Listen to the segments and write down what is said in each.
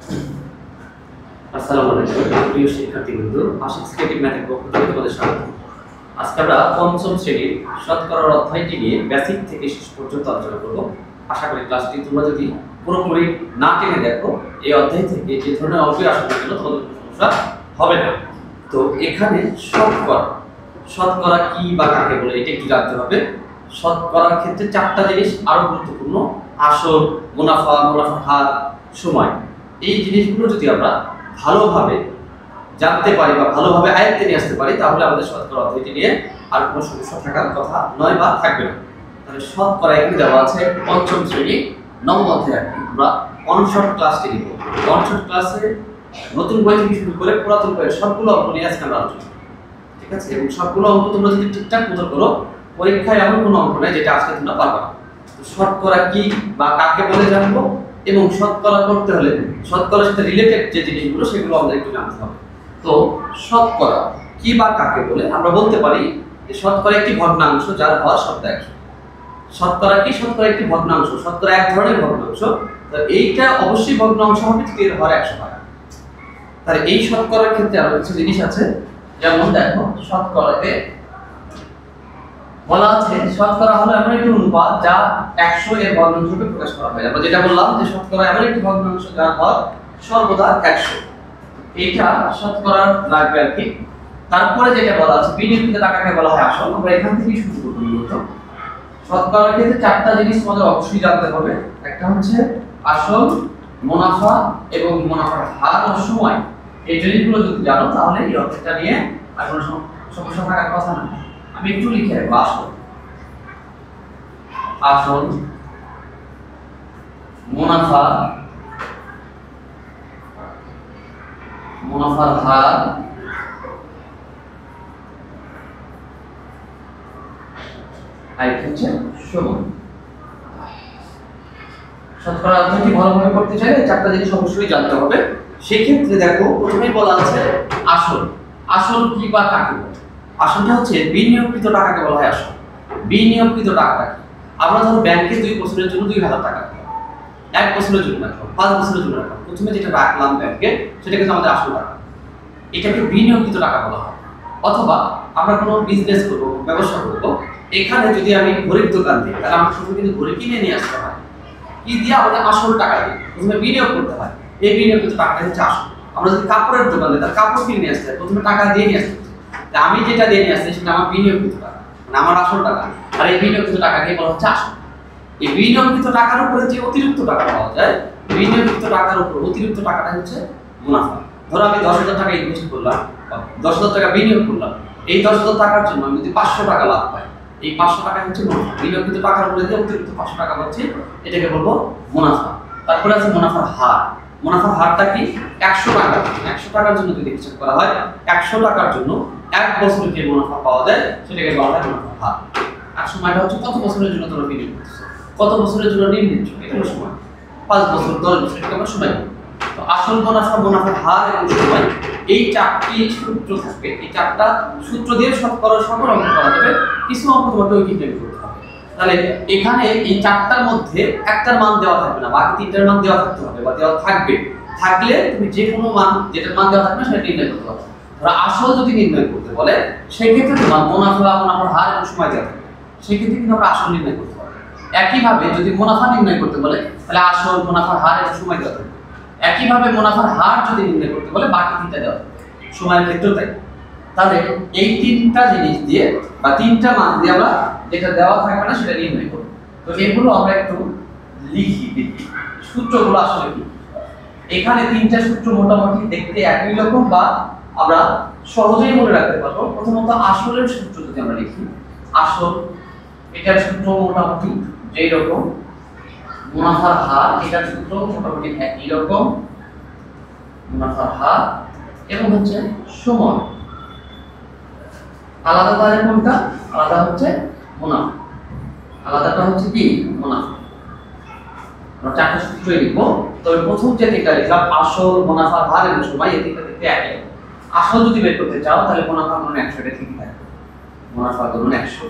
আসসালামু আলাইকুম প্রিয় শিক্ষার্থীবৃন্দ, আশিক ক্রিয়েটিভ ম্যাথের পক্ষ থেকে তোমাদের স্বাগত। আজকে আমরা পঞ্চম শ্রেণীর শতকরার অধ্যায়টি নিয়ে বেসিক থেকে শেষ পর্যন্ত আলোচনা করব। আশা করি ক্লাসটি তোমরা যদি পুরোপুরি না টেনে দেখো, এই অধ্যায় থেকে যে ধরনের অঙ্কই আসা না কেন তোমাদের কোনো সমস্যা হবে না। তো এখানে শতকরা কি বা কাকে বলে এটা একটু জানতে হবে। শতকরার ক্ষেত্রে চারটা জিনিস আরো গুরুত্বপূর্ণ: আসল, মুনাফা, মুনাফার হার, সময়। এই জিনিসগুলো যদি আমরা ভালোভাবে জানতে পারি বা ভালোভাবে আয়ত্তে নিয়ে আসতে পারি, তাহলে আমাদের শতকরা অধ্যায়টি নিয়ে আর কোনো সমস্যা থাকার কথা নয় বা থাকবে না। তাহলে শতকরা এখানে দেওয়া আছে পঞ্চম শ্রেণী নবম অধ্যায়। আমরা অনশর্ট ক্লাসটি নিব। অনশর্ট ক্লাসে নতুন বই থেকে শুরু করে পুরাতন বইয়ের সবগুলো অঙ্ক নিয়ে আজকে আমরা আলোচনা করব, ঠিক আছে? এবং সবগুলো অঙ্ক তোমরা যদি ঠিকঠাক মতো করো, পরীক্ষায় এমন কোনো অঙ্ক নেই যেটা আজকে তোমরা পারবে না। শতকরা কি বা কাকে বলে জানবো, এবং শতকরা করতে হলে শতকরার সাথে রিলেটেড যে জিনিসগুলো সেগুলো আমাদের একটু জানতে হবে। তো শতকরা কি বা কাকে বলে আমরা বলতে পারি যে শতকরা একটি ভগ্নাংশ যার হর শতকরা 100। শতকরা কি? শতকরা একটি ভগ্নাংশ। শতকরা এক ধরনের ভগ্নাংশ, তো এইটা অবশ্যই ভগ্নাংশ হবে যদি এর হর 100 হয়। তাহলে এই শতকরার ক্ষেত্রে আরো কিছু জিনিস আছে, যেমন দেখো শতকরাতে বলা আছে শতকরা হলো এমন একটি অনুপাত যা 100 এর ভগ্নাংশকে প্রকাশ করা হয়। আমরা যেটা বললাম যে শতকরা এমন একটি ভগ্নাংশ যার হর সর্বদা 100। এইটা শতকরার লাগবে আর কি। তারপরে যেটা বলা আছে বিনিয়োগকৃত টাকাকে বলা হয় আসল। আমরা এখান থেকেই শুরু করব। মূলত শতকরার ক্ষেত্রে চারটা জিনিস আমাদের অবশ্যই জানতে হবে। একটা হচ্ছে আসল, মুনাফা এবং মুনাফার হার ও সময়। এই জিনিসগুলো যদি জানো তাহলে এই অধ্যায়টা নিয়ে আর কোনো সমস্যা থাকার কথা না। আমি একটু লিখে রাখবো। আসল, মুনাফা, মুনাফার হার, আর হচ্ছে সময়। শতকরা অধ্যায়টি ভালোভাবে করতে চাইলে চারটা জিনিস অবশ্যই জানতে হবে। সেক্ষেত্রে দেখো প্রথমেই বলা আছে আসল। আসল কি বা কাকে বলে? আসলটা হচ্ছে বিনিয়োগকৃত টাকাকে বলা হয় আসল। বিনিয়োগকৃত টাকাটা কি? আমরা ধরো ব্যাংকে 2 বছরের জন্য 2000 টাকা রাখলাম, 1 বছরের জন্য রাখলাম, 5 বছরের জন্য রাখলাম। প্রথমে যেটা রাখলাম ব্যাংকে সেটা কিন্তু আমাদের আসল টাকা, এটাকে বিনিয়োগকৃত টাকা বলা হয়। অথবা আমরা কোনো বিজনেস করবো, ব্যবসা করবো, এখানে যদি আমি ঘড়ির দোকান দিই তাহলে আমার শুধু কিন্তু ঘড়ি কিনে নিয়ে আসতে হয়। কি দিয়ে? আমাদের আসল টাকা দিয়ে প্রথমে বিনিয়োগ করতে হয়। এই বিনিয়োগকৃত টাকাটা হচ্ছে আসল। আমরা যদি কাপড়ের দোকান দিই তাহলে কাপড় কিনে নিয়ে আসতে হয়, প্রথমে টাকা দিয়ে নিয়ে আসতে হয়। আমি যেটা দিয়ে নিয়ে আসছি সেটা আমার বিনিয়োগকৃত টাকা, মানে আমার আসল টাকা। আর এই বিনিয়োগকৃত টাকাকে বলা হচ্ছে আসল। এই বিনিয়োগকৃত টাকার উপরে যে অতিরিক্ত টাকা পাওয়া যায়, বিনিয়োগকৃত টাকার উপর অতিরিক্ত টাকাটা হচ্ছে মুনাফা। ধরো আমি 10,000 টাকা ইনভেস্ট করলাম, 10,000 টাকা বিনিয়োগ করলাম। এই 10,000 টাকার জন্য আমি যদি 500 টাকা লাভ পাই, এই 500 টাকা হচ্ছে মুনাফা। বিনিয়োগকৃত টাকার উপরে যে অতিরিক্ত 500 টাকা পাচ্ছি এটাকে বলবো মুনাফা। তারপরে আছে মুনাফার হার। মুনাফার হারটা কি? 100 টাকা। 100 টাকার জন্য যদি হিসাব করা হয়, 100 টাকার জন্য 1 বছরে যে মুনাফা পাওয়া যায় সেটাকে বলা হয় মুনাফার হার। আর সময়টা হচ্ছে কত বছরের জন্য তোমরা বিনিয়োগ করছো, কত বছরের জন্য ঋণ নিচ্ছ, এটা হলো সময়। 5 বছর, 10 বছর, এটা আমরা সময় বলি। তো আসল, মুনাফা, মুনাফার হার এবং সময়, এই চারটি সূত্র থাকবে। এই চারটা সূত্র দিয়ে শতকরা সকল অঙ্ক করা যাবে। কিছু অঙ্ক তোমাকে ঐকিক করতে হবে। তাহলে এখানে এই চারটার মধ্যে একটার মান দেওয়া থাকবে না, বাকি তিনটার মান দেওয়া থাকতে হবে বা দেওয়া থাকবে। থাকলে তুমি যে কোনো মান যেটার মান দেওয়া থাকবে সেটা নির্ণয় করতে পারবে। ধরো আসল যদি নির্ণয় করতে বলে, সেক্ষেত্রে তোমার মুনাফা, মুনাফার হার এবং সময় দেওয়া থাকবে। সেক্ষেত্রে কিন্তু আমরা আসল নির্ণয় করতে পারবো। একইভাবে যদি মুনাফা নির্ণয় করতে বলে তাহলে আসল, মুনাফার হার এবং সময় দেওয়া থাকবে। একইভাবে মুনাফার হার যদি নির্ণয় করতে বলে বাকি তিনটা দেওয়া থাকবে, সময়ের ক্ষেত্রেও তাই। তাহলে এই তিনটা জিনিস দিয়ে বা তিনটা মান দিয়ে আমরা যেটা দেওয়া থাকবে না সেটা নির্ণয় করব। তো এগুলো আমরা একটু লিখি। সূত্রগুলো আসলে কি? এখানে তিনটা সূত্র মোটামুটি দেখতে একই রকম বা আমরা সহজেই মনে রাখতে পারবো। প্রথমত আসলের সূত্র যদি আমরা লিখি, আসল এটার সূত্র মোটামুটি যেই রকম, মুনাফার হার এটার সূত্র মোটামুটি একই রকম, মুনাফার হার এবং হচ্ছে সময়। আলাদা তাহলে কোনটা? আলাদা হচ্ছে মুনাফা, আলাদাটা হচ্ছে কি? মুনাফা। আমরা চারটা সূত্রই লিখবো। তবে প্রথম যে তিনটা লিখলাম আসল, মুনাফা, হার এবং সময়, এই তিনটা দেখতে একই। আসল যদি বের করতে চাও তাহলে মুনাফা গুণন 100 এটা ঠিক থাকবে। মুনাফা গুণন 100,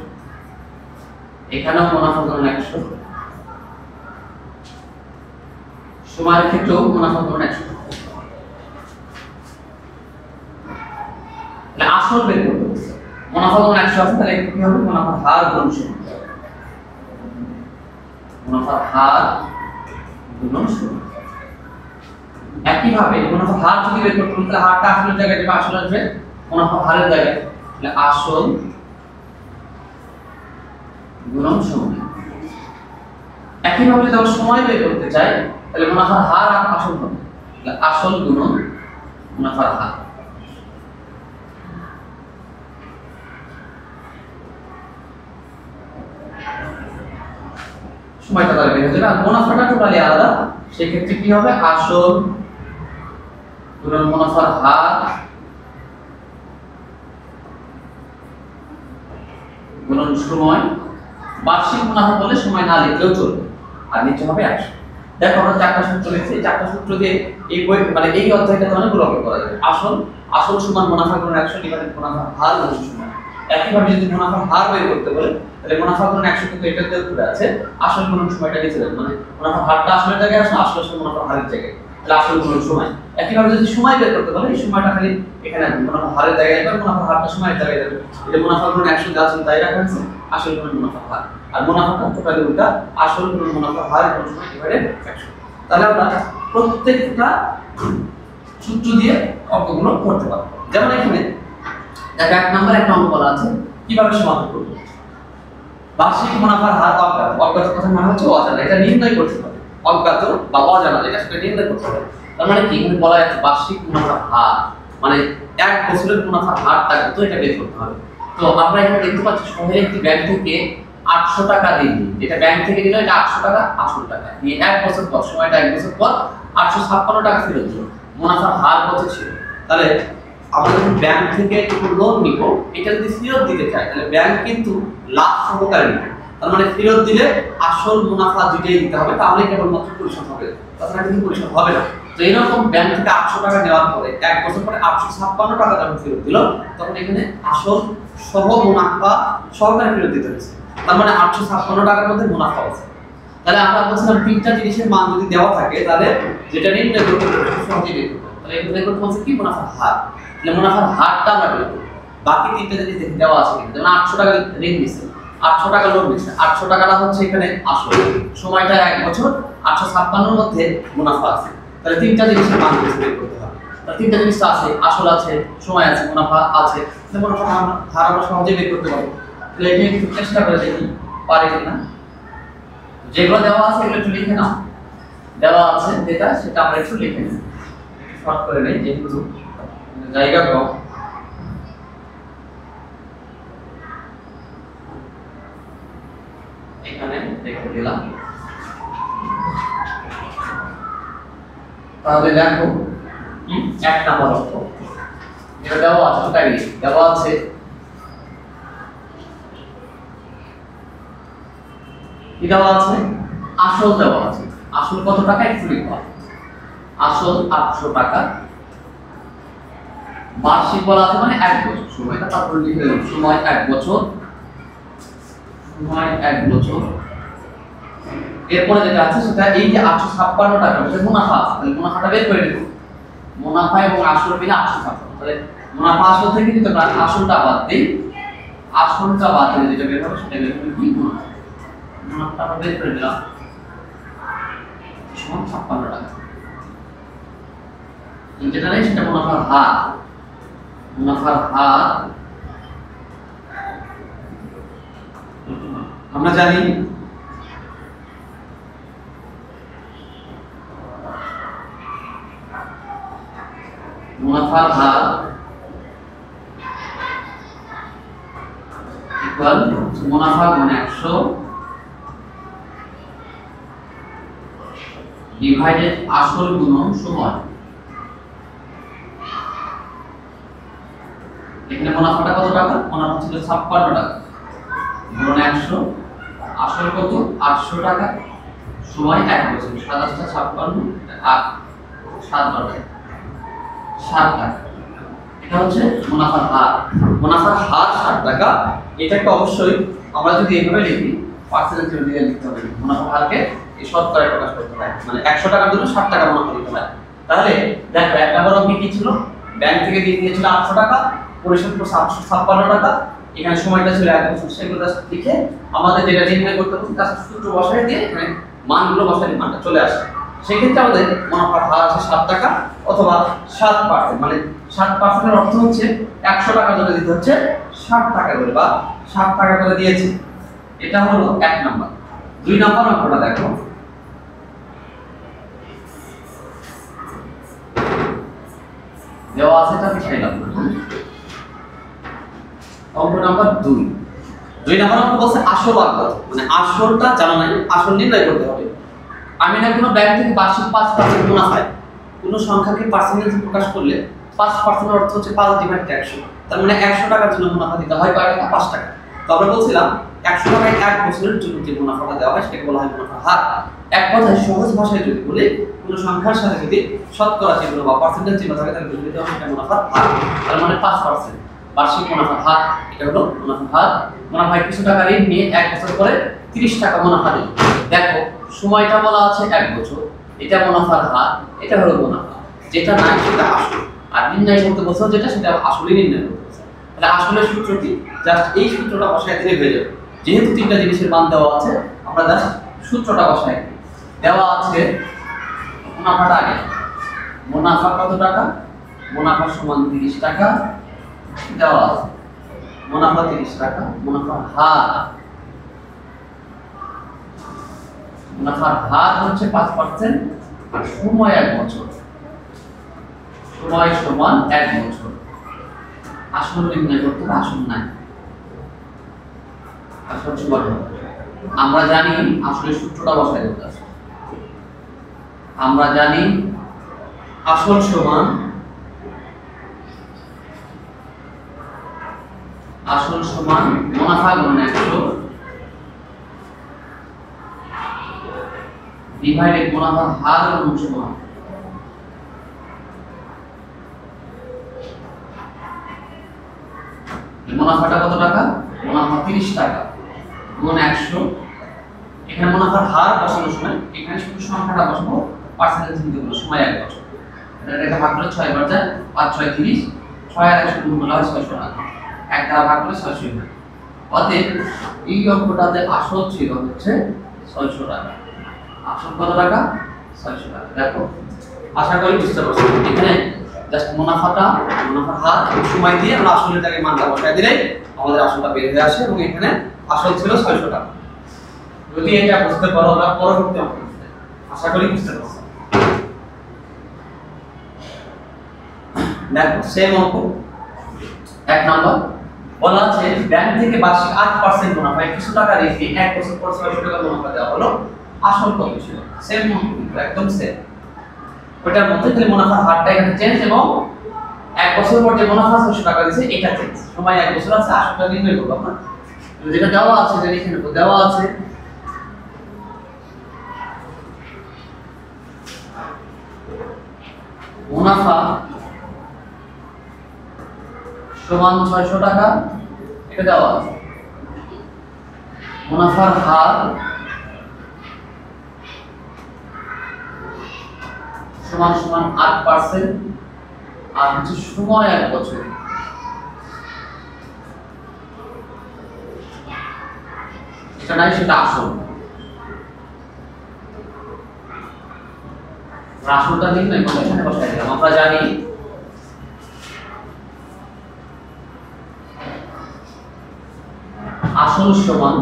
এখানেও মুনাফা গুণন 100, সময়ের ক্ষেত্রেও মুনাফা গুণন 100। আসল বের করতে বলছে। মুনাফা গুণ 100 আছে, তাহলে কি হবে? মুনাফার হার গুণ সময়। মুনাফার হার গুণ সময়। একইভাবে মুনাফার হার যদি বের করতে বলি, তাহলে হারটা আসলের জায়গায় যাবে, আসল আসবে মুনাফার হারের জায়গায়, তাহলে আসল গুণ সময়। একইভাবে যদি আমরা সময় বের করতে চাই, তাহলে মুনাফার হার আর আসল হবে, তাহলে আসল গুণ মুনাফার হার। সময়টা তাহলে বের হয়ে যাবে। আর মুনাফাটা টোটালি আলাদা, সেই ক্ষেত্রে কি হবে? আসল গুণ মুনাফার হার গুণন সময়। বার্ষিক মুনাফা বলে সময় না লিখলেও চলবে, আর নিচে হবে 100। দেখো আমরা চারটা সূত্র লিখছি, এই চারটা সূত্র দিয়ে এই বই মানে এই অধ্যায়টাতে অনেকগুলো অঙ্ক করা যাবে। আসল সমান মুনাফা গুণ 100 ডিভাইডেড মুনাফার হার গুণ সময়। একইভাবে যদি মুনাফার হার বের করতে বলে, তাহলে মুনাফা গুণ 100 কিন্তু এটাতে উপরে আছে, আসল গুণ সময়টা নিচে যাবে, মানে মুনাফার হারটা আসলের জায়গায় আসলে আসল সমান মুনাফার হারের জায়গায়, তাহলে আসল গুণ সময়। একইভাবে যদি সময় বের করতে বলে, এই সময়টা খালি এখানে আসবে, মুনাফার হারের জায়গায় যাবে, মুনাফার হারটা সময়ের জায়গায় যাবে। এটা মুনাফা গুণ 100 যা আছে তাই রাখা আছে, আসল গুণ মুনাফার হার। আর মুনাফাটা টোটালি উল্টা, আসল গুণ মুনাফার হার গুণ সময় ডিভাইডেড 100। তাহলে আমরা প্রত্যেকটা সূত্র দিয়ে অঙ্কগুলো করতে পারবো। যেমন এখানে দেখো 1 নম্বরে একটা অঙ্ক বলা আছে, কিভাবে সমাধান করব? বার্ষিক মুনাফার হার অজ্ঞাত। অজ্ঞাত কথা মানে হচ্ছে অজানা, এটা নির্ণয় করতে হবে। অজ্ঞাত বা অজানা যেটা সেটা নির্ণয় করতে হবে। তার মানে কি? এখানে বলা আছে বার্ষিক মুনাফার হার, মানে এক বছরের মুনাফার হারটা কত এটা বের করতে হবে। তো আমরা এখানে দেখতে পাচ্ছি শহরের একটি ব্যাংক থেকে 800 টাকা ঋণ, যেটা ব্যাংক থেকে দিল, এটা 800 টাকা আসল টাকা নিয়ে 1 বছর পর, সময়টা 1 বছর পর 856 টাকা ফেরত দিল। মুনাফার হার কত ছিল? তাহলে আমরা যখন ব্যাংক থেকে একটু লোন নিব, এটা যদি ফেরত দিতে চাই, তাহলে ব্যাংক কিন্তু লাভ সহকারে নিবে। তার মানে ফেরত দিলে আসল মুনাফা দুইটাই দিতে হবে, তাহলে কেবলমাত্র পরিশোধ হবে, তাছাড়া কিন্তু পরিশোধ হবে না। তো এইরকম ব্যাংক থেকে 800 টাকা নেওয়ার পরে 1 বছর পরে 856 টাকা যখন ফেরত দিল, তখন এখানে আসল সহ মুনাফা সহকারে ফেরত দিতে হয়েছে। তার মানে 856 টাকার মধ্যে মুনাফা আছে। তাহলে আমরা বলছিলাম তিনটা জিনিসের মান যদি দেওয়া থাকে, তাহলে যেটা নির্ণয় করতে হবে সহজেই বের করতে হবে। তাহলে এখানে বের করতে বলছে কি? মুনাফার হার। তাহলে মুনাফার হারটা আমরা বের করব। বাকি তিনটা জিনিস দেওয়া আছে, যেমন 800 টাকা ঋণ দিছে, 800 টাকা লোন দিছে, 800 টাকাটা হচ্ছে এখানে আসল, সময়টা 1 বছর, 856 এর মধ্যে মুনাফা আছে। তাহলে তিনটা জিনিসের মান বের করতে হবে। তাহলে তিনটা জিনিস আছে, আসল আছে, সময় আছে, মুনাফা আছে। তাহলে মুনাফার হার আমরা সহজেই বের করতে পারবো। তাহলে এটা একটু চেষ্টা করে দেখি পারি কিনা। যেগুলো দেওয়া আছে এগুলো একটু লিখে নাও। দেওয়া আছে যেটা সেটা আমরা একটু লিখে নিই, শর্ট করে নেই যেহেতু জায়গা কম। এখানে দেখে দিলাম। তাহলে দেখো 1 নাম্বার অঙ্ক যেটা দেওয়া আছে, ওটাই দেওয়া আছে কি দেওয়া আছে? আসল দেওয়া আছে। আসল কত টাকা একটু লিখো। আসল 800 টাকা, বার্ষিক বলা আছে মানে 1 বছর, সময়টা তারপর লিখে দিলাম, সময় 1 বছর, সময় 1 বছর। এরপরে যেটা আছে সেটা এই যে 856 টাকা, এটা মুনাফা আছে, তাহলে মুনাফাটা বের করে নেব। মুনাফা এবং আসল মিলে 856, তাহলে মুনাফা আসল থেকে যদি আমরা আসলটা বাদ দিই, আসলটা বাদ দিলে যেটা বের হবে সেটা বের হবে কি? মুনাফা। মুনাফাটা বের করে দিলাম, সমান 56 টাকা। যেটা নেই সেটা মুনাফার হার। মুনাফার হার আমরা জানি মুনাফার হার ইকুয়াল মুনাফা গুণ 100 ডিভাইডেড আসল গুণন সময়। এখানে মুনাফাটা কত টাকা? মুনাফা ছিল 56 টাকা, গুণ 100, আসল কত? 800 টাকা, সময় 1 বছর, 5756 আর 7 টাকা, 7 টাকা। এটা হচ্ছে মুনাফার হার। মুনাফার হার 7 টাকা। এটাকে অবশ্যই আমরা যদি এইভাবে লিখি, পার্সেন্টেজ দিয়ে লিখতে হবে। মুনাফার হারকে এই শতকরায় প্রকাশ করতে হয়, মানে 100 টাকার জন্য 7 টাকা মুনাফা দিতে হয়। তাহলে দেখো 1 নম্বর অঙ্কে কি ছিল? ব্যাংক থেকে দিয়ে দিয়েছিল 800 টাকা, পরিশোধ করছে 856 টাকা, এখানে সময়টা ছিল 1 বছর, সেগুলো জাস্ট লিখে আমাদের যেটা নির্ণয় করতে হবে তার সূত্র বসায় দিয়ে এখানে মানগুলো বসালে মানটা চলে আসে। সেক্ষেত্রে আমাদের মুনাফার হার আছে 7 টাকা অথবা 7%, মানে 7% এর অর্থ হচ্ছে 100 টাকা ধরে দিতে হচ্ছে 60 টাকা করে বা 60 টাকা করে দিয়েছে। এটা হলো 1 নাম্বার। 2 নাম্বার অঙ্কটা দেখো, দেওয়া আছে এটা পিছাইলাম না। অঙ্ক নাম্বার 2 নাম্বার অঙ্ক বলছে আসল আর কত, মানে আসলটা জানা নাই, আসল নির্ণয় করতে হবে। আমি না কোনো ব্যাংক থেকে বার্ষিক 5% মুনাফায় কোনো সংখ্যাকে পার্সেন্টেজে প্রকাশ করলে 5% এর অর্থ হচ্ছে 5 ডিভাইড 100, তার মানে 100 টাকার জন্য মুনাফা দিতে হয় কয় টাকা? 5 টাকা। তো আমরা বলছিলাম 100 টাকায় 1 বছরের জন্য যে মুনাফাটা দেওয়া হয় সেটাকে বলা হয় মুনাফার হার। এক কথায় সহজ ভাষায় যদি বলি, কোনো সংখ্যার সাথে যদি শতকরা চিহ্ন বা পার্সেন্টেজ চিহ্ন থাকে তাহলে বুঝতে হবে এটা মুনাফার হার, তার মানে 5% বার্ষিক মুনাফার হার। এটা হলো মুনাফার হার। মুনাফায় কিছু টাকা ঋণ নিয়ে 1 বছর পরে 30 টাকা মুনাফা দেবে। দেখো সময়টা বলা আছে 1 বছর, এটা মুনাফার হার, এটা হলো মুনাফা, যেটা নাই সেটা আসল, আর নির্ণয় করতে বলছে যেটা সেটা আসলে নির্ণয় করতে বলছে। তাহলে আসলের সূত্র কি? জাস্ট এই সূত্রটা বসায় দিলে হয়ে যাবে। যেহেতু 3টা জিনিসের মান দেওয়া আছে, আমরা জাস্ট সূত্রটা বসাই দিই। দেওয়া আছে মুনাফাটা আগে, মুনাফা কত টাকা? মুনাফা সমান 30 টাকা দেওয়া আছে, মুনাফা 30 টাকা। মুনাফার হার, মুনাফার হার হচ্ছে 5% আর সময় 1 বছর, সময় সমান 1 বছর। আসল নির্ণয় করতে হবে, আসল নাই, আসল সমান। আমরা জানি আসলের সূত্রটা বসাই দিতে আছে। আমরা জানি আসল সমান, আসল সমান মুনাফা গুণ 100 ডিভাইডেড মুনাফার হার গুণ সমান। মুনাফাটা কত টাকা? মুনাফা 30 টাকা গুণ 100। এখানে মুনাফার হার বসানোর সময় এখানে শুধু সংখ্যাটা বসাবো, পার্সেন্টেজ চিহ্ন দেব, সময় 1 বছর। এটা ভাগ করলে 6 বার যায়, 5 6 30, 6 আর 100 গুণ করলে হয় 600 টাকা। 1 দ্বারা ভাগ করলে 600 হয়। অতএব এই অঙ্কটাতে আসল ছিল হচ্ছে 600 টাকা। আসল কত টাকা? 600 টাকা। দেখো আশা করি বুঝতে পারছো। এখানে জাস্ট মুনাফাটা, মুনাফার হার সময় দিয়ে আমরা আসলেটাকে মানটা বসায় দিলে আমাদের আসলটা বের হয়ে আসে, এবং এখানে আসল ছিল 600 টাকা। যদি এটা বুঝতে পারো আমরা পরবর্তী অঙ্ক বুঝতে, আশা করি বুঝতে পারছো। দেখো সেম অঙ্ক 1 নাম্বার বলা আছে ব্যাংক থেকে বার্ষিক 8% মুনাফায় কিছু টাকা রেখে 1 বছর পর 600 টাকা মুনাফা দেওয়া হলো। আসল কত ছিল? সেম অঙ্ক, একদম সেম। ওটার মধ্যে খালি মুনাফার হারটা এখানে চেঞ্জ, এবং 1 বছর পর যে মুনাফা 600 টাকা দিয়েছে এটা চেঞ্জ। সময় 1 বছর আছে, আসলটা নির্ণয় করব আমরা। যেটা দেওয়া আছে সেটা লিখে নেব। দেওয়া আছে মুনাফা সমান 600 টাকা, এটা দেওয়া আছে। মুনাফার হার সমান সমান 8% আর হচ্ছে সময় 1 বছর। এটা নাই সেটা আসল। আসলটা নির্ণয় করতে এখানে বসাই দিলাম। আমরা জানি আসল সমান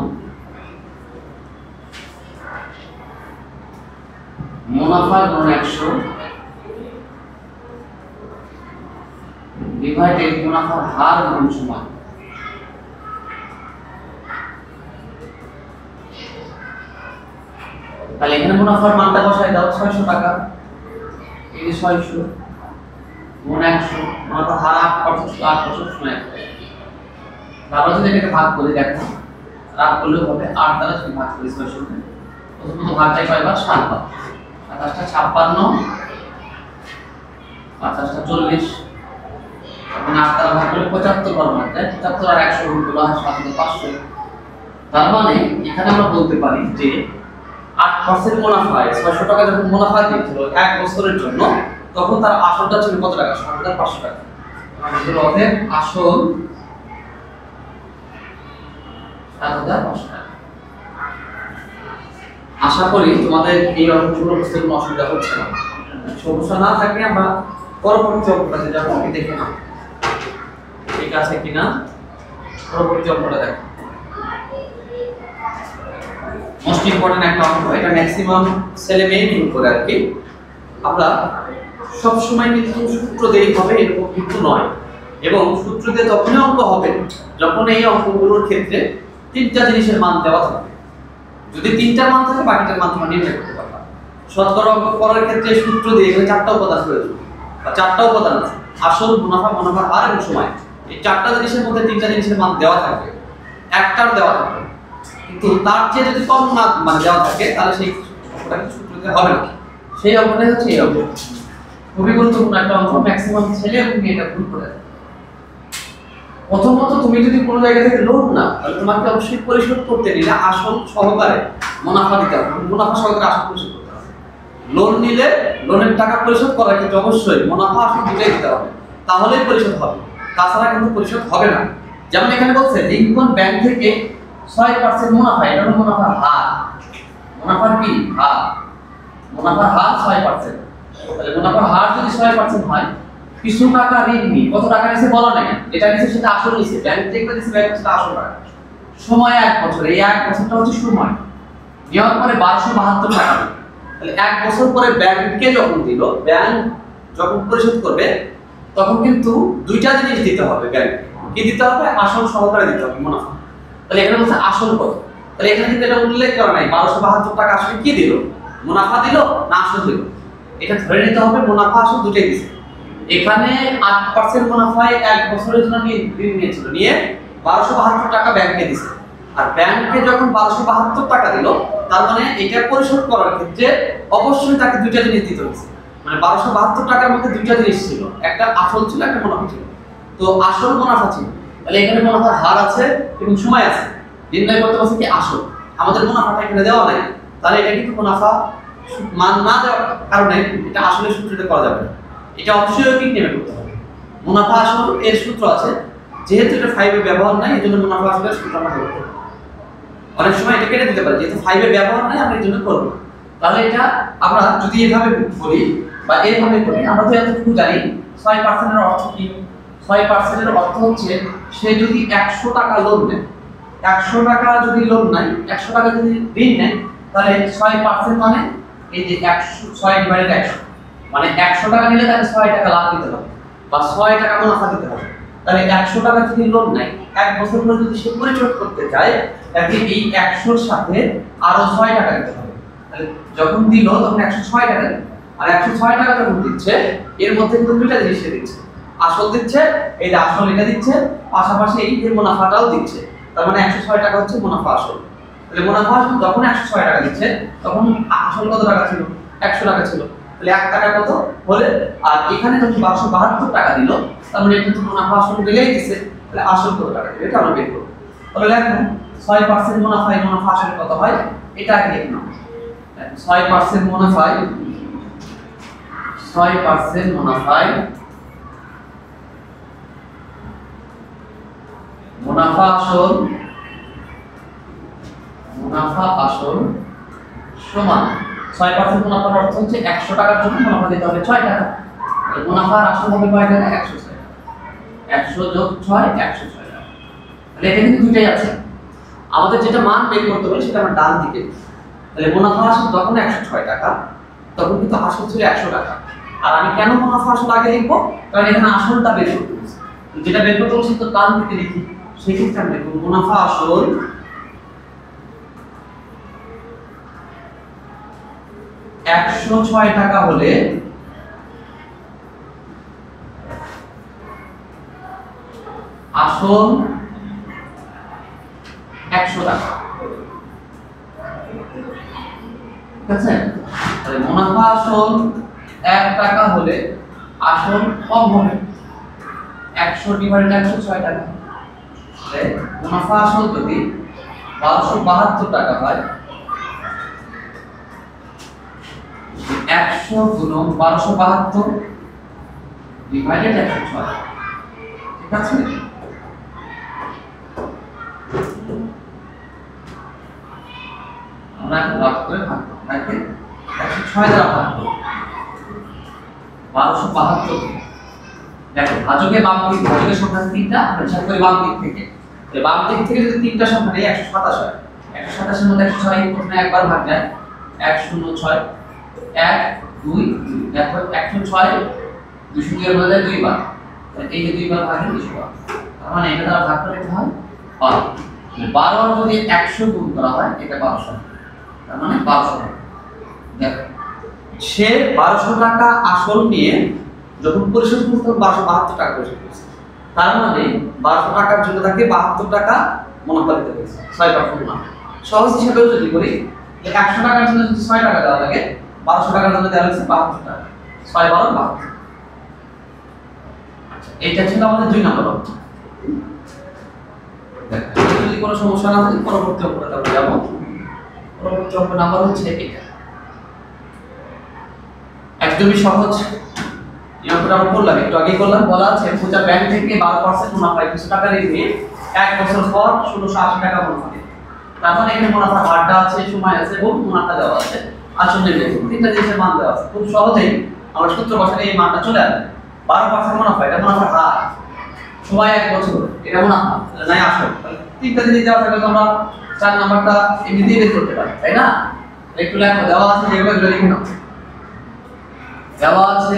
মুনাফা গুণ 100 ডিভাইডেড মুনাফার হার গুণ সময়। তাহলে এখানে মুনাফার মানটা বসাই দাও 600 টাকা, এই যে 600 গুণ 100, মুনাফার হার 8% সময়। তারপর যদি এটাকে ভাগ করি, দেখো ভাগ করলেও হবে, 8 দ্বারা যদি ভাগ করি 600 কে, প্রথমত ভাগটাই কয়বার? 7 বার। 27 টা 56, 50 টা 40, মানে 8 দ্বারা ভাগ করলে 75 বার হয়। 75 আর 100 গুণ করলে হয় 7500। তার মানে এখানে আমরা বলতে পারি যে 8% মুনাফায় 600 টাকা যখন মুনাফা দিয়েছিল 1 বছরের জন্য, তখন তার আসলটা ছিল কত টাকা? 7500 টাকা। অতএব আসল ৭,৫০০ টাকা। আশা করি তোমাদের এই অঙ্কগুলো বুঝতে কোনো অসুবিধা হচ্ছে না। সমস্যা না থাকলে আমরা পরবর্তী অঙ্কটাতে যাবো, আমি দেখে নাও ঠিক আছে কিনা। পরবর্তী অঙ্কটা দেখো, মোস্ট ইম্পর্টেন্ট একটা অঙ্ক, এটা ম্যাক্সিমাম ছেলে মেয়ে ভুল করে আর কি। আমরা সব সময় কিন্তু সূত্র দেই হবে এরকম কিন্তু নয়, এবং সূত্র দিয়ে তখনই অঙ্ক হবে যখন এই অঙ্কগুলোর ক্ষেত্রে তিনটা জিনিসের মান দেওয়া থাকবে। যদি তিনটা মান থাকে বাকিটার মান তোমরা নির্ণয় করতে পারবা। শতকরা অঙ্ক করার ক্ষেত্রে সূত্র দিয়ে এখানে চারটা উপাদান প্রয়োজন, বা চারটা উপাদান আছে, আসল, মুনাফা, মুনাফার হার এবং সময়। এই চারটা জিনিসের মধ্যে তিনটা জিনিসের মান দেওয়া থাকবে, একটার দেওয়া থাকবে, কিন্তু তার চেয়ে যদি কম মান মানে দেওয়া থাকে তাহলে সেই অঙ্কটা সূত্র দিতে হবে না। সেই অঙ্কটাই হচ্ছে এই অঙ্ক। খুবই গুরুত্বপূর্ণ একটা অঙ্ক, ম্যাক্সিমাম ছেলে এবং মেয়েটা ভুল করে। প্রথমত তুমি যদি কোনো জায়গা থেকে লোন না, তাহলে তোমাকে অবশ্যই পরিশোধ করতে নিলে আসল সহকারে মুনাফা দিতে হবে, মুনাফা সহকারে আসল পরিশোধ করতে হবে। লোন নিলে লোনের টাকা পরিশোধ করার ক্ষেত্রে অবশ্যই মুনাফা আসল দুটাই দিতে হবে, তাহলেই পরিশোধ হবে, তাছাড়া কিন্তু পরিশোধ হবে না। যেমন এখানে বলছে লিংকন ব্যাংক থেকে 6% মুনাফা, এটা হলো মুনাফার হার। মুনাফার কি হার? মুনাফার হার 6%। তাহলে মুনাফার হার যদি 6% হয়, কিছু টাকা ঋণ নি, কত টাকা নিছে বলা নাই, এটা নিছে সেটা আসল নিছে, ব্যাংক থেকে দিছে ব্যাংক সেটা আসল টাকা। সময় 1 বছর, এই 1 বছরটা হচ্ছে সময়। নেওয়ার পরে 1272 টাকা। তাহলে 1 বছর পরে ব্যাংককে যখন দিল, ব্যাংক যখন পরিশোধ করবে তখন কিন্তু দুইটা জিনিস দিতে হবে ব্যাংককে। কি দিতে হবে? আসল সহকারে দিতে হবে মুনাফা। তাহলে এখানে বলছে আসল কত, তাহলে এখানে কিন্তু এটা উল্লেখ করা নাই 1272 টাকা আসলে কি দিল, মুনাফা দিল না আসল দিল। এটা ধরে নিতে হবে মুনাফা আসল দুটোই দিছে। এখানে 8% মুনাফায় 1 বছরের জন্য ঋণ নিয়েছিল, নিয়ে 1272 টাকা ব্যাংকে দিছে। আর ব্যাংকে যখন 1272 টাকা দিল, তার মানে এটা পরিশোধ করার ক্ষেত্রে অবশ্যই তাকে দুইটা জিনিস দিতে হয়েছে। মানে 1272 টাকার মধ্যে দুইটা জিনিস ছিল, একটা আসল ছিল, একটা মুনাফা ছিল। তো আসল মুনাফা ছিল, তাহলে এখানে মুনাফার হার আছে এবং সময় আছে, নির্ণয় করতে পারছে কি আসল। আমাদের মুনাফাটা এখানে দেওয়া নাই, তাহলে এটা কিন্তু মুনাফা মান না দেওয়ার কারণে এটা আসলে সূত্রটা করা যাবে না। এটা অবশ্যই ঐকিক নেমে করতে হবে। মুনাফা আসল এর সূত্র আছে, যেহেতু এটা 5 এ ব্যবহার নাই এজন্য মুনাফা আসলের সূত্র আমরা করব। অনেক সময় এটা কেটে দিতে পারি, যেহেতু 5 এ ব্যবহার নাই আমরা এজন্য করব। তাহলে এটা আমরা যদি এভাবে করি বা এইভাবে করি, আমরা তো এতটুকু জানি 6% এর অর্থ কি। 6% এর অর্থ হচ্ছে সে যদি 100 টাকা লোন নেয়, 100 টাকা যদি লোন নেয়, 100 টাকা যদি ঋণ নেয়, তাহলে 6% মানে এই যে 100 মানে 100 টাকা নিলে তাকে 6 টাকা লাভ দিতে হবে বা 6 টাকা মুনাফা দিতে হবে। তাহলে 100 টাকা যদি লোন নেয়, 1 বছর পরে যদি সে পরিশোধ করতে চায়, তাকে এই 100 এর সাথে আরো 6 টাকা দিতে হবে। তাহলে যখন দিল তখন 106 টাকা দিল। আর 106 টাকা যখন দিচ্ছে, এর মধ্যে কিন্তু দুইটা জিনিস দিচ্ছে, আসল দিচ্ছে, এই যে আসল এটা দিচ্ছে, পাশাপাশি এই যে মুনাফাটাও দিচ্ছে। তার মানে 106 টাকা হচ্ছে মুনাফা আসল। তাহলে মুনাফা আসল যখন 106 টাকা দিচ্ছে, তখন আসল কত টাকা ছিল? 100 টাকা ছিল। তাহলে 1 টাকা কত হলে, আর এখানে যখন 1272 টাকা দিল, তার মানে কিন্তু মুনাফা আসল দিলেই দিছে, তাহলে আসল কত টাকা দিবে এটা আমরা বের করব। তাহলে দেখো 6% মুনাফায় মুনাফা আসল কত হয় এটা আগে লিখে নাও। 6% মুনাফায় 6% মুনাফায় মুনাফা আসল সমান 6% মুনাফার অর্থ হচ্ছে 100 টাকার জন্য মুনাফা দিতে হবে 6 টাকা। মুনাফার আসল হবে কয় টাকা? 106 টাকা। 100 যোগ 6 106 টাকা। তাহলে এটা কিন্তু দুইটাই আছে। আমাদের যেটা মান বের করতে হবে সেটা আমরা ডান দিকে। তাহলে মুনাফা আসল যখন 106 টাকা, তখন কিন্তু আসল ছিল 100 টাকা। আর আমি কেন মুনাফা আসল আগে লিখবো? কারণ এখানে আসলটা বের করতে হবে। যেটা বের করতে হবে সেটা ডান দিকে লিখি। সেই ক্ষেত্রে আমরা লিখব মুনাফা আসল 106 টাকা হলে আসল 100 টাকা। ঠিক আছে? তাহলে মুনাফা আসল 1 টাকা হলে আসল কম হবে 100 ডিভাইডেড 106 টাকা। তাহলে মুনাফা আসল যদি 1272 টাকা হয়, 100 গুণন 1272 ডিভাইডেড 106, আছে? আমরা ভাগ করে ভাগ করব, 106 দ্বারা ভাগ করব, 1272। দেখো ভাজকে বাম দিক, ভাজকের সংখ্যা 3টা, আমরা হিসাব করি বাম দিক থেকে। তো বাম দিক থেকে যদি 3টা সংখ্যা নেই 127 হয়, 127 এর মধ্যে 106 প্রথমে একবার ভাগ যায়, 106 1 2 2। দেখো 106 202 এর মধ্যে দুইবার, এই যে দুইবার ভাগে 200 হয়, তার মানে এটা দ্বারা ভাগ করলে হয় 12। 12 যদি 100 গুণ করা হয় এটা 1200, তার মানে 1200। দেখো সে 1200 টাকা আসল নিয়ে যখন পরিশোধ করতে 1272 টাকা পরিশোধ করছে, তার মানে 1200 টাকার জন্য তাকে 72 টাকা মুনাফা দিতে হয়েছে, 6% মুনাফা। সহজ হিসাবেও যদি করি, 100 টাকার জন্য যদি 6 টাকা দেওয়া লাগে, 1200 টাকার জন্য দেওয়া হয়েছে 72 টাকা, 6 12 72। আচ্ছা, এইটা ছিল আমাদের 2 নম্বর অঙ্ক। দেখো যদি কোনো সমস্যা না থাকে পরবর্তী অঙ্কটা আমরা যাব। পরবর্তী অঙ্ক নাম্বার হচ্ছে এটা, একদমই সহজ। আমরা করলাম, একটু আগে করলাম, বলা আছে পূজা ব্যাংক থেকে 12% মুনাফা 200 টাকা রেখে 1 বছর পর 1680 টাকা মুনাফা দেবে। তার মানে এখানে মুনাফার হারটা আছে, সময় আছে এবং মুনাফা দেওয়া আছে, আসলে তিনটা জিনিসের মান দেওয়া আছে। খুব সহজেই আমরা সূত্র বসালে এই মানটা চলে আসবে। 12% মুনাফা, এটা মুনাফার হার, সময় 1 বছর, এটা মুনাফা নাই আসল। তিনটা জিনিস দেওয়া থাকলে তো আমরা 4 নাম্বারটা এমনিতেই বের করতে পারি, তাই না? একটু লেখো, দেওয়া আছে যেগুলো লিখে নাও। দেওয়া আছে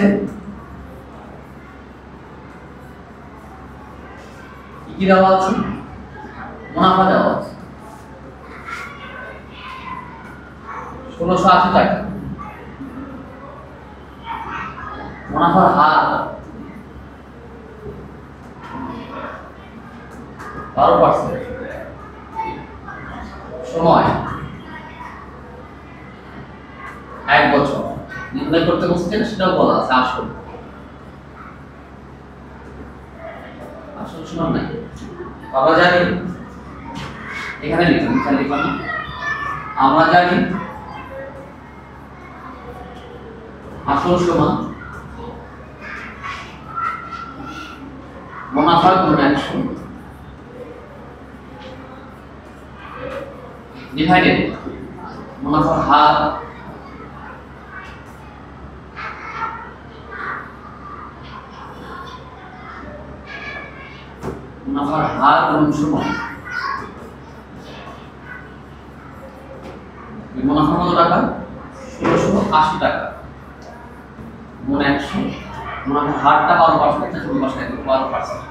কি দেওয়া আছে? মুনাফা দেওয়া আছে 1680 টাকা, মুনাফার হার 12%, সময় 1 বছর। নির্ণয় করতে বলছে সেটাও বলা আছে। আসল সমান নাই, আমরা জানি এখানে লিখলাম, আমরা জানি আসল সমান মুনাফা গুণ 100 ডিভাইডেড মুনাফার হার মুনাফার হার গুণ সময়। মুনাফা কত টাকা? 1680 টাকা গুণ 100, মুনাফার হারটা 12%, এটা শুধু বসাই দেব 12%,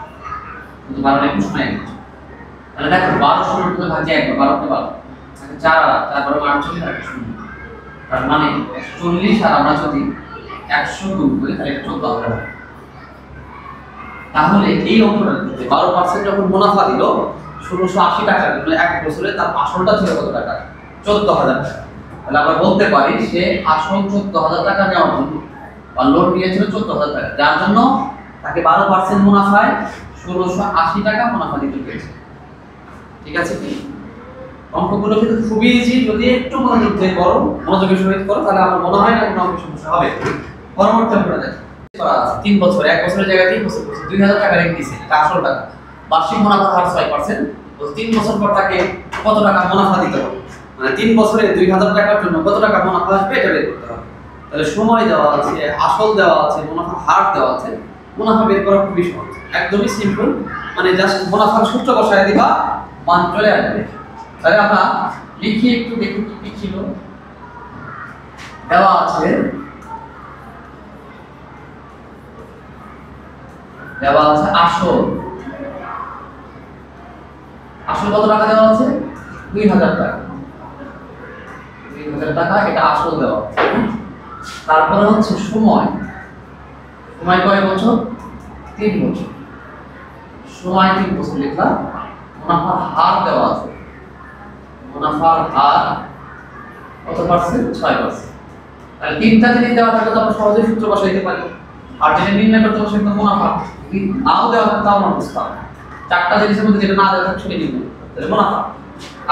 কিন্তু 12 এর সময় 1। তাহলে দেখো 1200 এর মধ্যে ভাগে 1 12 কে 12, তাহলে 4 আর 4 12 48 আর 0, তার মানে 140। আর আমরা যদি 100 গুণ করি তাহলে 14,000 হয়। তাহলে এই অঙ্কটা 12% যখন মুনাফা দিল 1680 টাকা দিল 1 বছরে, তার আসলটা ছিল কত টাকা? 14,000 টাকা। তাহলে আমরা বলতে পারি সে আসল 14,000 টাকা নেওয়ার জন্য বা লোন নিয়েছিল 14,000 টাকা, যার জন্য তাকে 12% মুনাফায় 1680 টাকা মুনাফা দিতে হয়েছে। ঠিক আছে কি? অঙ্কগুলো কিন্তু খুবই ইজি, যদি একটু মনোযোগ দিয়ে করো, মনোযোগের সহিত করো, তাহলে আমার মনে হয় না কোনো অঙ্কের সমস্যা হবে। পরবর্তী অঙ্কটা দেখো, 3 বছর, 1 বছরের জায়গায় 3 বছর 2000 টাকা রেখে দিয়েছে, এটা আসল টাকা। বার্ষিক মুনাফার হার 6%, তো 3 বছর পর তাকে কত টাকা মুনাফা দিতে হবে, মানে 3 বছরে 2000 টাকার জন্য কত টাকা মুনাফা আসবে এটা বের করতে হবে। তাহলে সময় দেওয়া আছে, আসল দেওয়া আছে, মুনাফার হার দেওয়া আছে, মুনাফা বের করা খুবই সহজ, একদমই সিম্পল। মানে জাস্ট মুনাফার সূত্র বসায় দিবা, মান চলে আসবে। তাহলে আমরা লিখি, একটু দেখি কি ছিল দেওয়া আছে। দেওয়া আছে আসল, আসল কত টাকা দেওয়া আছে? 2000 টাকা, 2000 টাকা, এটা আসল দেওয়া আছে। তারপরে হচ্ছে সময়, সময় কয় বছর? 3 বছর, সময় 3 বছর লিখলাম। মুনাফার হার দেওয়া আছে, মুনাফার হার কত পার্সেন্ট? 6%। তাহলে তিনটা জিনিস দেওয়া থাকলে তো আমরা সহজেই সূত্র বসাইতে পারি। আর যেটা নির্ণয় করতে হবে সেটা মুনাফা, যদি নাও দেওয়া থাকে তাও আমরা বুঝতে পারবো। 4টা জিনিসের মধ্যে যেটা না দেওয়া থাকে সেটা নির্ণয়, তাহলে মুনাফা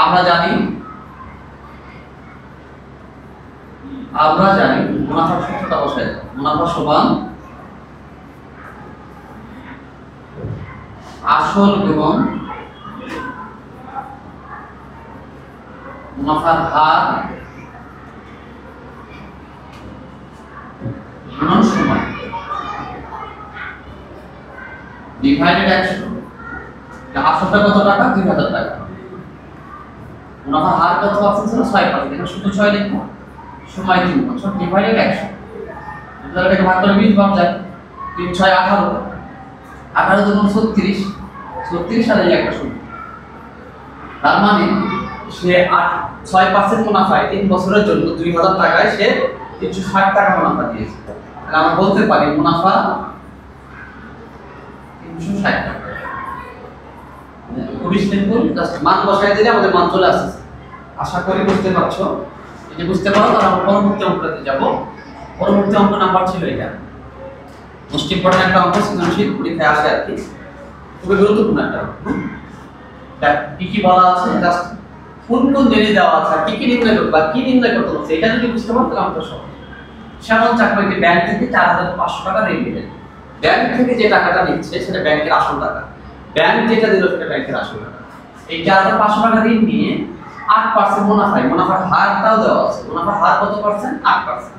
আমরা জানি, মুনাফার সূত্রটা বসাই দেব। মুনাফা সমান আসল গুণন মুনাফার হার গুণন সময় ডিভাইডেড 100। আসলটা কত টাকা? 2000 টাকা। মুনাফার হার কত পার্সেন্ট ছিল? 6%। এখানে শুধু 6 লিখবো, সময় 3 বছর ডিভাইডেড 100। এটাকে ভাগ করে 20 পাওয়া যায়। 3 6 18, 18 দুগুণ 36, 36 আর এই একটা শূন্য। তার মানে সে 6% মুনাফায় 3 বছরের জন্য 2000 টাকায় সে 360 টাকা মুনাফা দিয়েছে। তাহলে আমরা বলতে পারি মুনাফা 360 টাকা। 19 লিখবো, জাস্ট মান বসায় দিলে আমাদের মান চলে আসছে। আশা করি বুঝতে পারছো। যদি বুঝতে পারো তাহলে আমরা পরবর্তী অঙ্কটাতে যাব। পরবর্তী অঙ্ক নাম্বার ছিল এটা। মোস্ট ইম্পর্টেন্ট একটা অঙ্ক, সৃজনশীল পরীক্ষায় আসে আর কি, খুবই গুরুত্বপূর্ণ একটা অঙ্ক। কি কি বলা আছে, জাস্ট কোন কোন জিনিস দেওয়া আছে, কি কি নির্ণয় করতে বা কি নির্ণয় করতে হচ্ছে, এটা যদি বুঝতে পারো তাহলে আমরা সহজ। শ্যামল চাকমাকে ব্যাংক থেকে 4500 টাকা ঋণ দিলেন। ব্যাংক থেকে যে টাকাটা নিচ্ছে সেটা ব্যাংকের আসল টাকা, ব্যাংক যেটা দিল সেটা ব্যাংকের আসল টাকা। এই 4500 টাকা ঋণ নিয়ে 8% মুনাফায়, মুনাফার হারটাও দেওয়া আছে। মুনাফার হার কত পার্সেন্ট? 8%।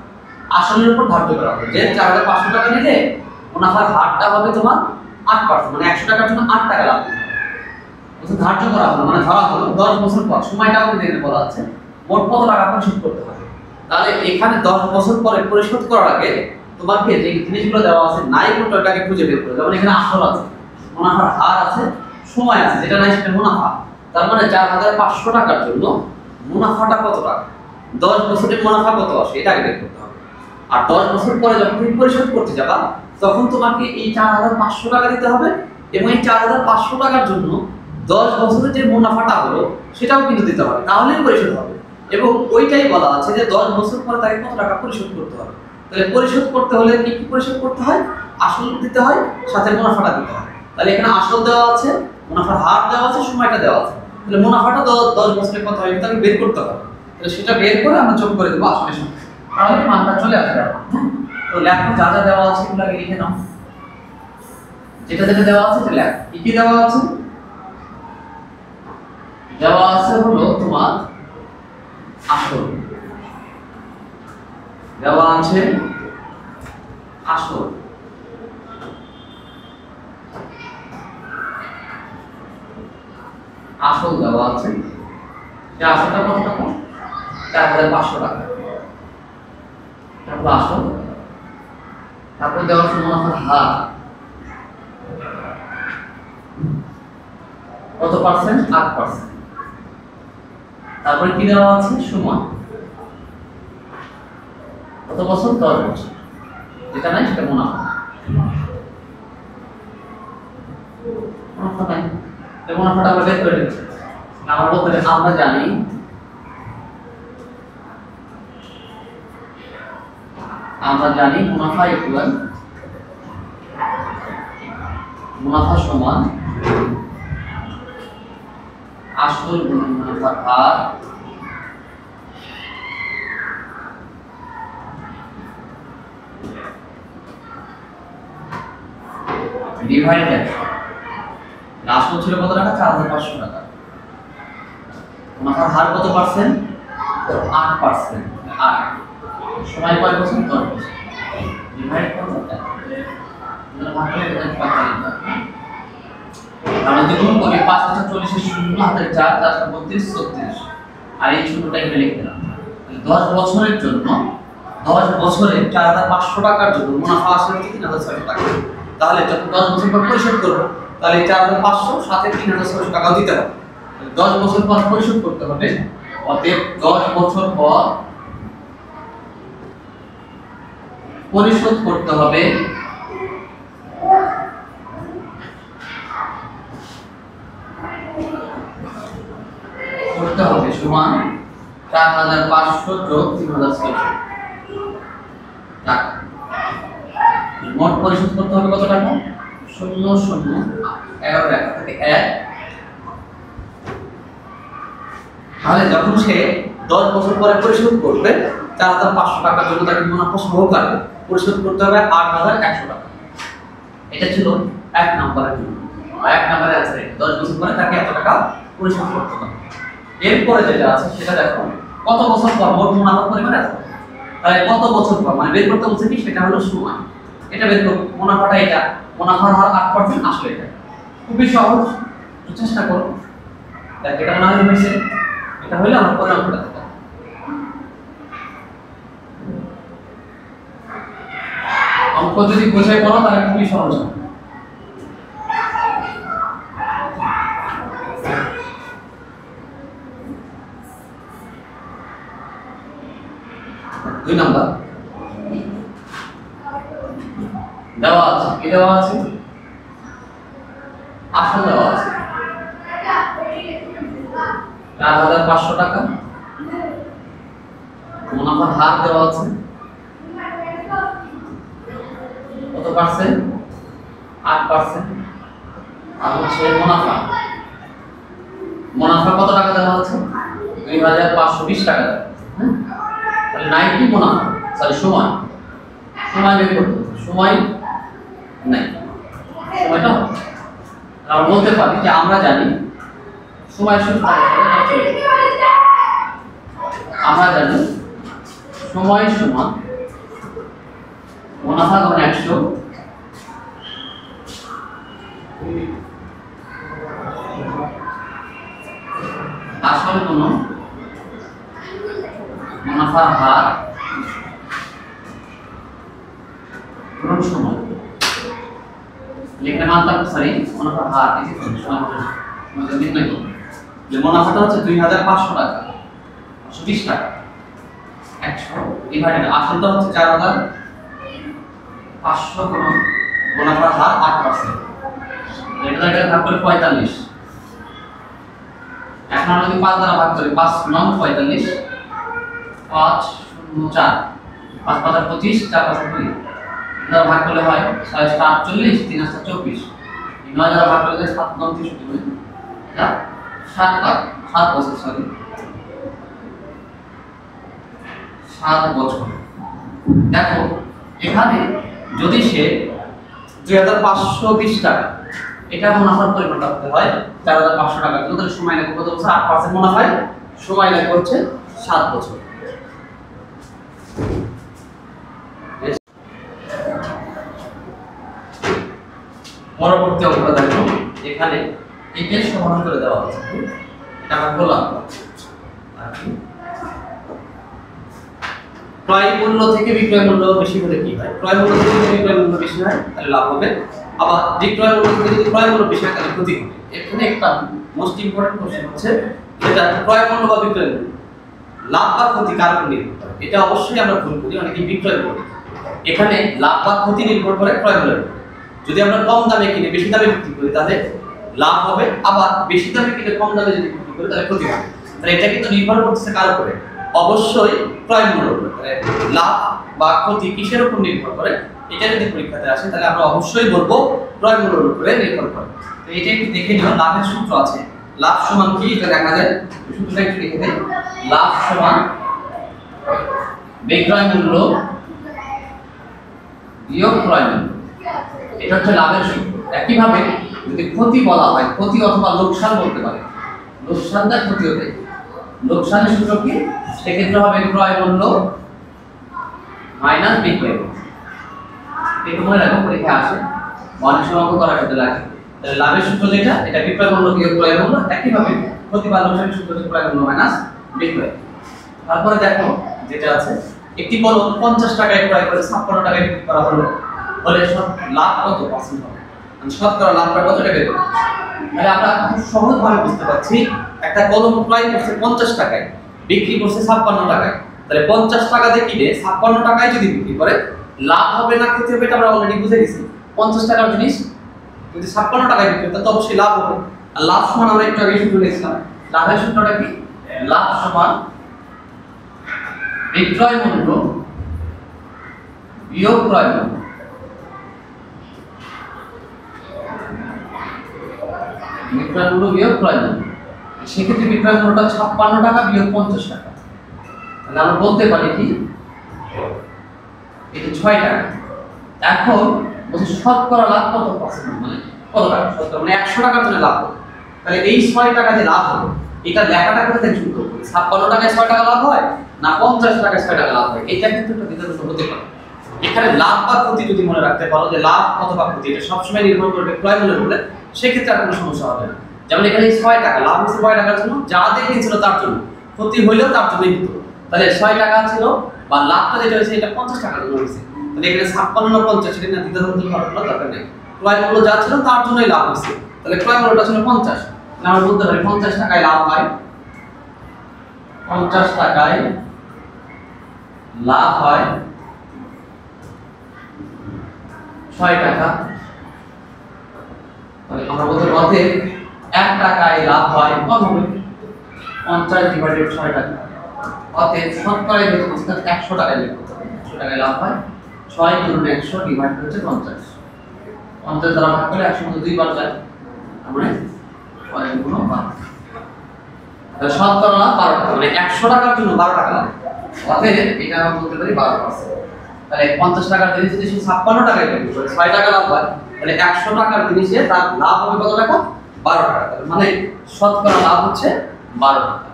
আসলের উপর ধার্য করা হবে যে 4500 টাকা নিলে মুনাফার হারটা হবে তোমার 8%, মানে 100 টাকার জন্য 8 টাকা লাভ হবে। বুঝতে ধার্য করা হলো, মানে ধরা হলো 10 বছর পর, সময়টাও দেখে বলা আছে মোট কত টাকা পরিশোধ করতে হবে। তাহলে এখানে 10 বছর পরে পরিশোধ করার আগে তোমাকে যে জিনিসগুলো দেওয়া আছে নাই কোনটাকে খুঁজে বের করে, যেমন এখানে আসল আছে, মুনাফার হার আছে, সময় আছে, যেটা নাই সেটা মুনাফা। তার মানে 4500 টাকার জন্য মুনাফাটা কত টাকা, 10 বছরের মুনাফা কত আসে এটা আগে বের করতে হবে। আর 10 বছর পরে যখন তুমি পরিশোধ করতে যাবা তখন তোমাকে এই 4500 টাকা দিতে হবে, এবং এই 4500 টাকার জন্য 10 বছরের যে মুনাফাটা হলো সেটাও কিন্তু দিতে হবে, তাহলেই পরিশোধ হবে। এবং ওইটাই বলা আছে যে 10 বছর পরে তাকে কত টাকা পরিশোধ করতে হবে। তাহলে পরিশোধ করতে হলে কি কি পরিশোধ করতে হয়? আসল দিতে হয়, সাথে মুনাফাটা দিতে হয়। তাহলে এখানে আসল দেওয়া আছে, মুনাফার হার দেওয়া আছে, সময়টা দেওয়া আছে। তাহলে মুনাফাটা 10 বছরে কত হয় তাকে বের করতে হবে। তাহলে সেটা বের করে আমরা যোগ করে দেবো আসলে সময়, তাহলে মানটা চলে আসবে। তো লেখো যা যা দেওয়া আছে এগুলো আগে লিখে নাও, যেটা যেটা দেওয়া আছে সেটা লেখো। কি কি দেওয়া আছে? দেওয়া আছে হলো তোমার আসল, দেওয়া আছে আসল, আসল দেওয়া আছে। যে আসলটা কত টাকা? 4500 টাকা। তারপর আসল, তারপর দেওয়া আছে মুনাফার হার কত পার্সেন্ট? 8%। তারপরে কি দেওয়া আছে? সময় কত বছর? 10 বছর, যেটা নাই সেটা মুনাফা। মুনাফা নাই, মুনাফাটা আমরা বের করে নিচ্ছি। আমরা বলতে আমরা জানি মুনাফা ইকুয়াল মুনাফা সমান আসল গুণন মুনাফার হার ডিভাইডেড 100। আসল ছিল কত টাকা? 4500 টাকা। মুনাফার হার কত পার্সেন্ট? 8%। আর সময় কয় বছর? 10 বছর। ডিভাইড কত? আমরা দেখুন করি 5040 এর শূন্য হাতের 4 4 32 36, আর এই শূন্যটা এখানে লিখে দিলাম। 10 বছরের জন্য 10 বছরে 4500 টাকার জন্য মুনাফা আসলে 3600 টাকা। তাহলে যখন 10 বছর পর পরিশোধ করব তাহলে 4500 সাথে 3600 টাকা দিতে হবে। 10 বছর পর পরিশোধ করতে হবে, অতএব 10 বছর পর পরিশোধ করতে হবে সমান 4500 যোগ 3600 টাকা। মোট পরিশোধ করতে হবে কত টাকা? 00 11 টাকা থেকে 1। তাহলে যখন সে 10 বছর পরে পরিশোধ করবে 4500 টাকার জন্য তাকে মুনাফা সহকারে পরিশোধ করতে হবে 8100 টাকা। এটা ছিল 1 নম্বরের জন্য। এক নম্বরে আছে 10 বছর পরে তাকে এত টাকা পরিশোধ করতে হবে। এরপরে যেটা আছে সেটা দেখো কত বছর পর মোট মুনাফার পরিমাণ এত, তাহলে কত বছর পর মানে বের করতে বলছে কি সেটা হলো সময়। এটা বের করব, মুনাফাটা এটা, মুনাফার হার 8% আসলে এটা খুবই সহজ, চেষ্টা করো। দেখ এটা মনে হয় হয়েছে, এটা হইলে আমার পরিমাণটা দেবো। অঙ্ক যদি বোঝাই করো তাহলে খুবই সহজ হবে। দুই নাম্বার দেওয়া আছে, কি দেওয়া আছে? আসল দেওয়া আছে 4,500 টাকা, মুনাফার হার দেওয়া আছে কত পার্সেন্ট? 8%। আর হচ্ছে মুনাফা, মুনাফা কত টাকা দেওয়া আছে? 2,520 টাকা দেওয়া আছে। তাহলে 90 মুনাফা, সরি সময়, সময় বের করতে হবে, সময় নাই, সময়টা আমরা বলতে পারি যে আমরা জানি সময় সূত্র, আমরা জানি সময় সমান মুনাফা গুণ 100 আসল গুণ মুনাফার হার গুণ সময়। এখানে মানতাম সরি মুনাফার হার এই যে সময় নির্ণয় করব, যে মুনাফাটা হচ্ছে 2,500 টাকা, 120 টাকা 100 ডিভাইডেড আসলটা হচ্ছে 4,500 গুণ মুনাফার হার 8%, এটা ভাগ করে 45। এখন আমরা যদি 5 দ্বারা ভাগ করি 5 9 45, 5 0 4 5 5 25 4 5 20 দ্বারা ভাগ করলে হয় 6 7 48 3 8 24, 9 দ্বারা ভাগ করলে 7 9 63 না 7 বছর সরি 7 বছর। দেখো এখানে যদি সে 2,520 টাকা এটা মুনাফার পরিমাণটা হতে হয় 4,500 টাকা, তাহলে সময় লাগবে কত বছর? 8% মুনাফায় সময় লাগবে হচ্ছে 7 বছর। পরবর্তী অঙ্কটা দেখো, এখানে একে সমান করে দেওয়া আছে, এটা আমরা বললাম ক্রয় মূল্য থেকে বিক্রয় মূল্য বেশি হলে কি হয়? ক্রয় মূল্য থেকে যদি বিক্রয় মূল্য বেশি হয় তাহলে লাভ হবে, আবার বিক্রয় মূল্য থেকে যদি ক্রয় মূল্য বেশি হয় তাহলে ক্ষতি হবে। এখানে একটা মোস্ট ইম্পর্টেন্ট কোশ্চেন হচ্ছে যেটা ক্রয় মূল্য বা বিক্রয় মূল্য লাভ বা ক্ষতি কার উপর নির্ভর করে? এটা অবশ্যই আমরা ভুল করি, অনেকে বিক্রয় করি। এখানে লাভ বা ক্ষতি নির্ভর করে ক্রয় মূল্যের উপর। যদি আমরা কম দামে কিনে বেশি দামে বিক্রি করি তাহলে লাভ হবে, আবার বেশি দামে কিনে কম দামে যদি বিক্রি করি তাহলে ক্ষতি হবে। তাহলে এটা কিন্তু নির্ভর করছে কার উপরে? অবশ্যই ক্রয় মূল্যের উপর। লাভ বা ক্ষতি কিসের উপর নির্ভর করে? এটা যদি পরীক্ষাতে আসে তাহলে আমরা অবশ্যই বলবো ক্রয় মূল্যের উপরে নির্ভর করে। তো এটা একটু দেখে নিও, লাভের সূত্র আছে, লাভ সমান কি এটা দেখা যায়, সূত্রটা একটু লিখে দেই। লাভ সমান বিক্রয় মূল্য বিয়োগ ক্রয় মূল্য, এটা হচ্ছে লাভের সূত্র। একইভাবে যদি ক্ষতি বলা হয়, ক্ষতি অথবা লোকসান বলতে পারে, লোকসানটা ক্ষতি হতে, লোকসানের সূত্র কি? সেক্ষেত্রে হবে ক্রয় মূল্য মাইনাস বিক্রয় মূল্য। এটা মনে রাখো পরীক্ষায় আসে, অনেক সময় অঙ্ক করার ক্ষেত্রে লাগে। তাহলে লাভের সূত্র যেটা, এটা বিক্রয় মূল্য বিয়োগ ক্রয় মূল্য। একইভাবে ক্ষতি বা লোকসানের সূত্র হচ্ছে ক্রয় মূল্য মাইনাস বিক্রয়। তারপরে দেখো যেটা আছে, একটি পণ্য 50 টাকায় ক্রয় করে 56 টাকায় বিক্রি করা হলো, বলে লাভ কত পার্সেন্ট হবে? শতকরা লাভটা কত টাকা হবে? মানে আমরা খুব সহজভাবে বুঝতে পারছি, একটা কলম ক্রয় করছে 50 টাকায়, বিক্রি করছে 56 টাকায়, তাহলে 50 টাকা দিয়ে কিনে 56 টাকায় যদি বিক্রি করে লাভ হবে না ক্ষতি হবে এটা আমরা অলরেডি বুঝে গেছি। 50 টাকার জিনিস যদি 56 টাকায় বিক্রি করে তো অবশ্যই লাভ হবে। আর লাভ সমান আমরা একটু আগে সূত্র লিখছিলাম, লাভের সূত্রটা কি? লাভ সমান বিক্রয় মূল্য বিয়োগ ক্রয় মূল্য। বিক্রয় মূল্য বিয়োগ ক্রয় মূল্য, সেক্ষেত্রে বিক্রয় মূল্যটা 56 টাকা বিয়োগ 50 টাকা, তাহলে আমরা বলতে পারি কি এটা 6 টাকা। এখন বলছি শতকরা লাভ কত পার্সেন্ট, মানে কত টাকা? 70, মানে 100 টাকার জন্য লাভ হলো। তাহলে এই 6 টাকা যে লাভ হলো এটা লেখাটা কোথা থেকে শুরু করব? 56 টাকায় 6 টাকা লাভ হয় না 50 টাকায় 6 টাকা লাভ হয়? এটা কিন্তু একটা বিতর্ক হতে পারে। এখানে লাভ বা ক্ষতি যদি মনে রাখতে পারো যে লাভ অথবা ক্ষতি এটা সবসময় নির্ভর করবে ক্রয় মূল্যের উপরে, সেক্ষেত্রে আর কোনো সমস্যা হবে না। যেমন এখানে 6 টাকা লাভ হচ্ছে 6 টাকার জন্য, যা দেখেছিল তার জন্য, ক্ষতি হইলেও তার জন্যই হতো। তাহলে 6 টাকা ছিল বা লাভটা যেটা হয়েছে এটা 50 টাকার জন্য হয়েছে। তাহলে এখানে 56 না 50 সেটা না দ্বিধা দ্বন্দ্ব করার কোনো দরকার নেই। ক্রয় মূল্য যা ছিল তার জন্যই লাভ হয়েছে। তাহলে ক্রয় মূল্যটা ছিল 50, তাহলে আমরা বলতে পারি 50 টাকায় লাভ হয়, 50 টাকায় লাভ হয় 6 টাকা। তাহলে আমরা বলতে পারি 1 টাকায় লাভ হয় কত হবে? 50 ডিভাইডেড 6 টাকা। অতএব শতকরায় কত হচ্ছে? 100 টাকায় লাভ করতে হবে। 100 টাকায় লাভ হয় 6 গুণ 100 ডিভাইড হচ্ছে 50। 50 দ্বারা ভাগ করলে 100 মধ্যে 2 বার যায়, আমরা 6 গুণ 12। তাহলে শতকরা লাভ 12 টাকা, মানে 100 টাকার জন্য 12 টাকা লাভ। অতএব এটা আমরা বলতে পারি 12%। তাহলে 50 টাকার জিনিস যদি সে 56 টাকায় বিক্রি করে 6 টাকা লাভ হয়, তাহলে 100 টাকার জিনিসে তার লাভ হবে কত টাকা? 12 টাকা। মানে শতকরা লাভ হচ্ছে 12 টাকা।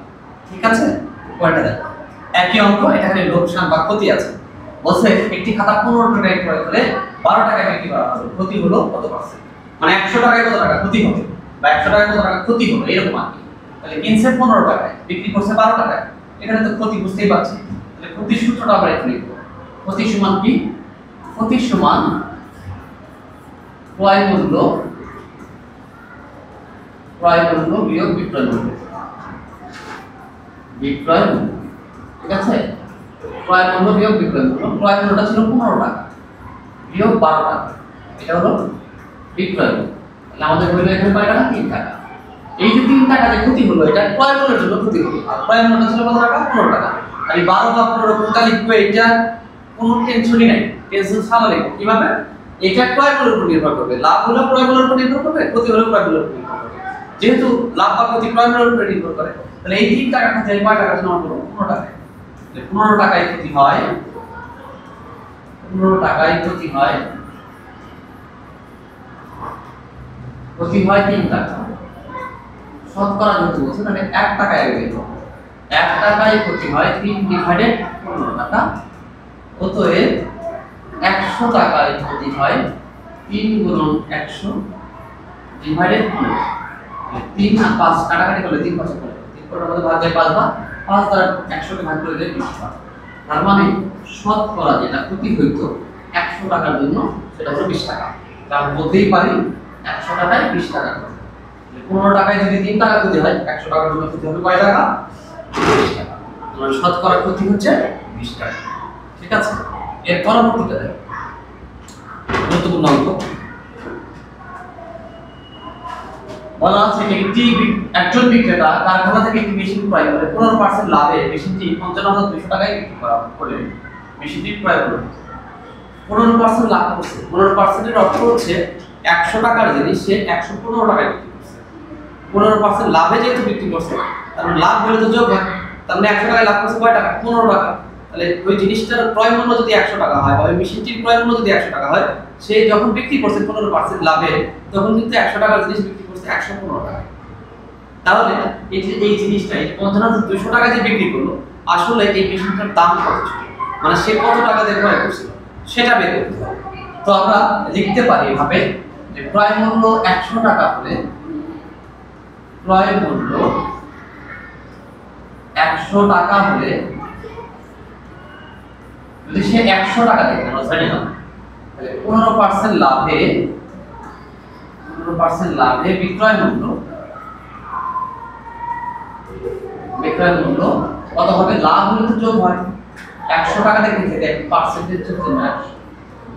ঠিক আছে? পয়েন্টটা দেখো, একই অঙ্ক, এখানে লোকসান বা ক্ষতি আছে। বলছে একটি খাতা 15 টাকায় ক্রয় করে 12 টাকায় বিক্রি করা হলো, ক্ষতি হলো কত পার্সেন্ট? মানে 100 টাকায় কত টাকা ক্ষতি হবে বা 100 টাকায় কত টাকা ক্ষতি হবে এরকম আর কি। তাহলে কিনছে 15 টাকায়, বিক্রি করছে 12 টাকায়, এখানে তো ক্ষতি বুঝতেই পারছি। তাহলে ক্ষতির সূত্রটা আমরা এখানে লিখব। ক্ষতি সমান কি? ক্ষতি সমান ক্রয় মূল্য বিয়োগ বিক্রয় মূল্য। বিক্রয় মূল্য, ঠিক আছে? ক্রয় মূল্য বিয়োগ বিক্রয় মূল্য। ক্রয় মূল্যটা ছিল 15 টাকা বিয়োগ 12 টাকা, এটা হলো বিক্রয় মূল্য। তাহলে আমাদের হলো এখানে কয় টাকা? 3 টাকা। এই যে 3 টাকা যে ক্ষতি হলো এটা ক্রয় মূল্যের জন্য ক্ষতি হলো। আর ক্রয় মূল্যটা ছিল কত টাকা? 15 টাকা। আমি 12 বা 15 কোনটা লিখবো এটা কোনো টেনশনই নাই, টেনশন ছাড়া লিখবো। কিভাবে? এটা ক্রয় মূল্যের উপর নির্ভর করবে, লাভ হলো ক্রয় মূল্যের উপর নির্ভর করবে, ক্ষতি হলো ক্রয় মূল্যের উপর নির্ভর করবে। যেহেতু লাভ বা ক্ষতি ক্রয় মূল্যের উপর নির্ভর করে, তাহলে এই 3 টাকা খাতে কয় টাকা জমা করব? 15 টাকা। 15 টাকায় ক্ষতি হয়, 15 টাকায় ক্ষতি হয় 3 টাকা। শতকরা যেহেতু বলছে তাহলে 1 টাকায় আগে বের করব। 1 টাকায় ক্ষতি হয় 3 ডিভাইডেড 15 টাকা। অতএব 100 টাকায় ক্ষতি হয় 3 গুণন 100 ডিভাইডেড 15। 3 আর 5 কাটাকাটি করলে 3 5 করে 3 করে মধ্যে ভাগ যায় 5 বার, 5 দ্বারা 100 কে ভাগ করে দিলে 20 বার। তার মানে শতকরা যেটা ক্ষতি হইতো 100 টাকার জন্য সেটা হলো 20 টাকা। তার বলতেই পারি 100 টাকায় 20 টাকা। 15 টাকায় যদি 3 টাকা ক্ষতি হয় 100 টাকার জন্য ক্ষতি হবে কয় টাকা? 20 টাকা। মানে শতকরা ক্ষতি হচ্ছে 20 টাকা। ঠিক আছে? এর পরবর্তীটা দেখো, গুরুত্বপূর্ণ অঙ্ক। বলা আছে একজন বিক্রেতা কারখানা থেকে একটি মেশিন ক্রয় করে 15% লাভে মেশিনটি 55,200 টাকায় বিক্রি করলেন। মেশিনটি ক্রয় করলেন, 15% লাভ করছে। 15% এর অর্থ হচ্ছে 100 টাকার জিনিস সে 115 টাকায় বিক্রি করছে। 15% লাভে যেহেতু বিক্রি করছে, তাহলে লাভ হলে তো যোগ হয়, তার মানে 100 টাকায় লাভ করছে কয় টাকা? 15 টাকা। তাহলে ওই জিনিসটার ক্রয় মূল্য যদি 100 টাকা হয় বা ওই মেশিনটির ক্রয় মূল্য যদি 100 টাকা হয়, সে যখন বিক্রি করছে 15% লাভে, তখন কিন্তু 100 টাকার জিনিস বিক্রি করছে 115 টাকা। তাহলে এই যে এই জিনিসটা 55,200 টাকা যে বিক্রি করলো, আসলে এই মেশিনটার দাম কত ছিল, মানে সে কত টাকা দিয়ে ক্রয় করছিল সেটা বের করতে হবে। তো আমরা লিখতে পারি এভাবে যে ক্রয় মূল্য 100 টাকা হলে ক্রয় মূল্য 100 টাকা হলে যদি সে 100 টাকা দিয়ে আমরা জানি না, তাহলে 15% লাভে বিক্রয় মূল্য কত হবে? লাভ হলে তো যোগ হয়, 100 টাকা থেকে থেকে পার্সেন্টেজ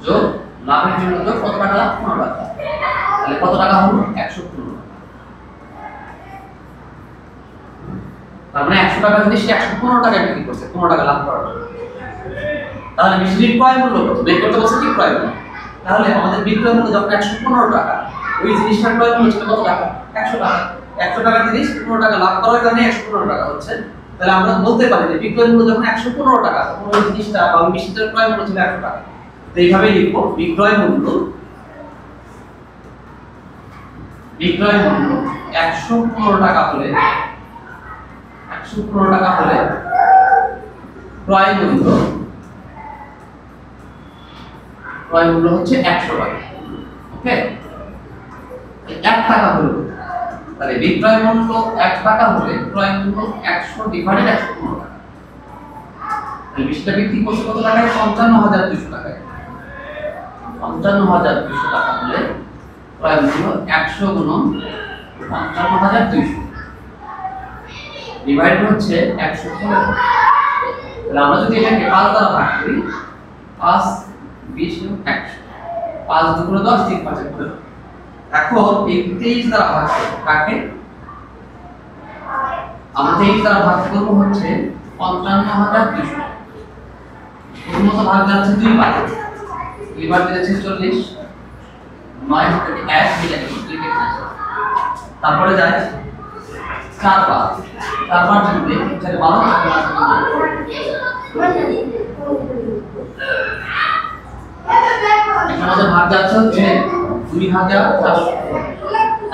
যোগ লাভের জন্য যোগ কত টাকা? লাভ 15 টাকা। তাহলে কত টাকা হলো? 115 টাকা। তার মানে 100 টাকা জিনিস 115 টাকায় বিক্রি করছে 15 টাকা লাভ করার জন্য। তাহলে মেশিনের ক্রয় মূল্য কত বের করতে বলছে? কি ক্রয় মূল্য? তাহলে আমাদের বিক্রয় মূল্য যখন 115 টাকা, ওই জিনিসটার ক্রয় মূল্য ছিল কত টাকা? 100 টাকা। 100 টাকার জিনিস 15 টাকা লাভ করার কারণে 115 টাকা হচ্ছে। তাহলে আমরা বলতে পারি যে বিক্রয় মূল্য যখন 115 টাকা, তখন ওই জিনিসটা বা ওই মেশিনটার ক্রয় মূল্য ছিল 100 টাকা। তো এইভাবে লিখবো বিক্রয় মূল্য বিক্রয় মূল্য 115 টাকা হলে ক্রয় মূল্য হচ্ছে 100 টাকা। ওকে, 1 টাকা হলো, তাহলে বিক্রয় মূল্য 1 টাকা হলে ক্রয় মূল্য 100 ডিভাইডেড 115 টাকা। তাহলে বিষয়টা বিক্রি করছে কত টাকায়? 55200 টাকায়। 55200 টাকা হলে ক্রয় মূল্য 100 গুণন 55200 ডিভাইড হচ্ছে 115। তাহলে আমরা যদি এটাকে 5 দ্বারা ভাগ করি, 5 20 100, 5 দুগুণে 10, 3 5 করে। এখন এই 23 দ্বারা ভাগ করব কাকে? আমরা 23 দ্বারা ভাগ করব হচ্ছে 55200। প্রথমত ভাগ যাচ্ছে 2 বার, 2 বার দিলে 46, 9 থেকে 1 মিলে লিখে দিচ্ছি। তারপরে যায় 4 বার, 4 বার দিলে 12 এখানে ভাগ যাচ্ছে হচ্ছে 2400।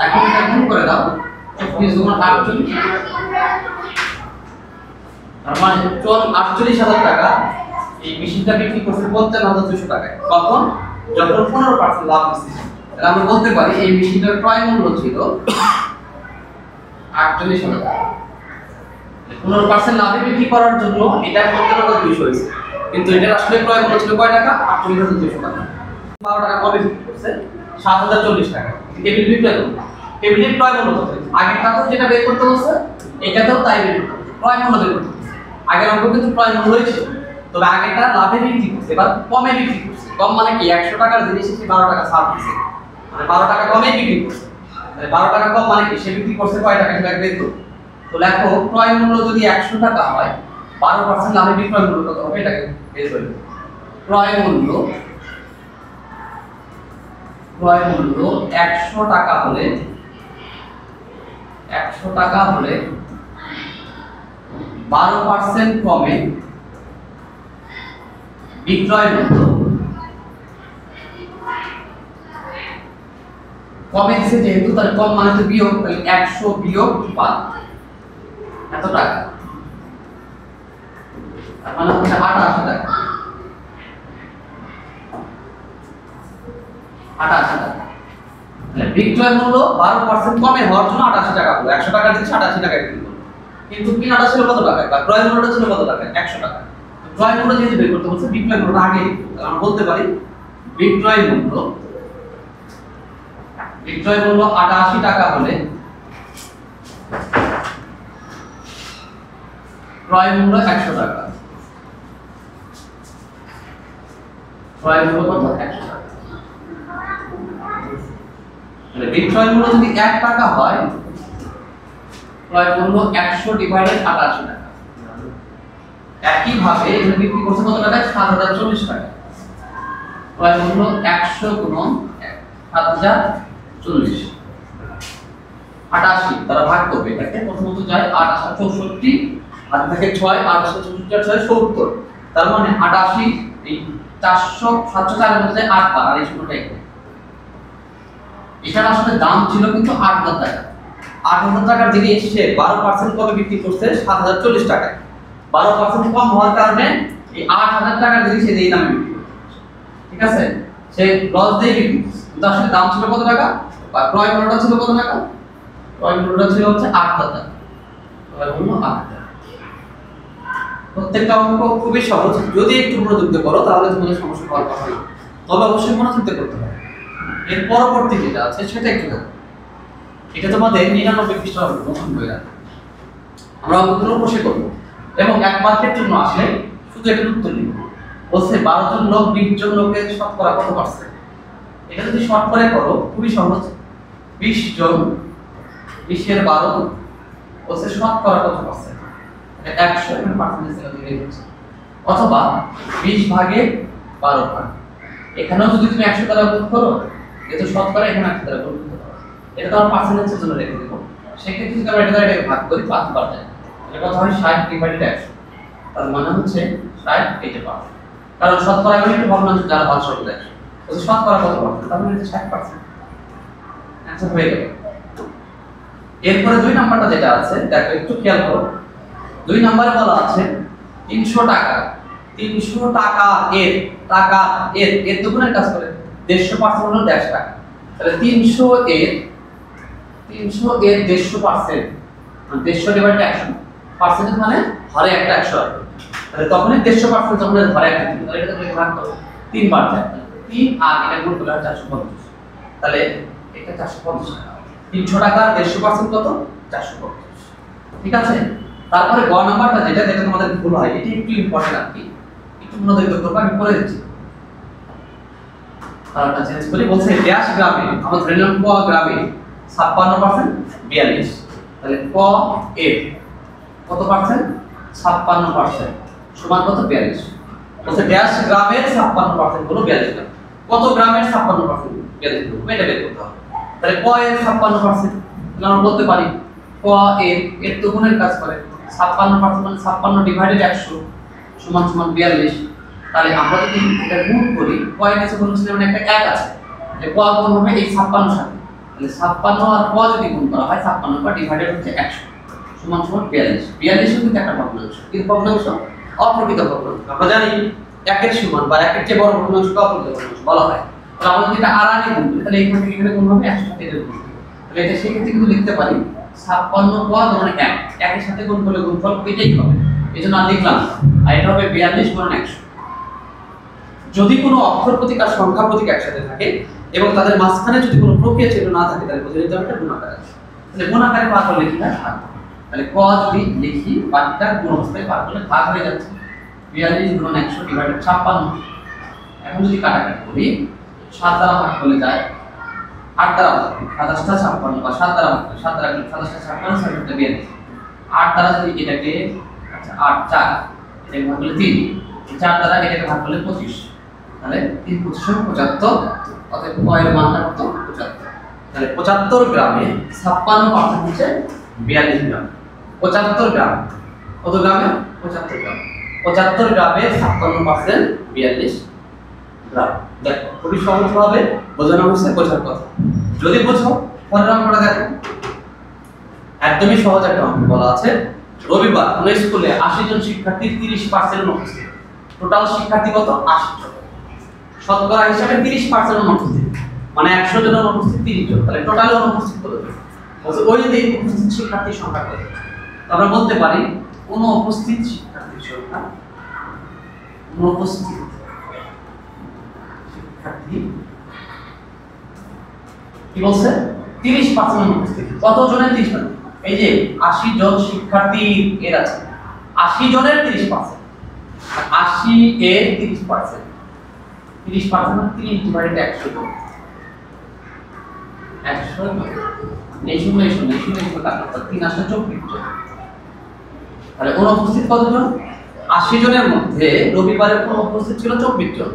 এখন এটা গুণ করে দাও, 24 গুণ 48, তার মানে 48000 টাকা এই মেশিনটা বিক্রি করছে 55200 টাকায়। কখন? যখন 15% লাভ হচ্ছে। তাহলে আমরা বলতে পারি এই মেশিনটার ক্রয় মূল্য ছিল 48000 টাকা। 15% লাভে বিক্রি করার জন্য এটা 15200 হয়েছে, কিন্তু এটার আসলে ক্রয় মূল্য ছিল কয় টাকা? 48200 টাকা। 12 টাকা কমে বিক্রি করছে 7040 টাকা। টেবিল বিক্রয় করব, টেবিলের ক্রয় মূল্য কত? আগেরটাতেও যেটা বের করতে বলছে এটাতেও তাই বের করতে হবে, ক্রয় মূল্য বের করতে হবে। আগের অঙ্ক কিন্তু ক্রয় মূল্য হয়েছে, তবে আগেরটা লাভে বিক্রি করছে, এবার কমে বিক্রি করছে। কম মানে কি? 100 টাকার জিনিস সে 12 টাকা ছাড় দিছে, মানে 12 টাকা কমে বিক্রি করছে। তাহলে 12 টাকা কম মানে কি? সে বিক্রি করছে কয় টাকা? সেটা বের করো। তো লেখো ক্রয় মূল্য যদি 100 টাকা হয়, 12% লাভে বিক্রয় মূল্য কত হবে? এটাকে বের করে দেব। ক্রয় মূল্য 100 টাকা হলে 12% কমে বিক্রয় মূল্য কমে দিছে যেহেতু, তাহলে কম মানে তো বিয়োগ, তাহলে 100 বিয়োগ 5 এত টাকা, তার মানে হচ্ছে 88 টাকা। 88 টাকা। তাহলে বিক্রয় মূল্য 12% কমে হওয়ার জন্য 88 টাকা হলো। 100 টাকা দিচ্ছে 88 টাকায় বিক্রি করলো, কিন্তু কিনাটা ছিল কত টাকায়? বা ক্রয় মূল্যটা ছিল কত টাকায়? 100 টাকা। তো ক্রয় মূল্য যেহেতু বের করতে বলছে, বিক্রয় মূল্যটা আগে লিখব। তাহলে আমরা বলতে পারি বিক্রয় মূল্য 88 টাকা হলে ক্রয় মূল্য 100 টাকা। ক্রয় মূল্য কত? 100 টাকা। তাহলে বিক্রয় মূল্য যদি 1 টাকা হয়, ক্রয় মূল্য 100 ডিভাইডেড 88 টাকা। একই ভাবে এখানে বিক্রি করছে কত টাকায়? 7040 টাকা। ক্রয় মূল্য 100 গুণন 7040, 88 তারা ভাগ করবে এটাকে। প্রথমত যায় 8 8 64, আর থেকে 6 8 64 আর 6 70, তার মানে 88 এই 400 704 এর মধ্যে 8 বার, আর এই শূন্যটা এখানে। এটার আসলে দাম ছিল কিন্তু 8000 টাকা। 8000 টাকার জিনিস সে 12% কমে বিক্রি করছে 7040 টাকায়। 12% কম হওয়ার কারণে এই 8000 টাকার জিনিস এই দামে বিক্রি করছে। ঠিক আছে, সে লস দিয়ে বিক্রি করছে, কিন্তু আসলে দাম ছিল কত টাকা? বা ক্রয় মূল্যটা ছিল কত টাকা? ক্রয় মূল্যটা ছিল হচ্ছে 8000 টাকা। ক্রয় মূল্য 8000। প্রত্যেকটা অঙ্ক খুবই সহজ, যদি একটু মনোযোগ দিয়ে করো তাহলে তোমাদের সমস্যা হওয়ার কথা না। তবে অবশ্যই মনোযোগ দিয়ে করতে হবে। এর পরবর্তী যেটা আছে সেটা একটু দেখো। এটা তোমাদের 99 পৃষ্ঠা হবে প্রথম বইয়ে। আমরা অঙ্কগুলো বসে করব এবং এক মার্কের জন্য আসলে শুধু এটার উত্তর লিখব। বলছে 12 জন লোক 20 জন লোকের শতকরা কত পার্সেন্ট? এটা যদি শর্ট করে করো খুবই সহজ। 20 জন 20 এর 12 বলছে শতকরা কত পার্সেন্ট? এটা 100 এর পার্সেন্টেজ দিয়ে দিচ্ছি, অথবা 20 ভাগে 12 ভাগ। এখানেও যদি তুমি 100 দ্বারা গুণ করো, যেহেতু শতকরা এখানে 100 দ্বারা গুণ করতে হবে, এটা তো আমরা পার্সেন্টেজের জন্য রেখে দেব। সেক্ষেত্রে যদি আমরা এটা দ্বারা এটাকে ভাগ করি 5 বার যায়, এটা কত হয়? 60 ডিভাইডেড 100, তার মানে হচ্ছে 60 এটা পাবো। কারণ শতকরা মানে একটু ভগ্নাংশ যারা ভাগ শব্দ আছে, তো শতকরা কত পার্সেন্ট? তার মানে 60%। অ্যানসার হয়ে গেল। এরপরে 2 নাম্বারটা যেটা আছে দেখো একটু খেয়াল করো। 2 নম্বরে বলা আছে 300 টাকা। 300 টাকা এর দুগুণের কাজ করে 150% হলো 1.5 টাকা। তাহলে 300 এর 150% মানে 150 ডিভাইডেড 100 পার্সেন্ট মানে হরে একটা 100 আসবে। তাহলে তখনই 150% যখন হরে একটা দিবে তাহলে এটা তুমি ভাগ করো 3 বার যায় 3 আর এটা গুণ করলে 450। তাহলে এটা 450 টাকা। 300 টাকা 150% কত 450। ঠিক আছে। তারপরে গ নাম্বারটা যেটা তোমাদের ভুল হয় এটা একটু ইম্পর্টেন্ট আর কি, একটু মনোযোগ করবে, আমি বলে দিচ্ছি। তারটা চেঞ্জ করি, বলছে ড্যাশ গ্রামে, আমরা ধরে নিলাম ক গ্রামে 56% 42। তাহলে ক এর কত পার্সেন্ট 56% সমান কত 42। বলছে ড্যাশ গ্রামের 56% হলো 42 গ্রাম। কত গ্রামের 56% 42 গ্রাম এটা বের করতে হবে। তাহলে ক এর 56% তাহলে আমরা বলতে পারি ক এর তো গুণের কাজ করে 56% মানে 56 ডিভাইডেড 100 সমান 42। তাহলে আমরা যদি এটা গুণ করি ক এর কাছে গুণ করলে মানে একটা 1 আছে, যে ক গুণ হবে এই 56 সাথে। তাহলে 56 আর ক যদি গুণ করা হয় 56 ক ডিভাইডেড হচ্ছে 100 সমান 42। 42 কিন্তু একটা ভগ্নাংশ, কিন্তু ভগ্নাংশ অপ্রকৃত ভগ্নাংশ। আমরা জানি 1 এর সমান বা 1 এর চেয়ে বড় ভগ্নাংশকে অপ্রকৃত ভগ্নাংশ বলা হয়। তাহলে আমরা যদি এটা আর আগে গুণ করি তাহলে এখান থেকে এখানে গুণ হবে 100 সাথে গুণ হবে। তাহলে এটা সেক্ষেত্রে কিন্তু লিখতে পারি 56 ক মানে 1 এর সাথে গুণ করলে গুণফল এটাই হবে, এজন্য আর লিখলাম। আর এটা হবে 42 গুণন 100। যদি কোনো অক্ষর প্রতীক আর সংখ্যা প্রতীক একসাথে থাকে এবং তাদের মাঝখানে যদি কোনো প্রক্রিয়া চিহ্ন না থাকে তাহলে বুঝে নিতে হবে এটা গুণাকার আছে। তাহলে গুণাকারে ভাগ করলে কি হয় ভাগ। তাহলে ক যদি লিখি বাকিটা গুণ অবস্থায় ভাগ করলে ভাগ হয়ে যাচ্ছে 42 গুণন 100 ডিভাইডেড 56। এখন যদি কাটাকাটি করি 7 দ্বারা ভাগ করলে যায় 8 দ্বারা ভাগ করি 27টা 56 বা 7 দ্বারা ভাগ করি 7 দ্বারা 27টা 56 7টা 42। 8 দ্বারা যদি এটাকে আচ্ছা 8 4 এটাকে ভাগ করলে 3, 4 দ্বারা এটাকে ভাগ করলে 25। তাহলে 3 25 75। অতএব ক এর মানটা কত 75। তাহলে 75 গ্রামে 56% হচ্ছে 42 গ্রাম। 75 গ্রাম কত গ্রামে 75 গ্রাম। 75 গ্রামে 56% 42 গ্রাম। দেখো খুবই সহজভাবে বোঝানো হচ্ছে, বোঝার কথা। যদি বোঝো পরের অঙ্কটা দেখো, একদমই সহজ একটা অঙ্ক বলা আছে রবিবার কোন স্কুলে 80 জন শিক্ষার্থীর 30% অনুপস্থিত। টোটাল শিক্ষার্থী কত 80 জন, শতকরা হিসাবে 30% অনুপস্থিত মানে 100 জন অনুপস্থিত 30 জন। তাহলে টোটাল অনুপস্থিত কত জন? বলছে ওই যে উপস্থিত শিক্ষার্থীর সংখ্যা কত। আমরা বলতে পারি অনুপস্থিত শিক্ষার্থীর সংখ্যা, অনুপস্থিত শিক্ষার্থী কি বলছে 30% অনুপস্থিত। কত জনের 30%? এই যে 80 জন শিক্ষার্থী এর আছে 80 জনের 30%, 80 এর 30%, 30% মানে 30 ডিভাইডেড 100 জন 100 এই শূন্য কাটা 3 আসলে 24 জন। তাহলে অনুপস্থিত কতজন 80 জনের মধ্যে রবিবারে অনুপস্থিত ছিল 24 জন।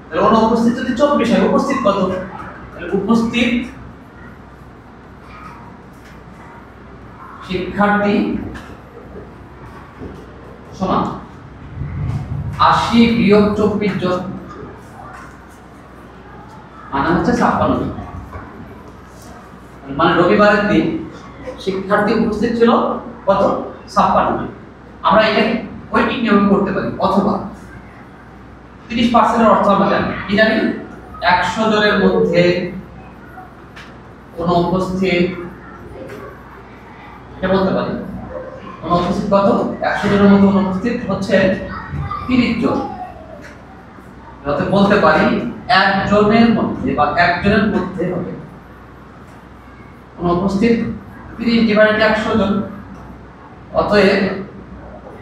তাহলে অনুপস্থিত যদি 24 হয় উপস্থিত কত? তাহলে উপস্থিত শিক্ষার্থী সমান 80 বিয়োগ 24 জন মানে হচ্ছে 56 জন। মানে রবিবারের দিন শিক্ষার্থী উপস্থিত ছিল কত 56 জন। আমরা এটাকে ওইটি নিয়ম করতে পারি, অথবা 30% এর অর্থ আমরা জানি কি জানি 100 জনের মধ্যে কোন উপস্থিত এটা বলতে পারি অনুপস্থিত কত 100 জনের মধ্যে অনুপস্থিত হচ্ছে 30 জন। তাহলে বলতে পারি একজনের মধ্যে বা একজনের মধ্যে হবে অনুপস্থিত 30 ডিভাইডেড 100 জন। অতএব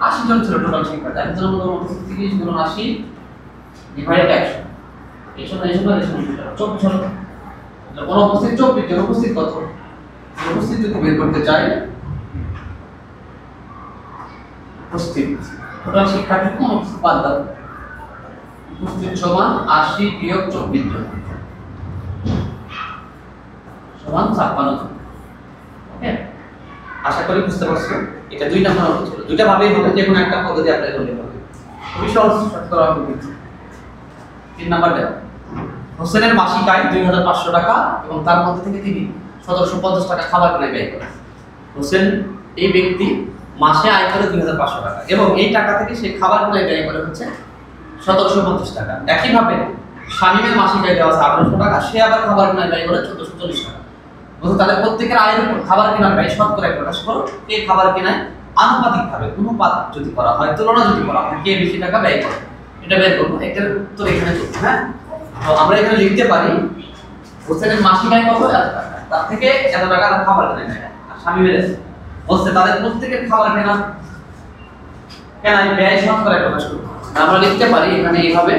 80 জন ছিল টোটাল শিক্ষার্থী, একজনের মধ্যে অনুপস্থিত 30 গুণ 80 ডিভাইডেড 100 এই জন্য 24 জন। অনুপস্থিত 24 জন, উপস্থিত কত? উপস্থিত যদি বের করতে চাই উপস্থিত টোটাল শিক্ষার্থী কোন উপস্থিত বাদ দাও, উপস্থিত সমান 80 বিয়োগ 24 জন সমান 56 জন। ওকে, আশা করি বুঝতে পারছো। এটা 2 নম্বর অঙ্ক ছিল। দুইটা ভাবেই হবে, যে কোনো একটা পদ্ধতি অ্যাপ্লাই করলে হবে। খুবই সহজ শতকরা অঙ্ক কিন্তু। 3 নাম্বার দেখো, হোসেনের মাসিক আয় 2500 টাকা এবং তার মধ্যে থেকে তিনি 1750 টাকা খাবার কিনে ব্যয় করেন। হোসেন এই ব্যক্তি মাসে আয় করে 2500 টাকা এবং এই টাকা থেকে সে খাবার কিনে ব্যয় করে হচ্ছে 1750 টাকা। একইভাবে শামীমের মাসিক আয় দেওয়া আছে 1800 টাকা, সে আবার খাবার কিনে ব্যয় করে 1440 টাকা। বুঝছো? তাহলে প্রত্যেকের আয়ের উপর খাবার কেনার ব্যয় শতকরা প্রকাশ করো। এই খাবার কেনায় আনুপাতিকভাবে অনুপাত যদি করা হয়, তুলনা যদি করা হয়, কে বেশি টাকা ব্যয় করে, এটা বের করবো। এটার উত্তর এখানে চলছে। হ্যাঁ, তো আমরা এখানে লিখতে পারি হোসেনের মাসিক আয় কত, এত টাকা, তার থেকে এত টাকা খাবার কেনা নেয়। আর শামীমের বলছে তাদের প্রত্যেকের খাবার কেনায় ব্যয় শতকরা প্রকাশ করবো। আমরা লিখতে পারি এখানে এইভাবে,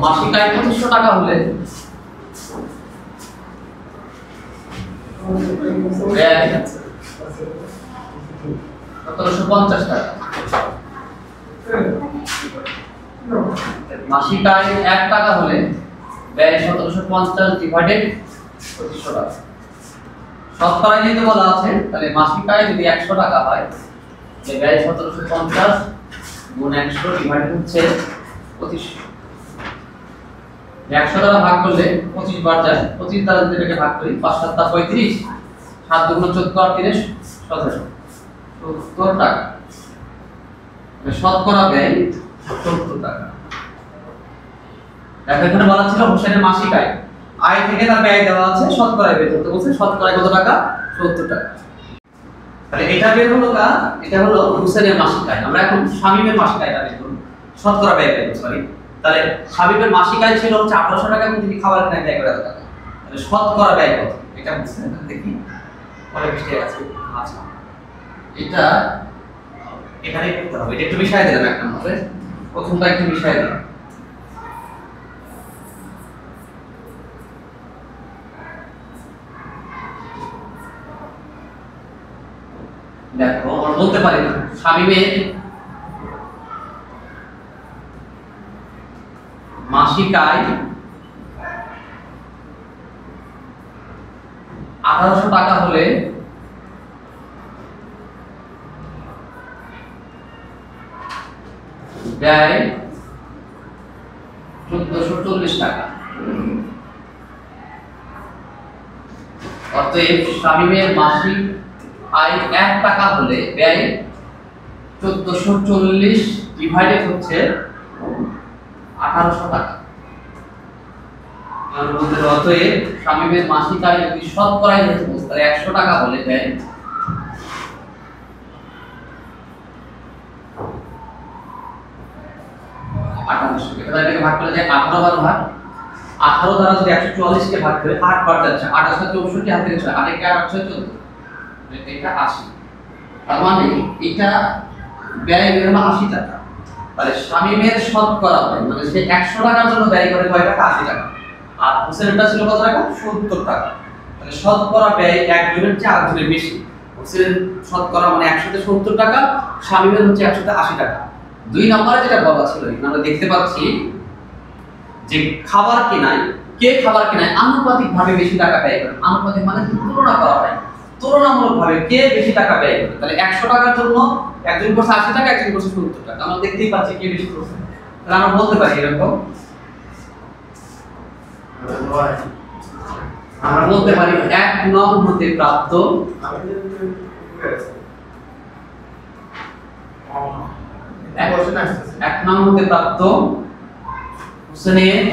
মাসিক আয় 2500 টাকা হলে ব্যয় 1750 টাকা। মাসিক আয় 1 টাকা হলে ব্যয় 1750 ডিভাইডেড 2500 টাকা। শতকরা যেহেতু বলা আছে, তাহলে মাসিক আয় যদি 100 টাকা হয়, যে ব্যয় 1750 গুণ 100 ডিভাইডেড হচ্ছে 2500। 100 দ্বারা ভাগ করলে 25 বার যায়, 25 দ্বারা যদি এটাকে ভাগ করি 5 7 35, 7 2 14 আর 3 17, 70 টাকা। শতকরা ব্যয় 70 টাকা। দেখো এখানে বলা ছিল হোসেনের মাসিক আয়, আয় থেকে তার ব্যয় দেওয়া আছে, শতকরা বের করতে বলছে। শতকরা কত টাকা? 70 টাকা। তাহলে এটা বের হলো এটা হলো হোসেনের মাসিক আয়। আমরা এখন শামীমের মাসিক আয়টা বের করব, শতকরা ব্যয় বের করতে পারি। তাহলে শামীমের মাসিক আয় ছিল হচ্ছে 1800 টাকা, এবং তিনি খাবার কিনে ব্যয় করে টাকা। তাহলে শতকরা ব্যয় কত এটা বুঝতে দেখি পরে বৃষ্টি আছে। আচ্ছা, এটা এখানে করতে হবে। এটা একটু মিশাই দিলাম এক নম্বরে, প্রথমটা একটু মিশাই দিলাম। দেখো আমরা বলতে পারি না শামীমের মাসিক আয় 1800 টাকা হলে ব্যয় 1440 টাকা। অতএব শামীমের মাসিক আয় 1 টাকা হলে ব্যয় 1440 ডিভাইডেড হচ্ছে 1800 টাকা। অতএব শামীমের মাসিক আয় যদি শতকরাই হতো তাহলে 100 টাকা হলে ব্যয় 1800। এটাকে ভাগ করলে যায় 18 বার ভাগ, 18 দ্বারা যদি 144 কে ভাগ করে 8 বার যাচ্ছে, 8 আর 64 হাত থেকে 6, আর এটা 8 6 14, এটা 80। তার মানে এটা ব্যয় বের হলো 80 টাকা। তাহলে শামীমের শতকরা ব্যয় মানে সে 100 টাকার জন্য ব্যয় করে কয় টাকা? 80 টাকা। আর হোসেনেরটা ছিল কত টাকা? 70 টাকা। তাহলে শতকরা ব্যয় একজনের চেয়ে আরেকজনের বেশি। হোসেনের শতকরা মানে 100 তে 70 টাকা, শামীমের হচ্ছে 100 তে 80 টাকা। দুই নম্বরে যেটা বলা ছিল আমরা দেখতে পাচ্ছি যে খাবার কেনায়, কে খাবার কেনায় আনুপাতিকভাবে বেশি টাকা ব্যয় করে। আনুপাতিক মানে তুলনা করা হয়, তুলনামূলকভাবে কে বেশি টাকা ব্যয় করে। তাহলে 100 টাকার জন্য একজন করছে 80 টাকা, একজন করছে 70 টাকা। আমরা দেখতেই পাচ্ছি কে বেশি করছে। তাহলে আমরা বলতে পারি এরকম, আমরা বলতে পারি 1 নং হতে প্রাপ্ত 1 নং হতে প্রাপ্ত হোসেনের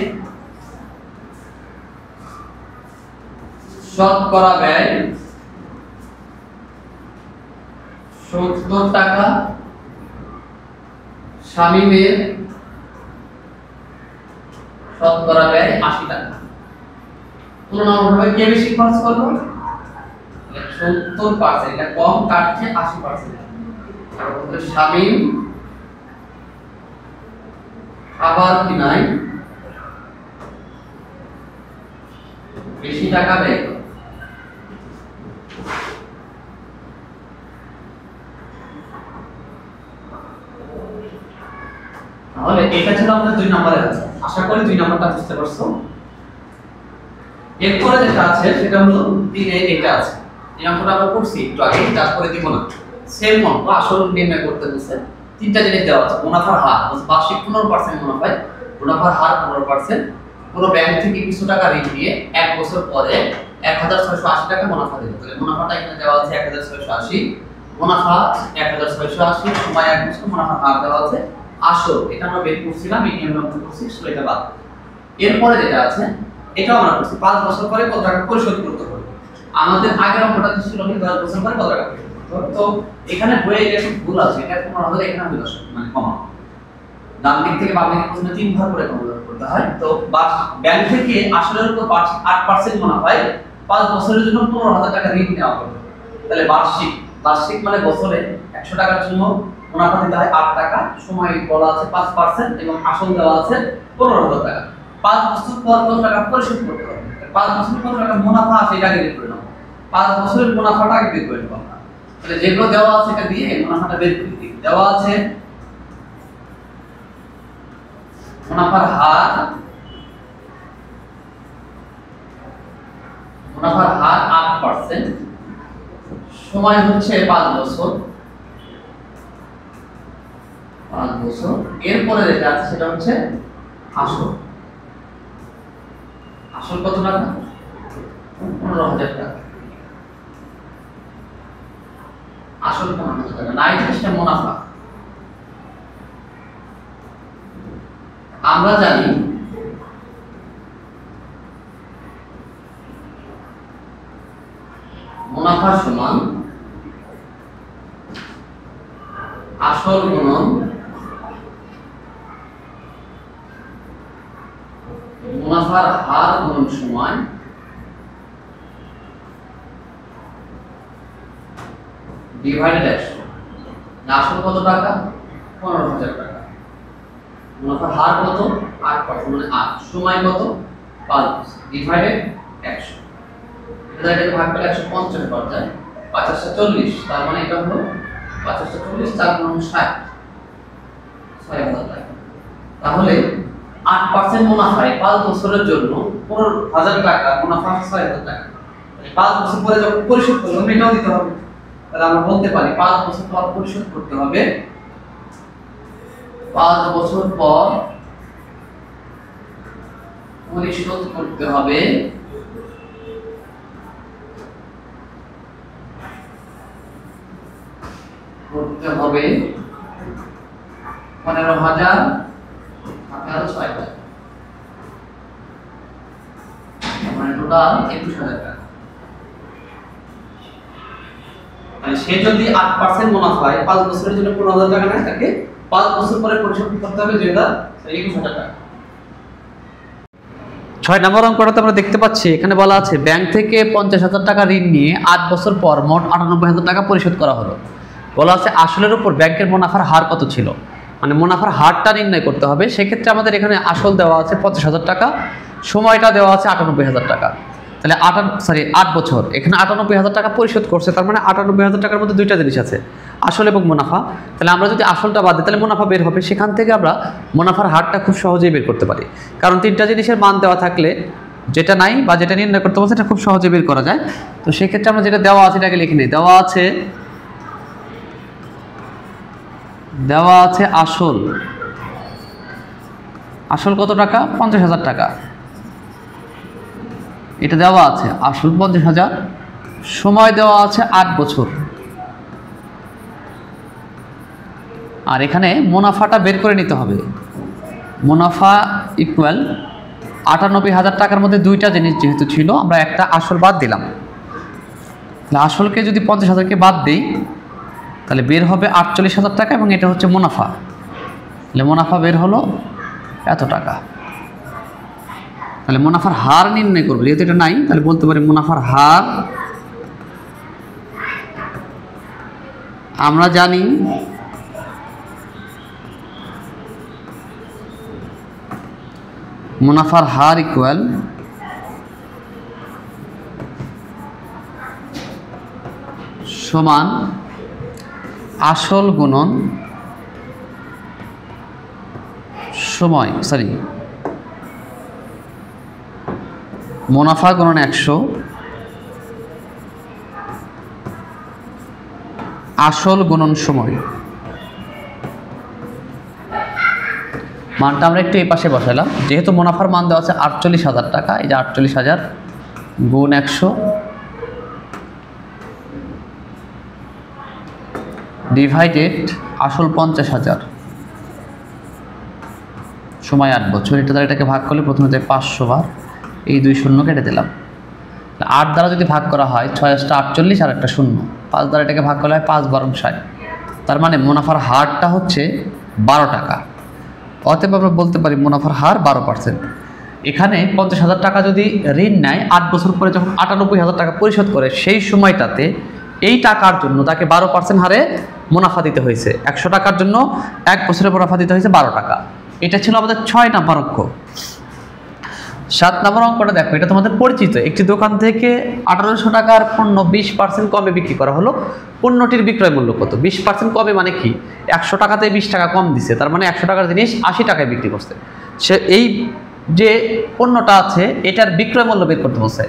শতকরা ব্যয় 70 টাকা, শামীমের শতকরা ব্যয় 80 টাকা। তুলনামূলকভাবে কে বেশি খরচ করলো? 70%, এটা কম কাটছে 80%। আর শামীম খাবার কিনায় বেশি টাকা ব্যয় করে। তাহলে এটা ছিল আমাদের 2 নম্বরের আছে। আশা করি 2 নম্বরটা বুঝতে পারছো। এরপরে যেটা আছে সেটা হলো 3 এ এটা আছে। এই অঙ্কটা আমরা করছি একটু আগে, তারপরে দিব না। সেম অঙ্ক আসল নির্ণয় করতে বলছে। তিনটা জিনিস দেওয়া আছে। মুনাফার হার বার্ষিক 15% মুনাফায়, মুনাফার হার 15%, কোনো ব্যাংক থেকে কিছু টাকা ঋণ নিয়ে 1 বছর পরে 1680 টাকা মুনাফা দেবে। তাহলে মুনাফাটা এখানে দেওয়া আছে 1680, মুনাফা 1680, সময় 1 বছর, মুনাফার হার দেওয়া আছে। আসল এটা আমরা বের করছিলাম, এই নিয়ম আমরা করছি, সেটা এটা বাদ। এরপরে যেটা আছে এটাও আমরা করছি 5 বছর পরে কত টাকা পরিশোধ করতে হবে। আমাদের আগের অঙ্কটা ছিল কি 10 বছর পরে কত টাকা পরিশোধ করতে হবে। তো এখানে বইয়ে এটা একটু ভুল আছে, এটা কোনো আমাদের এখানে ভুল আছে, মানে কমা ডান দিক থেকে বাম দিকে প্রথমে 3 ভাগ করে কনভার্ট করতে হয়। তো ব্যাংক থেকে আসলের উপর 8% মুনাফায় 5 বছরের জন্য 15,000 টাকা ঋণ নেওয়া হবে। তাহলে বার্ষিক মানে বছরে 100 টাকার জন্য মুনাফা দিতে হয় 8 টাকা, সময় বলা আছে 5% এবং আসল দেওয়া আছে 15,000 টাকা। 5 বছর পর কত টাকা পরিশোধ করতে হবে। 5 বছর পর টাকা মুনাফা আছে এটা বের করে নাও। 5 বছরের মুনাফাটা আগে বের করে নাও। তাহলে যেগুলো দেওয়া আছে এটা দিয়ে মুনাফাটা বের করে দিই। দেওয়া আছে মুনাফার হার 8%, সময় হচ্ছে 5 বছর। এরপরে যেটা আছে সেটা হচ্ছে আসল কত টাকা? 15,000 টাকা। আসল 15,000 টাকা না, এটা হচ্ছে মুনাফা। আমরা জানি মুনাফা সমান আসল গুণন মুনাফার হার গুণন সময় ডিভাইডেড 100। আসল কত টাকা? 15,000 টাকা। মুনাফার হার কত? 8%, মানে 8, সময় কত? 5 ডিভাইডেড 100। এটাকে ভাগ করলে 150 পাওয়া যায়। 540, তার মানে এটা হলো 540 4 গুণ 60, 6000 টাকা। তাহলে 8% মুনাফায় 5 বছরের জন্য 15,000 টাকা মুনাফা 6000 টাকা। 5 বছর পরে যখন পরিশোধ করব এটাও দিতে হবে। তাহলে আমরা বলতে পারি 5 বছর পর পরিশোধ করতে হবে। 5 বছর পর পরিশোধ করতে হবে 15,000 6,000, মানে টোটাল 21,000 টাকা। মানে সে যদি 8% মুনাফায় 5 বছরের জন্য 15,000 টাকা নেয়, তাকে 5 বছর পরে পরিশোধ করতে হবে 21,000 টাকা। 6 নম্বর অঙ্কটাতে আমরা দেখতে পাচ্ছি এখানে বলা আছে ব্যাংক থেকে 50,000 টাকা ঋণ নিয়ে 8 বছর পর মোট 98,000 টাকা পরিশোধ করা হলো। বলা আছে আসলের উপর ব্যাংকের মুনাফার হার কত ছিল, মানে মুনাফার হারটা নির্ণয় করতে হবে। সেক্ষেত্রে আমাদের এখানে আসল দেওয়া আছে 50,000 টাকা, সময়টা দেওয়া আছে 98,000 টাকা। তাহলে 8 বছর, এখানে 98,000 টাকা পরিশোধ করছে, তার মানে 98,000 টাকার মধ্যে দুইটা জিনিস আছে, আসল এবং মুনাফা। তাহলে আমরা যদি আসলটা বাদ দিই তাহলে মুনাফা বের হবে। সেখান থেকে আমরা মুনাফার হারটা খুব সহজেই বের করতে পারি, কারণ 3টা জিনিসের মান দেওয়া থাকলে যেটা নাই বা যেটা নির্ণয় করতে বলছে এটা খুব সহজে বের করা যায়। তো সেক্ষেত্রে আমরা যেটা দেওয়া আছে এটাকে লিখে নিই। দেওয়া আছে আসল কত টাকা? 50,000 টাকা। এটা দেওয়া আছে আসল 50,000, সময় দেওয়া আছে 8 বছর। আর এখানে মুনাফাটা বের করে নিতে হবে। মুনাফা ইকুয়াল 98,000 টাকার মধ্যে দুইটা জিনিস যেহেতু ছিল, আমরা একটা আসল বাদ দিলাম। আসলকে যদি 50,000কে বাদ দিই তাহলে বের হবে 48,000 টাকা, এবং এটা হচ্ছে মুনাফা। তাহলে মুনাফা বের হলো এত টাকা। তাহলে মুনাফার হার নির্ণয় করবো, যেহেতু এটা নাই তাহলে বলতে পারি মুনাফার হার আমরা জানি মুনাফার হার ইকুয়াল সমান আসল গুণন সময়, মুনাফা গুণন 100, আসল গুণন সময়। মানটা আমরা একটু এই পাশে বসালাম, যেহেতু মুনাফার মান দেওয়া আছে 48,000 টাকা, এই যে 48,000 গুণ 100 ডিভাইডেড আসল 50,000 সময় 8 বছর। এটা দ্বারা এটাকে ভাগ করলে প্রথমে যায় 500 বার, এই 2 শূন্য কেটে দিলাম। 8 দ্বারা যদি ভাগ করা হয় 6 48 আর একটা শূন্য, 5 দ্বারা এটাকে ভাগ করা হয় 5 12 60, তার মানে মুনাফার হারটা হচ্ছে 12 টাকা। অতএব আমরা বলতে পারি মুনাফার হার 12%। এখানে 50,000 টাকা যদি ঋণ নেয়, 8 বছর পরে যখন 98,000 টাকা পরিশোধ করে, সেই সময়টাতে এই টাকার জন্য তাকে 12% হারে মুনাফা দিতে হয়েছে। 100 টাকার জন্য 1 বছরের মুনাফা দিতে হয়েছে 12 টাকা। এটা ছিল আমাদের 6 নম্বর অঙ্ক। 7 নম্বর অঙ্কটা দেখো, এটা তোমাদের পরিচিত। একটি দোকান থেকে 1800 টাকার পণ্য 20% কমে বিক্রি করা হলো। পণ্যটির বিক্রয় মূল্য কত? 20% কমে মানে কি? 100 টাকাতে 20 টাকা কম দিছে, তার মানে 100 টাকার জিনিস 80 টাকায় বিক্রি করছে। সে এই যে পণ্যটা আছে এটার বিক্রয় মূল্য বের করতে বলছে।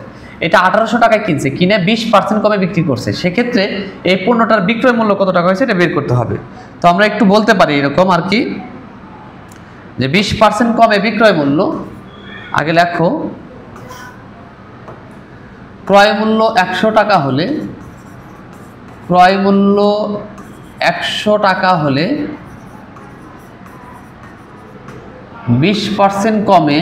এটা 1800 টাকায় কিনছে, কিনে 20% কমে বিক্রি করছে। সেক্ষেত্রে এই পণ্যটার বিক্রয় মূল্য কত টাকা হয়েছে এটা বের করতে হবে। তো আমরা একটু বলতে পারি এরকম আর কি, যে 20% কমে বিক্রয় মূল্য, আগে লেখো ক্রয় মূল্য 100 টাকা হলে, ক্রয় মূল্য 100 টাকা হলে 20% কমে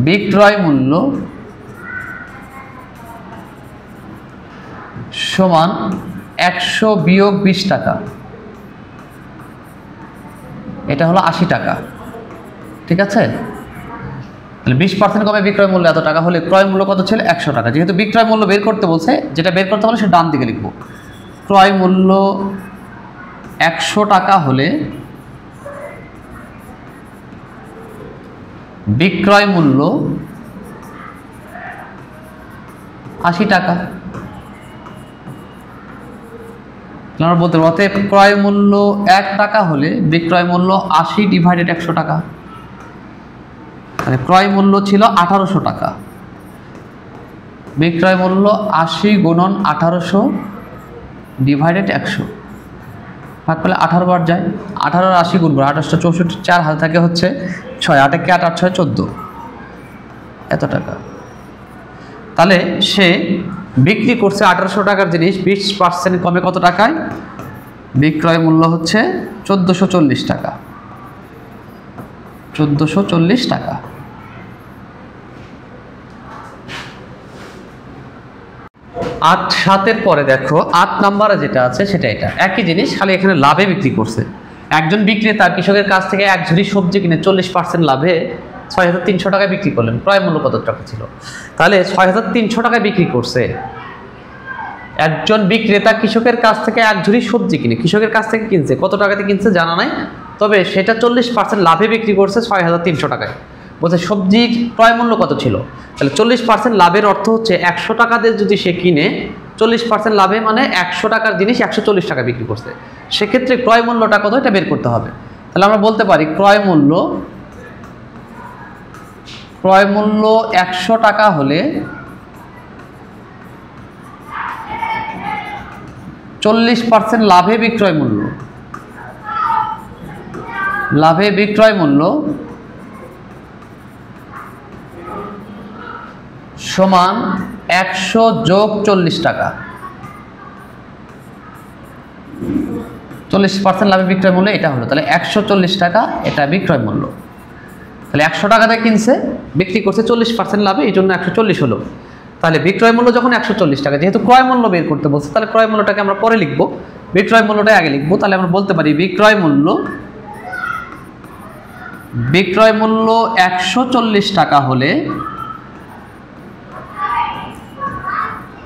বিক্রয় মূল্য সমান 100 বিয়োগ 20 টাকা, এটা হলো 80 টাকা। ঠিক আছে, তাহলে 20% কমে বিক্রয় মূল্য এত টাকা হলে ক্রয় মূল্য কত ছিল? 100 টাকা। যেহেতু বিক্রয় মূল্য বের করতে বলছে, যেটা বের করতে বলে সে ডান দিকে লিখবো। ক্রয় মূল্য 100 টাকা হলে বিক্রয় মূল্য 80 টাকা। আমরা বলতে পারবো অতএব ক্রয় মূল্য 1 টাকা হলে বিক্রয় মূল্য 80 ডিভাইডেড 100 টাকা। মানে ক্রয় মূল্য ছিল 1800 টাকা, বিক্রয় মূল্য 80 গুণন 1800 ডিভাইডেড 100, ভাগ করলে 18 বার যায়। 18 আর 80 গুণ করে 28 64, 4 হাতে থাকে হচ্ছে 6, 8 কে 8 8 6 14, এত টাকা। তাহলে সে বিক্রি করছে 1800 টাকার জিনিস 20% কমে কত টাকায়? বিক্রয় মূল্য হচ্ছে 1440 টাকা, 1440 টাকা। 8-7 পরে দেখো 8 নম্বরে যেটা আছে সেটা এটা একই জিনিস, খালি এখানে লাভে বিক্রি করছে। একজন বিক্রেতা কৃষকের কাছ থেকে এক ঝুড়ি সবজি কিনে 40% লাভে 6300 টাকায় বিক্রি করলেন। ক্রয় মূল্য কত টাকা ছিল? তাহলে 6300 টাকায় বিক্রি করছে। একজন বিক্রেতা কৃষকের কাছ থেকে এক ঝুড়ি সবজি কিনে, কৃষকের কাছ থেকে কিনছে, কত টাকাতে কিনছে জানা নাই, তবে সেটা 40% লাভে বিক্রি করছে 6300 টাকায়। বলছে সবজির ক্রয় মূল্য কত ছিল? তাহলে 40% লাভের অর্থ হচ্ছে 100 টাকা দিয়ে যদি সে কিনে 40% লাভে মানে 100 টাকার জিনিস 140 টাকা বিক্রি করছে। সেক্ষেত্রে ক্রয় মূল্যটা কত এটা বের করতে হবে। তাহলে আমরা বলতে পারি ক্রয় মূল্য 100 টাকা হলে 40% লাভে বিক্রয় মূল্য, লাভে বিক্রয় মূল্য সমান 100 যোগ 40 টাকা। 40% লাভে বিক্রয় মূল্য এটা হলো, তাহলে 140 টাকা এটা বিক্রয় মূল্য। তাহলে 100 টাকাতে কিনছে, বিক্রি করছে 40% লাভে, এই জন্য 140 হলো। তাহলে বিক্রয় মূল্য যখন 140 টাকা, যেহেতু ক্রয় মূল্য বের করতে বলছে, তাহলে ক্রয় মূল্যটাকে আমরা পরে লিখবো, বিক্রয় মূল্যটাই আগে লিখবো। তাহলে আমরা বলতে পারি বিক্রয় মূল্য 140 টাকা হলে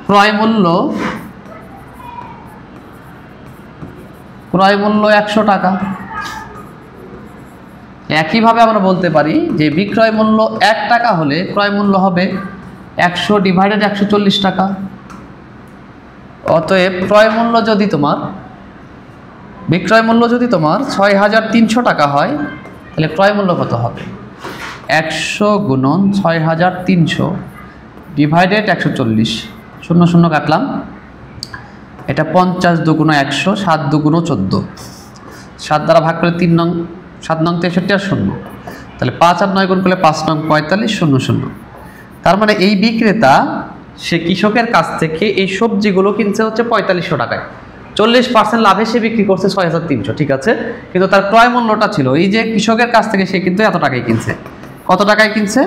ক্রয় মূল্য 100 টাকা। একইভাবে আমরা বলতে পারি যে বিক্রয় মূল্য 1 টাকা হলে ক্রয় মূল্য হবে 100 ডিভাইডেড 140 টাকা। অতএব ক্রয় মূল্য যদি তোমার, বিক্রয় মূল্য যদি তোমার 6300 টাকা হয়, তাহলে ক্রয় মূল্য কত হবে? 100 গুণন 6300 ডিভাইডেড 140, 0 0 কাটলাম, এটা 50 দুগুণ 100, 7 দুগুণ 14, 7 দ্বারা ভাগ করে 3 নং 7 নং 63 আর 0, তাহলে 5 আর 9 গুণ করলে 5 নং 45 0 0। তার মানে এই বিক্রেতা সে কৃষকের কাছ থেকে এই সবজিগুলো কিনছে হচ্ছে 4500 টাকায়, 40% লাভে সে বিক্রি করছে 6300, ঠিক আছে। কিন্তু তার ক্রয় মূল্যটা ছিল এই যে কৃষকের কাছ থেকে সে কিন্তু এত টাকায় কিনছে, কত টাকায় কিনছে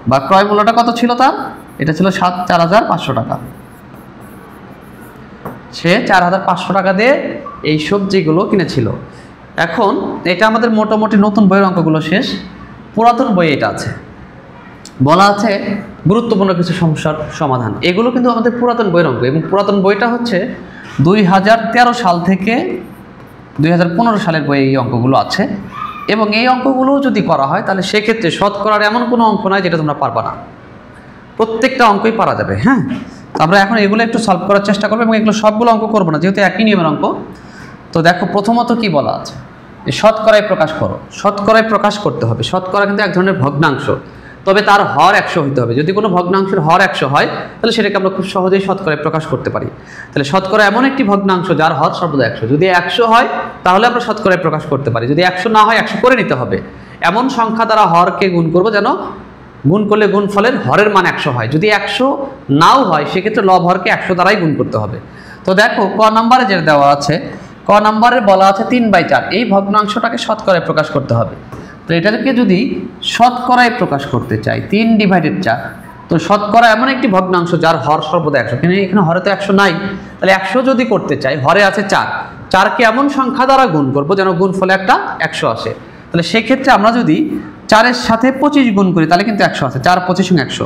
বা ক্রয় মূল্যটা কত ছিল তার, এটা ছিল 4500 টাকা। সে 4500 টাকা দিয়ে এই সবজিগুলো কিনেছিল। এখন এটা আমাদের মোটামুটি নতুন বইয়ের অঙ্কগুলো শেষ, পুরাতন বই এটা আছে, বলা আছে গুরুত্বপূর্ণ কিছু সমস্যার সমাধান। এগুলো কিন্তু আমাদের পুরাতন বইয়ের অঙ্ক, এবং পুরাতন বইটা হচ্ছে 2013 সাল থেকে 2015 সালের বই এই অঙ্কগুলো আছে। এবং এই অঙ্কগুলো যদি করা হয় তাহলে সেক্ষেত্রে শতকরার এমন কোনো অঙ্ক নয় যেটা তোমরা পারবা না, প্রত্যেকটা অঙ্কই পারা যাবে। হ্যাঁ, তো আমরা এখন এগুলো একটু সলভ করার চেষ্টা করবো, এবং এগুলো সবগুলো অঙ্ক করবো না যেহেতু একই নিয়মের অঙ্ক। তো দেখো প্রথমত কি বলা আছে, শতকরায় প্রকাশ করো। শতকরায় প্রকাশ করতে হবে, শতকরা কিন্তু এক ধরনের ভগ্নাংশ, তবে তার হর 100 হইতে হবে। যদি কোনো ভগ্নাংশের হর 100 হয় তাহলে সেটাকে আমরা খুব সহজেই শতকরায় প্রকাশ করতে পারি। তাহলে শতকরা এমন একটি ভগ্নাংশ যার হর সর্বদা 100। যদি 100 হয় তাহলে আমরা শতকরায় প্রকাশ করতে পারি, যদি 100 না হয় 100 করে নিতে হবে। এমন সংখ্যা দ্বারা হরকে গুণ করবো যেন গুণ করলে গুণফলের হরের মান 100 হয়। যদি 100 নাও হয় সেক্ষেত্রে লব হরকে 100 দ্বারাই গুণ করতে হবে। তো দেখো ক নম্বরে যেটা দেওয়া আছে, ক নম্বরে বলা আছে 3/4, এই ভগ্নাংশটাকে শতকরায় প্রকাশ করতে হবে। তো এটাকে যদি শতকরায় প্রকাশ করতে চাই 3/4, তো শতকরা এমন একটি ভগ্নাংশ যার হর সর্বদা 100, কিন্তু এখানে হরে তো 100 নাই। তাহলে 100 যদি করতে চাই, হরে আছে 4, 4কে এমন সংখ্যা দ্বারা গুণ করবো যেন গুণফলে একটা 100 আসে। তাহলে সেক্ষেত্রে আমরা যদি 4-এর সাথে 25 গুণ করি তাহলে কিন্তু 100 আছে, 4 25 100।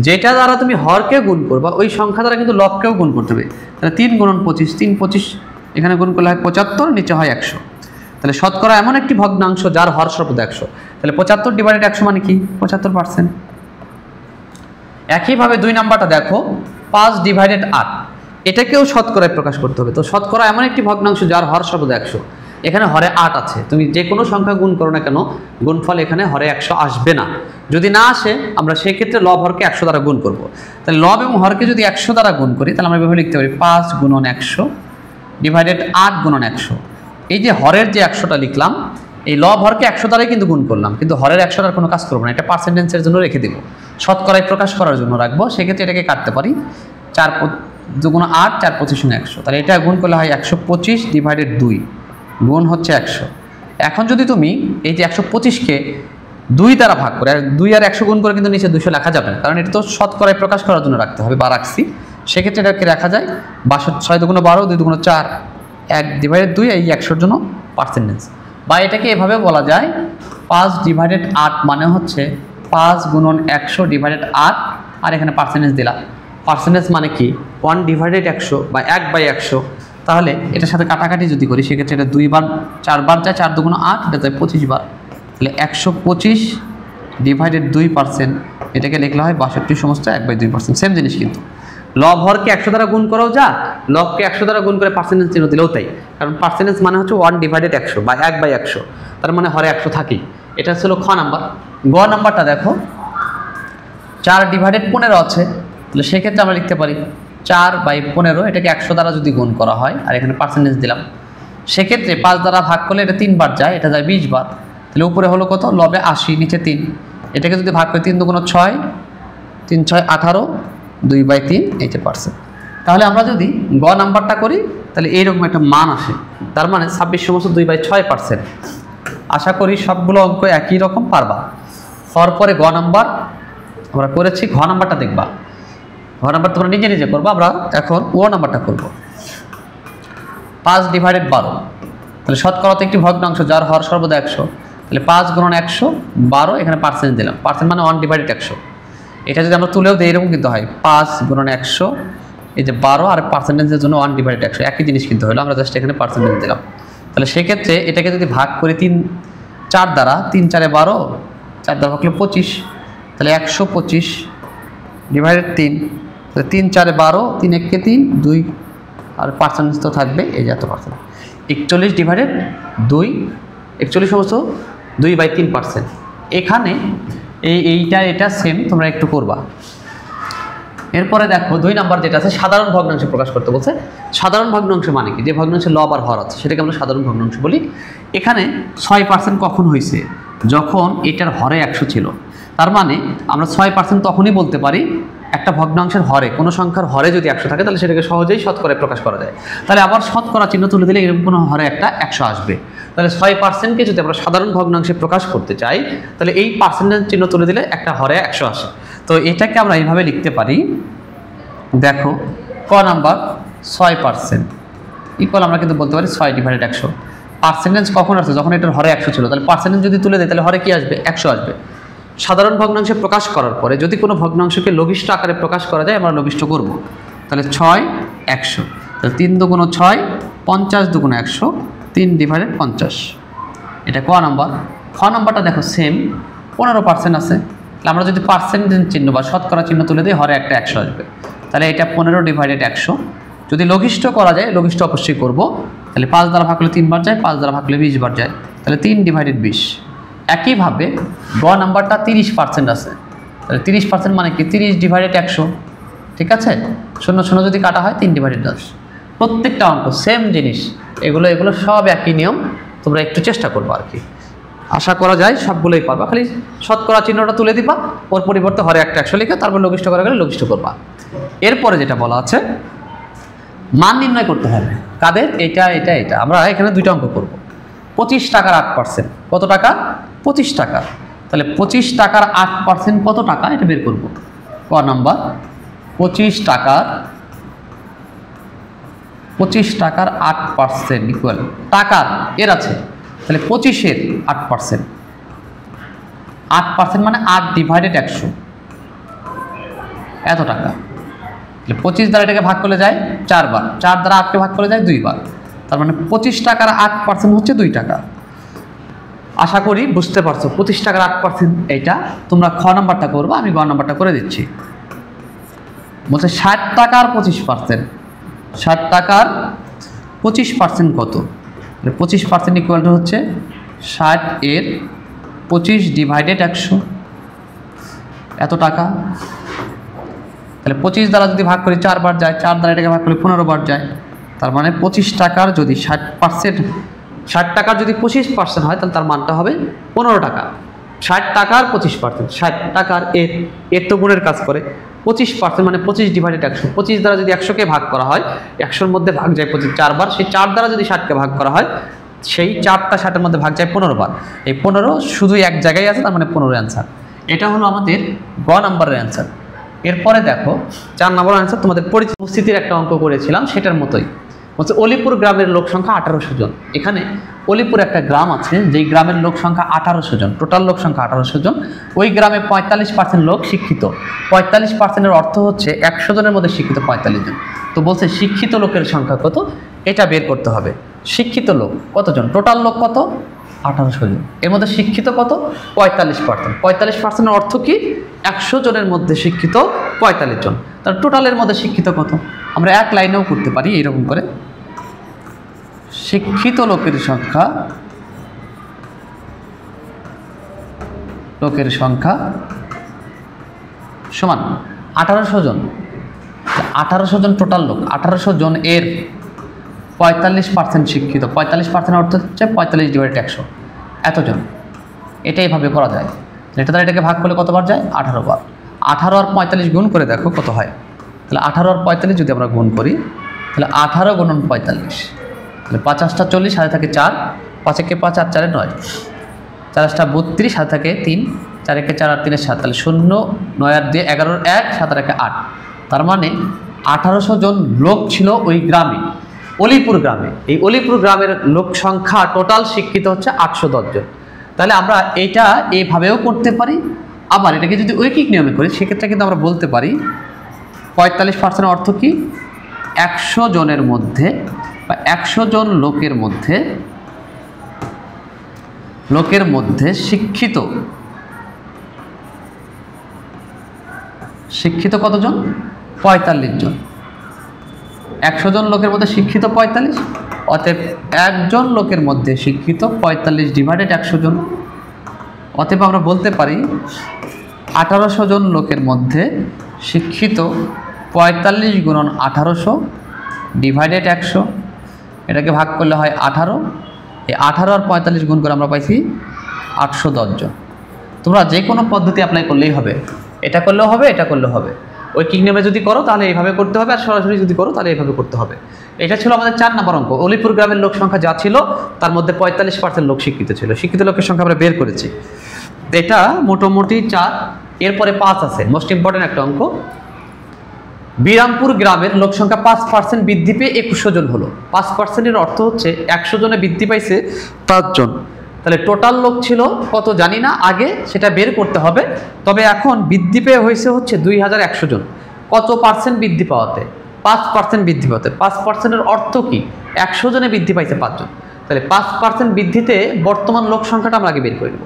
যেটা দ্বারা তুমি হরকে গুণ করবা ওই সংখ্যা দ্বারা কিন্তু লবকেও গুণ করতে হবে। তাহলে 3 গুণন 25, 3 25 এখানে গুণ করলে হয় 75, নিচে হয় 100। তাহলে শতকরা এমন একটি ভগ্নাংশ যার হর সর্বদা 100। তাহলে 75/100 মানে কি 75%। একইভাবে 2 নাম্বারটা দেখো 5/8, এটাকেও শতকরায় প্রকাশ করতে হবে। তো শতকরা এমন একটি ভগ্নাংশ যার হর সর্বদা 100, এখানে হরে 8 আছে, তুমি যে কোনো সংখ্যা গুণ করো না কেন গুণফল এখানে হরে 100 আসবে না। যদি না আসে আমরা সেই ক্ষেত্রে লব হরকে 100 দ্বারা গুণ করব। তাহলে লব এবং হরকে যদি 100 দ্বারা গুণ করি তাহলে আমরা এভাবে লিখতে পারি 5 গুণন 100 ডিভাইডেড 8 গুণন 100। এই যে হরের যে 100টা লিখলাম, এই লব হরকে 100 দ্বারাই কিন্তু গুণ করলাম, কিন্তু হরের 100 দ্বারা কোনো কাজ করবো না, এটা পার্সেন্টেজের জন্য রেখে দেবো, শতকরায় প্রকাশ করার জন্য রাখবো। সেক্ষেত্রে এটাকে কাটতে পারি, 4 2 8, 4 25 100। তাহলে এটা গুণ করলে হয় 125 ডিভাইডেড 2 গুণ হচ্ছে 100। এখন যদি তুমি এই যে 125কে 2 দ্বারা ভাগ করে, আর 2 আর 100 গুণ করে কিন্তু নিচে 200 লেখা যাবে না, কারণ এটা তো শতকরায় প্রকাশ করার জন্য রাখতে হবে বা রাখছি। সেক্ষেত্রে এটাকে রাখা যায় 6 2 12, 2 2 4, 1/2 এই 100-র জন্য পার্সেন্টেজ। বা এটাকে এভাবে বলা যায় 5/8 মানে হচ্ছে 5 গুণন 100 ডিভাইডেড 8, আর এখানে পার্সেন্টেজ দিলাম। পার্সেন্টেজ মানে কি 1/100 বা 1/100। তাহলে এটার সাথে কাটাকাটি যদি করি সেক্ষেত্রে এটা 2 বার 4 বার যায়, 4 2 8, এটা যায় 25 বার। তাহলে 125 ডিভাইডেড 2%, এটাকে লিখলে হয় 62 সমস্ত 1/2%। সেম জিনিস কিন্তু লব হরকে 100 দ্বারা গুণ করাও যা, লবকে 100 দ্বারা গুণ করে পার্সেন্টেজ চিহ্ন দিলেও তাই, কারণ পার্সেন্টেজ মানে হচ্ছে 1/100 বা 1/100, তার মানে হরে 100 থাকেই। এটা ছিল খ নাম্বার। গ নাম্বারটা দেখো 4/15 আছে, তাহলে সেক্ষেত্রে আমরা লিখতে পারি 4/15, এটাকে 100 দ্বারা যদি গুণ করা হয় আর এখানে পার্সেন্টেজ দিলাম, সেক্ষেত্রে 5 দ্বারা ভাগ করলে এটা 3 বার যায়, এটা যায় 20 বার। তাহলে উপরে হলো কত, লবে 80, নিচে 3, এটাকে যদি ভাগ করি 3 2 6, 3 6 18, 2/3 80%। তাহলে আমরা যদি গ নাম্বারটা করি তাহলে এইরকম একটা মান আসে, তার মানে 26 সমস্ত 2/6%। আশা করি সবগুলো অঙ্ক একই রকম পারবা। তারপরে গ নাম্বার আমরা করেছি, ঘ নাম্বারটা দেখবা। ঘ নাম্বার তোমরা নিজে নিজে করবো, আমরা এখন ও নাম্বারটা করবো। 5/12, তাহলে শতকরা একটি ভগ্নাংশ যার হর সর্বদা 100। তাহলে 5 গুণন 100 12, এখানে পার্সেন্ট দিলাম, পার্সেন্ট মানে 1/100। এটা যদি আমরা তুলেও দিই এরকম কিন্তু হয় 5 গুণন 100, এই যে 12 আর পার্সেন্টেজের জন্য 1/100, একই জিনিস কিন্তু হলো, আমরা জাস্ট এখানে পার্সেন্টেজ দিলাম। তাহলে সেক্ষেত্রে এটাকে যদি ভাগ করি 4 দ্বারা, 3 4 12, 4 দ্বারা ভাগ করলে 25, তাহলে 125 ডিভাইডেড 3, তাহলে 3 4 12, 3 1 3, 2 আর পার্সেন্টেজ তো থাকবে, এই যে এত পার্সেন্ট। 41 ডিভাইডেড 2, 41 সমস্ত 2/3%। এখানে এইটা এটা সেম তোমরা একটু করবা। এরপরে দেখো 2 নাম্বার যেটা আছে সাধারণ ভগ্নাংশে প্রকাশ করতে বলছে। সাধারণ ভগ্নাংশ মানে কি? যে ভগ্নাংশে লব আর হর আছে সেটাকে আমরা সাধারণ ভগ্নাংশ বলি। এখানে 6% কখন হয়েছে? যখন এটার হরে 100 ছিল। তার মানে আমরা 6% তখনই বলতে পারি একটা ভগ্নাংশের হরে, কোনো সংখ্যার হরে যদি 100 থাকে তাহলে সেটাকে সহজেই শতকরায় প্রকাশ করা যায়। তাহলে আবার শতকরা চিহ্ন তুলে দিলে এরকম কোনো হরে একটা 100 আসবে। তাহলে 6%কে যদি আমরা সাধারণ ভগ্নাংশে প্রকাশ করতে চাই তাহলে এই পার্সেন্টেজ চিহ্ন তুলে দিলে একটা হরে 100 আসে। তো এটাকে আমরা এইভাবে লিখতে পারি, দেখো ক নাম্বার 6% ইকুয়াল আমরা কিন্তু বলতে পারি 6/100। পার্সেন্টেজ কখন আসছে? যখন এটার হরে 100 ছিল। তাহলে পার্সেন্টেজ যদি তুলে দেয় তাহলে হরে কি আসবে? 100 আসবে। সাধারণ ভগ্নাংশে প্রকাশ করার পরে যদি কোনো ভগ্নাংশকে লঘিষ্ঠ আকারে প্রকাশ করা যায় আমরা লঘিষ্ঠ করব। তাহলে 6/100, তাহলে 3 × 6 50 × 100 3/50। এটা ক নাম্বার। খ নাম্বারটা দেখো সেম 15% আছে। তাহলে আমরা যদি পার্সেন্টেজ চিহ্ন বা শতকরা চিহ্ন তুলে দিই হরে একটা 100 আসবে। তাহলে এটা 15/100। যদি লঘিষ্ঠ করা যায়, লঘিষ্ঠ অবশ্যই করব। তাহলে 5 দ্বারা ভাগ করলে 3 বার যায়, 5 দ্বারা ভাগ করলে 20 বার যায়, তাহলে 3/20। একইভাবে গ নাম্বারটা 30% আছে। তাহলে 30% মানে কি? 30/100। ঠিক আছে, 0 যদি কাটা হয় 3/10। প্রত্যেকটা অঙ্ক সেম জিনিস, এগুলো সব একই নিয়ম। তোমরা একটু চেষ্টা করবো আর কি, আশা করা যায় সবগুলোই পারবা। খালি শতকরা চিহ্নটা তুলে দিবা, ওর পরিবর্তে হরে একটা 100 লিখে তারপর লঘিষ্ঠ করা গেলে লঘিষ্ঠ করবা। এরপরে যেটা বলা আছে মান নির্ণয় করতে হবে। কাদের? এটা এটা এটা। আমরা এখানে 2টা অঙ্ক করব। 25 টাকার 8%। কত টাকা? 25 টাকা। তাহলে 25 টাকার 8% কত টাকা? এটা বের করব। ক নাম্বার 25 টাকার 8% ইকুয়াল টাকার এর আছে, তাহলে 25-এর 8%। 8% মানে 8/100 এত টাকা। তাহলে 25 দ্বারা এটাকে ভাগ করলে যায় 4 বার, 4 দ্বারা 8কে ভাগ করলে যায় 2 বার। তার মানে 25 টাকার 8% হচ্ছে 2 টাকা। আশা করি বুঝতে পারছো। 25 টাকার 8% এইটা। তোমরা খ নাম্বারটা করবা, আমি গ নাম্বারটা করে দিচ্ছি। বলছে 60 টাকার 25%। 60 টাকার 25% কত? 25% ইকুয়াল টু হচ্ছে 60-এর 25/100 এত টাকা। তাহলে 25 দ্বারা যদি ভাগ করি 4 বার যায়, 4 দ্বারা এটাকে ভাগ করি 15 বার যায়। তার মানে 25 টাকার যদি 60%, 60 টাকার যদি 25% হয় তাহলে তার মানটা হবে 15 টাকা। 60 টাকার 25%, 60 টাকার এর তো গুণের কাজ করে। 25% মানে 25/100। 25 দ্বারা যদি 100কে ভাগ করা হয়, 100-র মধ্যে ভাগ যায় 25 4 বার। সেই 4 দ্বারা যদি 60কে ভাগ করা হয়, সেই 4টা 60-এর মধ্যে ভাগ যায় 15 বার। এই 15 শুধু এক জায়গায় আছে, তার মানে 15 অ্যান্সার। এটা হলো আমাদের গ নাম্বারের অ্যান্সার। এরপরে দেখো 4 নম্বর অ্যান্সার তোমাদের পরিস্থিতির একটা অঙ্ক করেছিলাম সেটার মতোই। বলছে অলিপুর গ্রামের লোক সংখ্যা 1800 জন। এখানে অলিপুর একটা গ্রাম আছে, যেই গ্রামের লোক সংখ্যা 1800 জন, টোটাল লোক সংখ্যা 1800 জন। ওই গ্রামে 45% লোক শিক্ষিত। 45%-এর অর্থ হচ্ছে 100 জনের মধ্যে শিক্ষিত 45 জন। তো বলছে শিক্ষিত লোকের সংখ্যা কত, এটা বের করতে হবে। শিক্ষিত লোক কতজন? টোটাল লোক কত? 1800 জন। এর মধ্যে শিক্ষিত কত? 45%। 45%-এর অর্থ কি? 100 জনের মধ্যে শিক্ষিত 45 জন। তার টোটালের মধ্যে শিক্ষিত কত? আমরা এক লাইনেও করতে পারি এরকম করে, শিক্ষিত লোকের সংখ্যা সমান 1800 জন। 1800 জন টোটাল লোক, 1800 জন এর 45% শিক্ষিত। 45% অর্থ হচ্ছে 45/100 এতজন। এটা এইভাবে করা যায়। এটা দ্বারা এটাকে ভাগ করলে কতবার যায়? 18 বার। 18 আর 45 গুণ করে দেখো কত হয়। তাহলে 18 আর 45 যদি আমরা গুণ করি তাহলে 18 × 45, তাহলে 5 × 40, সাথে থাকে 4, 5 × 5 আর 4 9, 4 × 32, সাথে থাকে 3, 4 × 4 আর 3 7, তাহলে 0 9 আর 2 11 1, 7 আর 8। তার মানে 1800 জন লোক ছিল ওই গ্রামে, অলিপুর গ্রামে। এই অলিপুর গ্রামের লোক সংখ্যা টোটাল শিক্ষিত হচ্ছে 810 জন। তাহলে আমরা এটা এইভাবেও করতে পারি, আবার এটাকে যদি ঐকিক নিয়মে করি সেক্ষেত্রে কিন্তু আমরা বলতে পারি 45% অর্থ কি? 100 জনের মধ্যে বা 100 জন লোকের মধ্যে শিক্ষিত কতজন? 45 জন। 100 জন লোকের মধ্যে শিক্ষিত 45, অতএব একজন লোকের মধ্যে শিক্ষিত 45/100 জন। অতএব আমরা বলতে পারি 1800 জন লোকের মধ্যে শিক্ষিত 45 গুণন 1800 ডিভাইডেড 100, এটাকে ভাগ করলে হয় 18। এই 18 আর 45 গুণ করে আমরা পাইছি 810 জন। তোমরা যে কোনো পদ্ধতি অ্যাপ্লাই করলেই হবে, এটা করলেও হবে, এটা করলেও হবে। ওই কিংডমে যদি করো তাহলে এইভাবে করতে হবে, আর সরাসরি যদি করো তাহলে এইভাবে করতে হবে। এটা ছিল আমাদের 4 নম্বর অঙ্ক। অলিপুর গ্রামের লোক সংখ্যা যা ছিল তার মধ্যে 45% লোক শিক্ষিত ছিল। শিক্ষিত লোকের সংখ্যা আমরা বের করেছি। এটা মোটামুটি 4। এরপরে 5 আছে, মোস্ট ইম্পর্টেন্ট একটা অঙ্ক। বিরামপুর গ্রামের লোক সংখ্যা 5% বৃদ্ধি পেয়ে 2100 জন হলো। 5%-এর অর্থ হচ্ছে 100 জনে বৃদ্ধি পাইছে 5 জন। তাহলে টোটাল লোক ছিল কত জানি না, আগে সেটা বের করতে হবে। তবে এখন বৃদ্ধি পেয়ে হয়েছে হচ্ছে 2100 জন। কত পার্সেন্ট বৃদ্ধি পাওয়াতে? 5% বৃদ্ধি পাওয়াতে। 5%-এর অর্থ কি? 100 জনে বৃদ্ধি পাইছে 5 জন। তাহলে 5% বৃদ্ধিতে বর্তমান লোক সংখ্যাটা আমরা আগে বের করে নেব।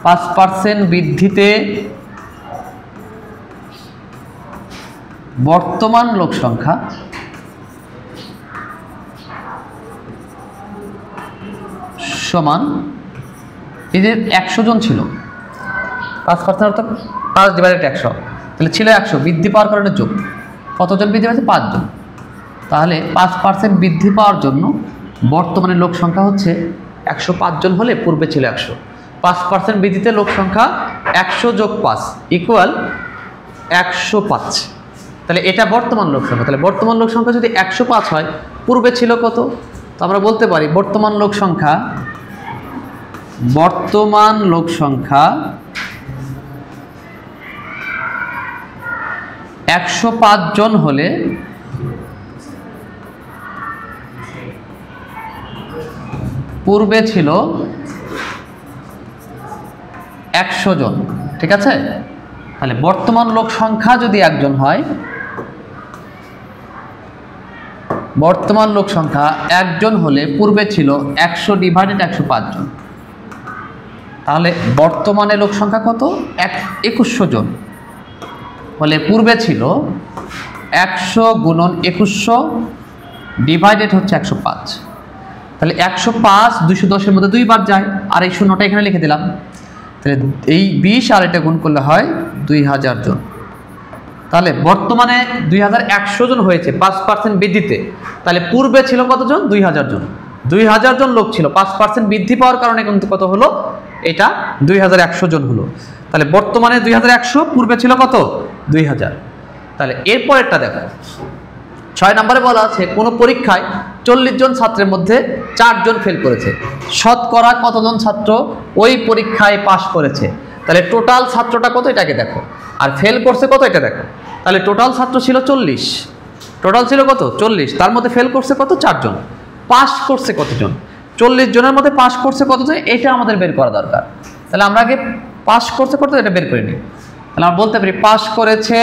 5% বৃদ্ধিতে বর্তমান লোক সংখ্যা সমান, এই যে 100 জন ছিল, 5% অর্থাৎ 5 ডিভাইডেড 100, তাহলে ছিল 100, বৃদ্ধি পাওয়ার কারণে যোগ। কতজন বৃদ্ধি পাচ্ছে? 5 জন। তাহলে 5% বৃদ্ধি পাওয়ার জন্য বর্তমানে লোক সংখ্যা হচ্ছে 105 জন হলে পূর্বে ছিল 100। 5% বৃদ্ধিতে লোক সংখ্যা 100 যোগ 5 ইকুয়াল 105। তাহলে এটা বর্তমান লোক সংখ্যা। তাহলে বর্তমান লোক সংখ্যা যদি 105 হয়, পূর্বে ছিল কত? তো আমরা বলতে পারি বর্তমান লোক সংখ্যা 105 জন হলে পূর্বে ছিল 100 জন। ঠিক আছে? তাহলে বর্তমান লোক সংখ্যা যদি 1 জন হয়, বর্তমান লোক সংখ্যা 1 জন হলে পূর্বে ছিল 100 ডিভাইডেড 105 জন। তাহলে বর্তমানে লোক সংখ্যা কত? 2100 জন হলে পূর্বে ছিল 100 গুণন 2100 ডিভাইডেড হচ্ছে 105। তাহলে 105 210-এর মধ্যে 2 বার যায়, আর এই শূন্যটা এখানে লিখে দিলাম। তাহলে এই 20 আর এটা গুণ করলে হয় 2000 জন। তাহলে বর্তমানে 2100 জন হয়েছে 5% বৃদ্ধিতে। তাহলে পূর্বে ছিল কতজন? 2000 জন। 2000 জন লোক ছিল, 5% বৃদ্ধি পাওয়ার কারণে কিন্তু কত হলো? এটা 2100 জন হলো। তাহলে বর্তমানে 2100, পূর্বে ছিল কত? 2000। তাহলে এরপরেরটা দেখো, 6 নম্বরে বলা আছে কোনো পরীক্ষায় 40 জন ছাত্রের মধ্যে 4 জন ফেল করেছে। শতকরা কতজন ছাত্র ওই পরীক্ষায় পাশ করেছে? তাহলে টোটাল ছাত্রটা কত এটাকে দেখো, আর ফেল করছে কত এটা দেখো। তাহলে টোটাল ছাত্র ছিল 40, টোটাল ছিল কত? 40, তার মধ্যে ফেল করছে কত? 4 জন। পাস করছে কতজন? 40 জনের মধ্যে পাস করছে কতজন? এটা আমাদের বের করা দরকার। তাহলে আমরা আগে পাস করছে কত এটা বের করে নিই। তাহলে আমরা বলতে পারি পাস করেছে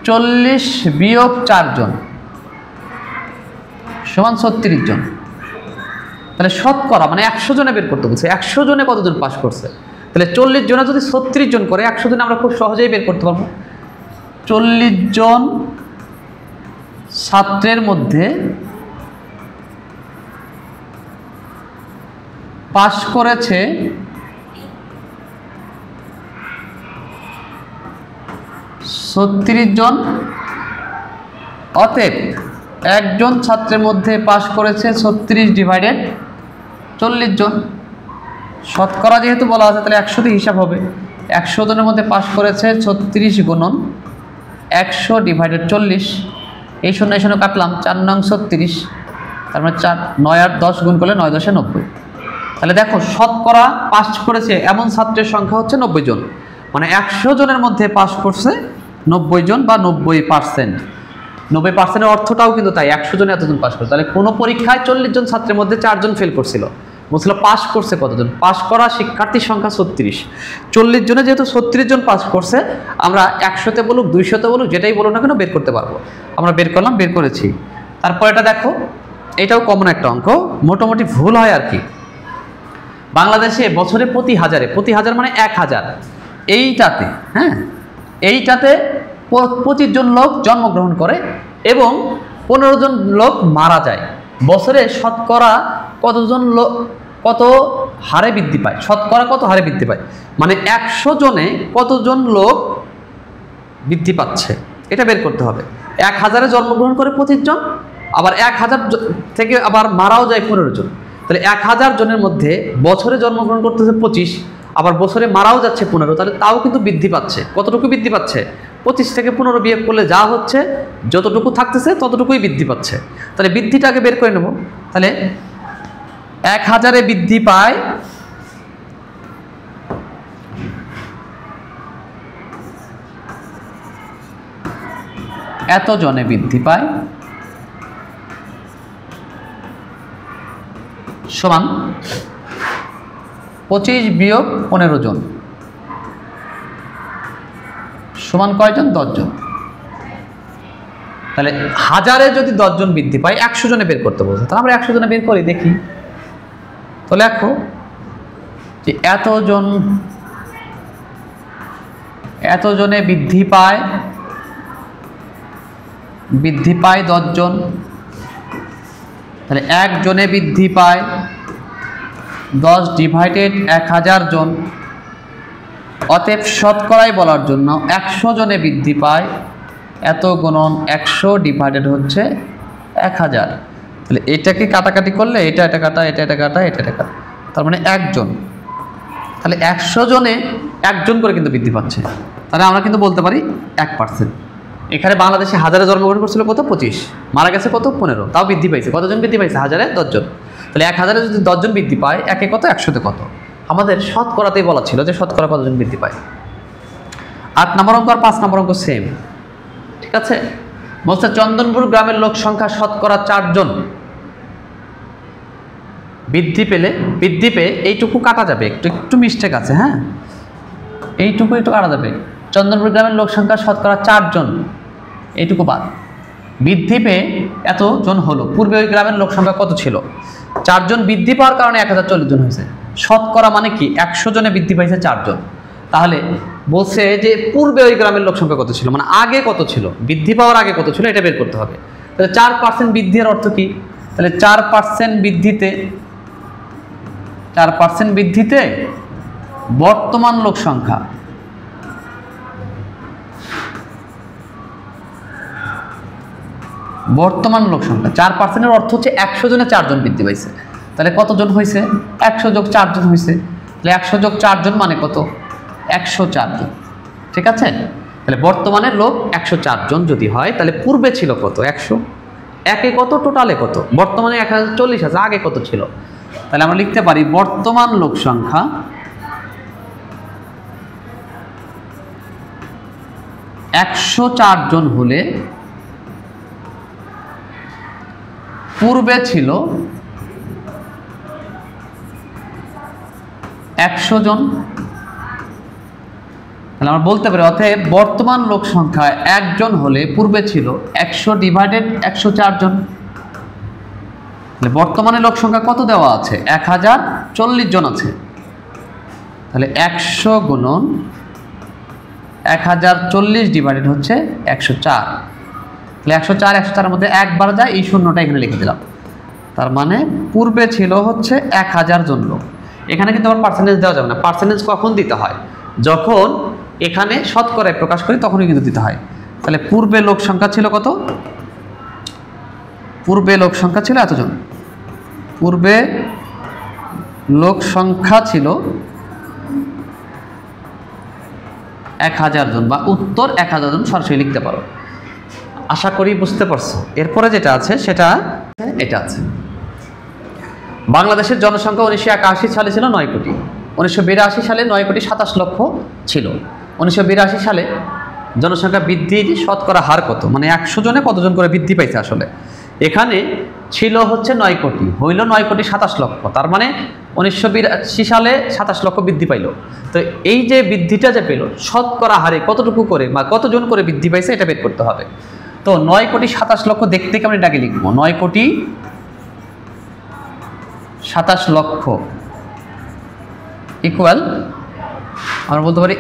40 বিয়োগ 4 জন সমান 36 জন। তাহলে শতকরা মানে 100 জনে বের করতে বলছে, 100 জনে কতজন পাস করছে? তাহলে 40 জনে যদি 36 জন করে, 100 জনে আমরা খুব সহজেই বের করতে পারবো। 40 জন ছাত্রের মধ্যে পাস করেছে 36 জন, অতএব একজন ছাত্রের মধ্যে পাস করেছে 36 ডিভাইডেড 40 জন। শতকরা যেহেতু বলা আছে তাহলে 100 দিয়ে হিসাব হবে। 100 জনের মধ্যে পাস করেছে 36 গুণন 100 ডিভাইডেড 40। এই শূন্য শূন্য কাটলাম, 4 নং 36, তার মানে 4 9 আর 10 গুণ করলে 9 10 90। তাহলে দেখো শতকরা পাস করেছে এমন ছাত্রের সংখ্যা হচ্ছে 90 জন, মানে 100 জনের মধ্যে পাস করছে 90 জন বা 90%। 90%-এর অর্থটাও কিন্তু তাই, 100 জনে এতজন পাস করছে। তাহলে কোনো পরীক্ষায় 40 জন ছাত্রের মধ্যে 4 জন ফেল করছিল, বলছিল পাস করছে কতজন? পাস করা শিক্ষার্থীর সংখ্যা 36। 40 জনে যেহেতু 36 জন পাস করছে, আমরা 100-তে বলুক 200-তে বলুক যেটাই বলুক না কেন বের করতে পারবো। আমরা বের করলাম, বের করেছি। তারপর এটা দেখো, এটাও কমন একটা অঙ্ক, মোটামুটি ভুল হয় আর কি। বাংলাদেশে বছরে প্রতি হাজার মানে 1000, এইটাতে হ্যাঁ এইটাতে 25 জন লোক জন্মগ্রহণ করে এবং 15 জন লোক মারা যায়। বছরে শতকরা কত হারে বৃদ্ধি পায়, শতকরা কত হারে বৃদ্ধি পায়, মানে 100 জনে কতজন লোক বৃদ্ধি পাচ্ছে এটা বের করতে হবে। 1000-এ জন্মগ্রহণ করে 25 জন, আবার 1000 থেকে আবার মারাও যায় 15 জন। তাহলে 1000 জনের মধ্যে বছরে জন্মগ্রহণ করতেছে 25, আবার বছরে মারাও যাচ্ছে 15, তাহলে তাও কিন্তু বৃদ্ধি পাচ্ছে। কতটুকু বৃদ্ধি পাচ্ছে? 25 থেকে 15 বিয়োগ করলে যা হচ্ছে, যতটুকু থাকতেছে ততটুকুই বৃদ্ধি পাচ্ছে। তাহলে বৃদ্ধিটাকে বের করে নেব। তাহলে 1000-এ বৃদ্ধি পায় এত জনে বৃদ্ধি পায় সমান 25 বিয়োগ 15 জন সমান কয়জন? 10 জন। তাহলে 1000-এ যদি 10 জন বৃদ্ধি পায় 100 জনে বের করতে বলছে, তাহলে আমরা 100 জনে বের করি দেখি। তো লেখো যে এত জনে বৃদ্ধি পায় 10 জন। তাহলে 1 জনে বৃদ্ধি পায় 10 ডিভাইডেড 1000 জন। অতএব শতকরায় বলার জন্য 100 জনে বৃদ্ধি পায় এত গুণন 100 ডিভাইডেড হচ্ছে 1000। তাহলে এটাকে কাটাকাটি করলে এটা কাটা, এটা কাটা, এটা কাটা, তার মানে 1 জন। তাহলে 100 জনে 1 জন করে কিন্তু বৃদ্ধি পাচ্ছে। তাহলে আমরা কিন্তু বলতে পারি 1%। এখানে বাংলাদেশে 1000-এ জন্মগ্রহণ করছিল কত? 25, মারা গেছে কত? 15, তাও বৃদ্ধি পাইছে। কতজন বৃদ্ধি পাইছে? 1000-এ 10 জন। তাহলে 1000-এ যদি 10 জন বৃদ্ধি পায়, একে কত? 100-তে কত? আমাদের শতকরাতেই বলা ছিল যে শতকরা কতজন বৃদ্ধি পায়। 8 নম্বর অঙ্ক আর 5 নম্বর অঙ্ক সেম, ঠিক আছে? বলছে চন্দনপুর গ্রামের লোক সংখ্যা শতকরা 4 জন বৃদ্ধি পেয়ে এইটুকু কাটা যাবে, একটু মিস্টেক আছে, হ্যাঁ, এইটুকু একটু কাটা যাবে। চন্দনপুর গ্রামের লোক সংখ্যা শতকরা 4 জন, এইটুকু বাদ। বৃদ্ধি পেয়ে এত জন হলো, পূর্বে ওই গ্রামের লোক সংখ্যা কত ছিল? 4 জন বৃদ্ধি পাওয়ার কারণে 1040 জন হয়েছে। শতকরা মানে কি? 100 জনে বৃদ্ধি পাইছে 4 জন। তাহলে বলছে যে পূর্বে ওই গ্রামের লোক সংখ্যা কত ছিল, মানে আগে কত ছিল, বৃদ্ধি পাওয়ার আগে কত ছিল, এটা বের করতে হবে। তাহলে 4% বৃদ্ধির অর্থ কি? তাহলে 4% বৃদ্ধিতে বর্তমান লোক সংখ্যা বর্তমান লোক সংখ্যা 4%-এর অর্থ হচ্ছে 100 জনে 4 জন বৃদ্ধি পাইছে। তাহলে কতজন হয়েছে? 100 যোগ 4 জন হয়েছে। তাহলে 100 যোগ 4 জন মানে কত? 104 জন, ঠিক আছে? তাহলে বর্তমানে লোক 104 জন যদি হয়, তাহলে পূর্বে ছিল কত? 100। একে কত? টোটালে কত? বর্তমানে 1040 আছে, আগে কত ছিল? তাহলে আমরা লিখতে পারি বর্তমান লোক সংখ্যা 104 জন হলে পূর্বে ছিল 100 জন। তাহলে আমরা বলতে পারি অতএব বর্তমান লোক সংখ্যা 1 জন হলে পূর্বে ছিল 100 ডিভাইডেড 104 জন। তাহলে বর্তমানে লোক সংখ্যা কত দেওয়া আছে? 1040 জন আছে। তাহলে 100 গুণন 1040 ডিভাইডেড হচ্ছে 104। তাহলে 104-104-এর মধ্যে একবার যায়, এই শূন্যটা এখানে লিখে দিলাম। তার মানে পূর্বে ছিল হচ্ছে 1000 জন লোক। এখানে কিন্তু আবার পার্সেন্টেজ দেওয়া যাবে না। পার্সেন্টেজ কখন দিতে হয়? যখন এখানে শতকরায় প্রকাশ করি তখনই কিন্তু দিতে হয়। তাহলে পূর্বে লোক সংখ্যা ছিল কত? পূর্বে লোক সংখ্যা ছিল এতজন। পূর্বে লোক সংখ্যা ছিল 1000 জন, বা উত্তর 1000 জন সরাসরি লিখতে পারো। আশা করি বুঝতে পারছো। এরপরে যেটা আছে সেটা এটা আছে। বাংলাদেশের জনসংখ্যা 1981 সালে ছিল 9 কোটি। 1982 সালে 9 কোটি 27 লক্ষ ছিল। 1982 সালে জনসংখ্যা বৃদ্ধির শতকরা হার কত? মানে 100 জনে কতজন করে বৃদ্ধি পাইছে আসলে? এখানে ছিল হচ্ছে 9 কোটি, হইল 9 কোটি 27 লক্ষ। তার মানে 1982 সালে 27 লক্ষ বৃদ্ধি পাইল। তো এই যে বৃদ্ধিটা যে পেল, শতকরা হারে কতটুকু করে বা কতজন করে বৃদ্ধি পাইছে এটা বের করতে হবে। তো 9 কোটি 27 লক্ষ দেখতে কেমন, এটাকে লিখবো 9 কোটি 27 লক্ষ ইকুয়াল আমরা বলতে পারি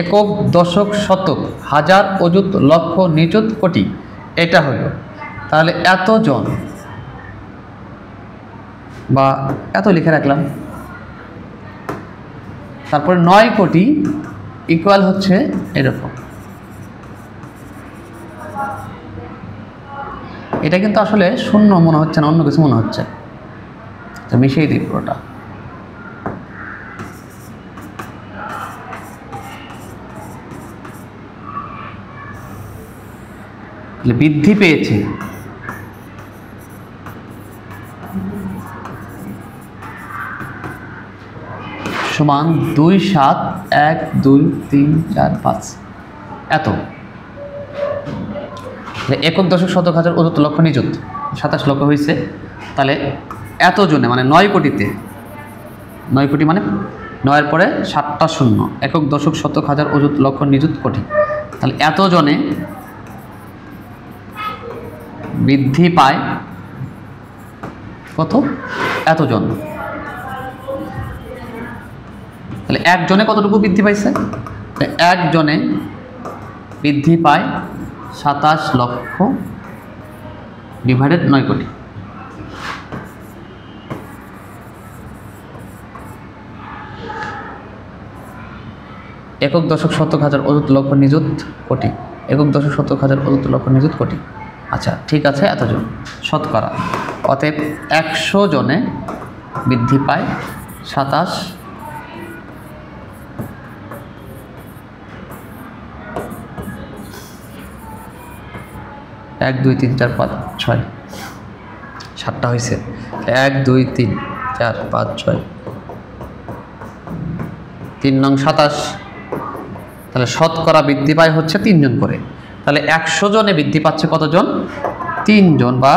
একক, দশক, শতক, হাজার, অযুত, লক্ষ, নিযুত, কোটি। এটা হলো তাহলে এতজন, বা এত লিখে রাখলাম, তারপরে 9 কোটি ইকুয়াল হচ্ছে এরকম। এটা কিন্তু আসলে শূন্য মনে হচ্ছে না, অন্য কিছু মনে হচ্ছে, তো মিশিয়ে দিই পুরোটা। বৃদ্ধি পেয়েছে সমান 2 7 1 2 3 4 5 এত। একক দশক শতক হাজার অযুত লক্ষ নিযুত 27 লক্ষ হয়েছে। তাহলে এত জনে মানে 9 কোটিতে, 9 কোটি মানে 9-এর পরে 7টা শূন্য, একক দশক শতক হাজার অযুত লক্ষ নিযুত কোটি। তাহলে এত জনে বৃদ্ধি পায় কত? এতজন। তাহলে একজনে কতটুকু বৃদ্ধি পাইছে? একজনে বৃদ্ধি পায় 27 লক্ষ ডিভাইডেড 9 কোটি। একক দশক শতক হাজার অযুত লক্ষ নিযুত কোটি, একক দশক শতক হাজার অযুত লক্ষ নিযুত কোটি। আচ্ছা ঠিক আছে, এতজন শতকরা। অতএব 100 জনে বৃদ্ধি পায় 27 1 2 3 4 5 6 7টা হয়েছে। 1 2 3 4 5 6 3 নং 27। তাহলে শতকরা বৃদ্ধি পায় হচ্ছে 3 জন করে। তাহলে 100 জনে বৃদ্ধি পাচ্ছে কতজন? 3 জন বা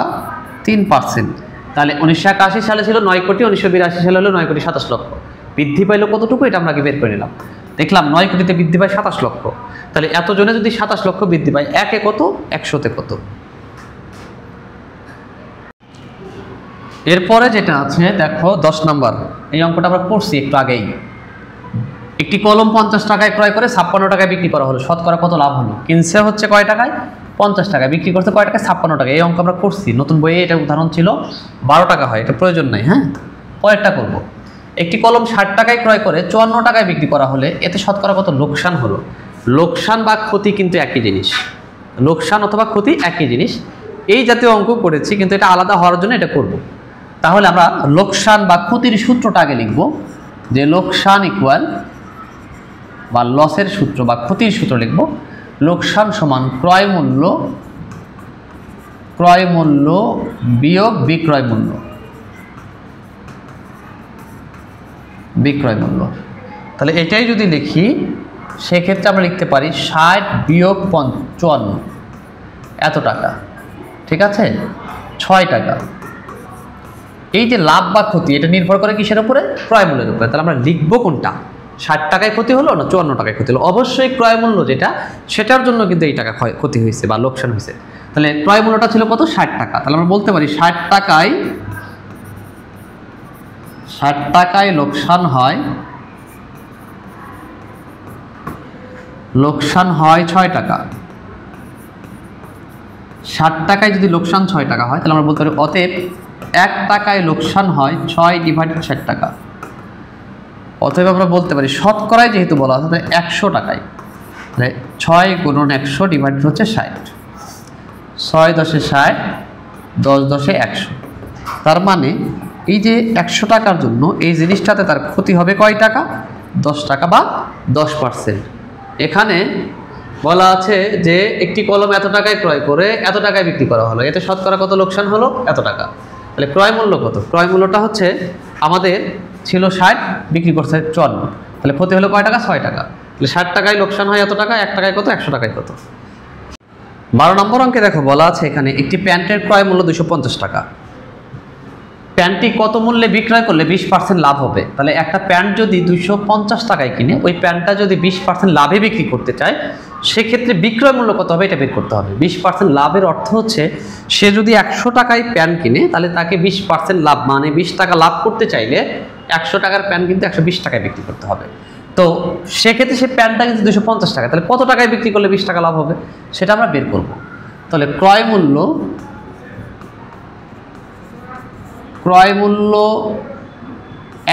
3%। তাহলে 1981 সালে ছিল 9 কোটি, 1982 সালে হলো 9 কোটি 27 লক্ষ। বৃদ্ধি পাইলো কতটুকু এটা আমরা আগে বের করে নিলাম। দেখলাম 9 কোটিতে বৃদ্ধি পায় 27 লক্ষ। তাহলে এত জনে যদি 27 লক্ষ বৃদ্ধি পায়, একে কত? 100-তে কত? এরপরে যেটা আছে দেখো 10 নম্বর, এই অঙ্কটা আমরা করছি একটু আগেই। একটি কলম 50 টাকায় ক্রয় করে 56 টাকায় বিক্রি করা হলো, শতকরা কত লাভ হলো? কিনছে হচ্ছে কয় টাকায়? 50 টাকায়, বিক্রি করতে কয় টাকায়? 56 টাকায়। এই অঙ্ক আমরা করছি, নতুন বইয়ে এটা উদাহরণ ছিল। 12 টাকা হয়, এটা প্রয়োজন নাই। হ্যাঁ, পরেরটা করব। একটি কলম 60 টাকায় ক্রয় করে 54 টাকায় বিক্রি করা হলে এতে শতকরা কত লোকসান হলো? লোকসান বা ক্ষতি কিন্তু একই জিনিস, লোকসান অথবা ক্ষতি একই জিনিস। এই জাতীয় অঙ্ক করেছি, কিন্তু এটা আলাদা হওয়ার জন্য এটা করব। তাহলে আমরা লোকসান বা ক্ষতির সূত্রটা আগে লিখব, যে লোকসান ইকুয়াল বা লসের সূত্র বা ক্ষতির সূত্র লিখব। লোকসান সমান ক্রয় মূল্য বিয়োগ বিক্রয় মূল্য, বিক্রয় মূল্য। তাহলে এটাই যদি লিখি, সেক্ষেত্রে আমরা লিখতে পারি 60 বিয়োগ 55 এত টাকা। ঠিক আছে, 6 টাকা। এই যে লাভ বা ক্ষতি, এটা নির্ভর করে কিসের উপরে? ক্রয় মূল্যের উপরে। তাহলে আমরা লিখবো কোনটা? 60 টাকায় ক্ষতি হলো না 54 টাকায় ক্ষতি হলো? অবশ্যই ক্রয় মূল্য যেটা, সেটার জন্য কিন্তু এই টাকা ক্ষতি হয়েছে বা লোকসান হয়েছে। তাহলে ক্রয় মূল্যটা ছিল কত? 60 টাকা। তাহলে আমরা বলতে পারি 60 টাকায় লোকসান হয়, 6 টাকা। 60 টাকায় যদি লোকসান 6 টাকা হয়, তাহলে আমরা বলতে পারি অতএব 1 টাকায় লোকসান হয় 6 ডিভাইডেড 60 টাকা। অতএব আমরা বলতে পারি শতকরায় যেহেতু বলা আছে, 100 টাকায়, তাহলে 6 গুণন 100 ডিভাইডেড হচ্ছে 60। 6 10 60, 10 10 100। তার মানে এই যে 100 টাকার জন্য এই জিনিসটাতে তার ক্ষতি হবে কয় টাকা? 10 টাকা বা 10%। এখানে বলা আছে যে একটি কলম এত টাকায় ক্রয় করে এত টাকায় বিক্রি করা হলো, এতে শতকরা কত লোকসান হলো? এত টাকা। তাহলে ক্রয় মূল্য কত? ক্রয় মূল্যটা হচ্ছে আমাদের ছিল 60, বিক্রি করছে 54, তাহলে ক্ষতি হলো কয় টাকা? 6 টাকা। তাহলে 60 টাকায় লোকসান হয় এত টাকা, 1 টাকায় কত? 100 টাকায় কত? 12 নম্বর অঙ্কে দেখো বলা আছে এখানে একটি প্যান্টের ক্রয় মূল্য 250 টাকা। প্যান্টটি কত মূল্যে বিক্রয় করলে 20% লাভ হবে? তাহলে একটা প্যান্ট যদি 250 টাকায় কিনে, ওই প্যান্টটা যদি 20% লাভে বিক্রি করতে চায়, সেক্ষেত্রে বিক্রয় মূল্য কত হবে এটা বের করতে হবে। 20% লাভের অর্থ হচ্ছে সে যদি 100 টাকায় প্যান্ট কিনে, তাহলে তাকে 20% লাভ মানে 20 টাকা লাভ করতে চাইলে 100 টাকার প্যান্ট কিন্তু 120 টাকায় বিক্রি করতে হবে। তো সেক্ষেত্রে সেই প্যান্টটা কিন্তু 250 টাকা, তাহলে কত টাকায় বিক্রি করলে 20 টাকা লাভ হবে সেটা আমরা বের করব। তাহলে ক্রয় মূল্য